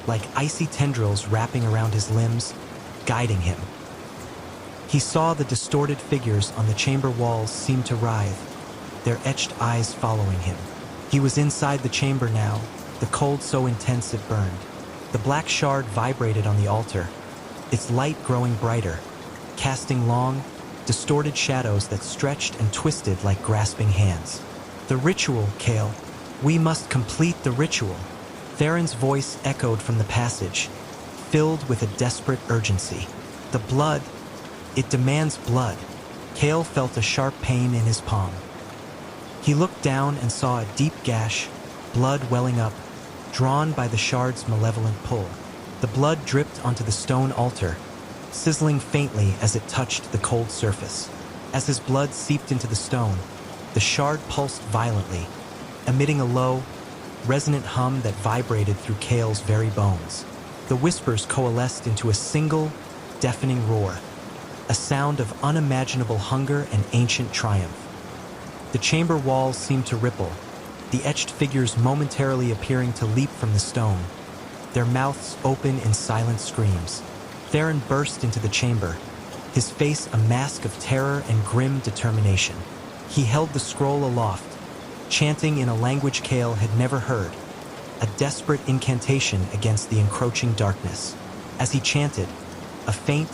like icy tendrils wrapping around his limbs, guiding him. He saw the distorted figures on the chamber walls seem to writhe, their etched eyes following him. He was inside the chamber now, the cold so intense it burned. The black shard vibrated on the altar, its light growing brighter, casting long, distorted shadows that stretched and twisted like grasping hands. "The ritual, Kale. We must complete the ritual." Theron's voice echoed from the passage, filled with a desperate urgency. "The blood, it demands blood." Kale felt a sharp pain in his palm. He looked down and saw a deep gash, blood welling up, drawn by the shard's malevolent pull. The blood dripped onto the stone altar, sizzling faintly as it touched the cold surface. As his blood seeped into the stone, the shard pulsed violently, emitting a low, resonant hum that vibrated through Kale's very bones. The whispers coalesced into a single, deafening roar, a sound of unimaginable hunger and ancient triumph. The chamber walls seemed to ripple, the etched figures momentarily appearing to leap from the stone, their mouths open in silent screams. Theron burst into the chamber, his face a mask of terror and grim determination. He held the scroll aloft, chanting in a language Kale had never heard, a desperate incantation against the encroaching darkness. As he chanted, a faint,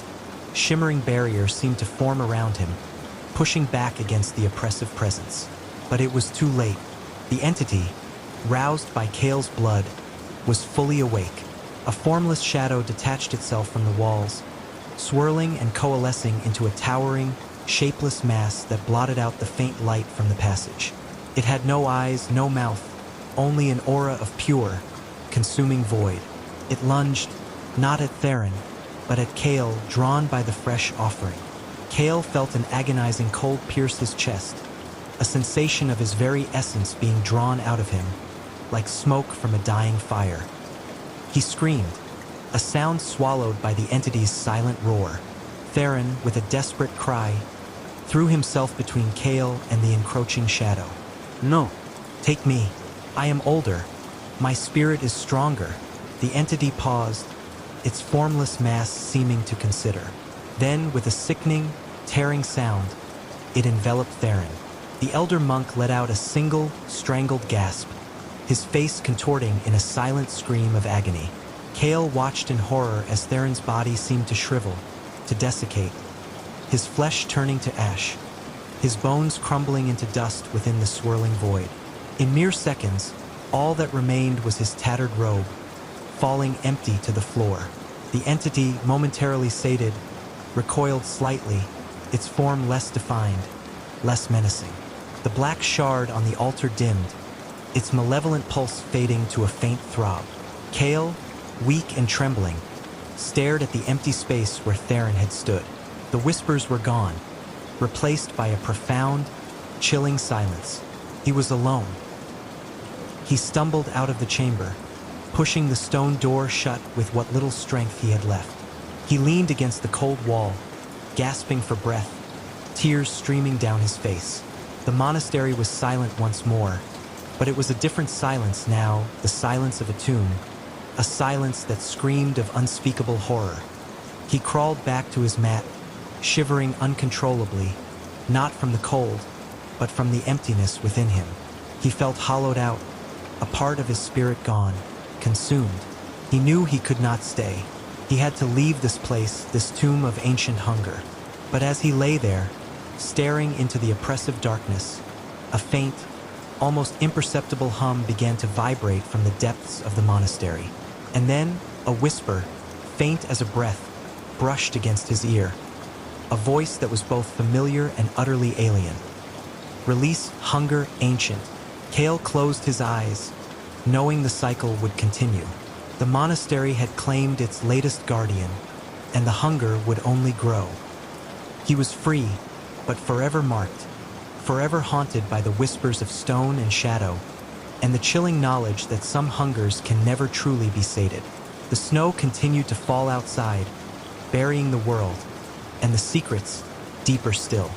shimmering barrier seemed to form around him, pushing back against the oppressive presence. But it was too late. The entity, roused by Kale's blood, was fully awake. A formless shadow detached itself from the walls, swirling and coalescing into a towering, shapeless mass that blotted out the faint light from the passage. It had no eyes, no mouth, only an aura of pure, consuming void. It lunged, not at Theron, but at Kale, drawn by the fresh offering. Kale felt an agonizing cold pierce his chest, a sensation of his very essence being drawn out of him, like smoke from a dying fire. He screamed, a sound swallowed by the entity's silent roar. Theron, with a desperate cry, threw himself between Kale and the encroaching shadow. "No, take me. I am older. My spirit is stronger." The entity paused, its formless mass seeming to consider. Then, with a sickening, tearing sound, it enveloped Theron. The elder monk let out a single, strangled gasp, his face contorting in a silent scream of agony. Kale watched in horror as Theron's body seemed to shrivel, to desiccate, his flesh turning to ash, his bones crumbling into dust within the swirling void. In mere seconds, all that remained was his tattered robe, falling empty to the floor. The entity, momentarily sated, recoiled slightly, its form less defined, less menacing. The black shard on the altar dimmed, its malevolent pulse fading to a faint throb. Kale, weak and trembling, stared at the empty space where Theron had stood. The whispers were gone, replaced by a profound, chilling silence. He was alone. He stumbled out of the chamber, pushing the stone door shut with what little strength he had left. He leaned against the cold wall, gasping for breath, tears streaming down his face. The monastery was silent once more, but it was a different silence now, the silence of a tomb, a silence that screamed of unspeakable horror. He crawled back to his mat, shivering uncontrollably, not from the cold, but from the emptiness within him. He felt hollowed out, a part of his spirit gone, consumed. He knew he could not stay. He had to leave this place, this tomb of ancient hunger. But as he lay there, staring into the oppressive darkness, a faint, almost imperceptible hum began to vibrate from the depths of the monastery. And then, a whisper, faint as a breath, brushed against his ear. A voice that was both familiar and utterly alien. "Release hunger, ancient." Kale closed his eyes, knowing the cycle would continue. The monastery had claimed its latest guardian, and the hunger would only grow. He was free, but forever marked, forever haunted by the whispers of stone and shadow, and the chilling knowledge that some hungers can never truly be sated. The snow continued to fall outside, burying the world, and the secrets deeper still.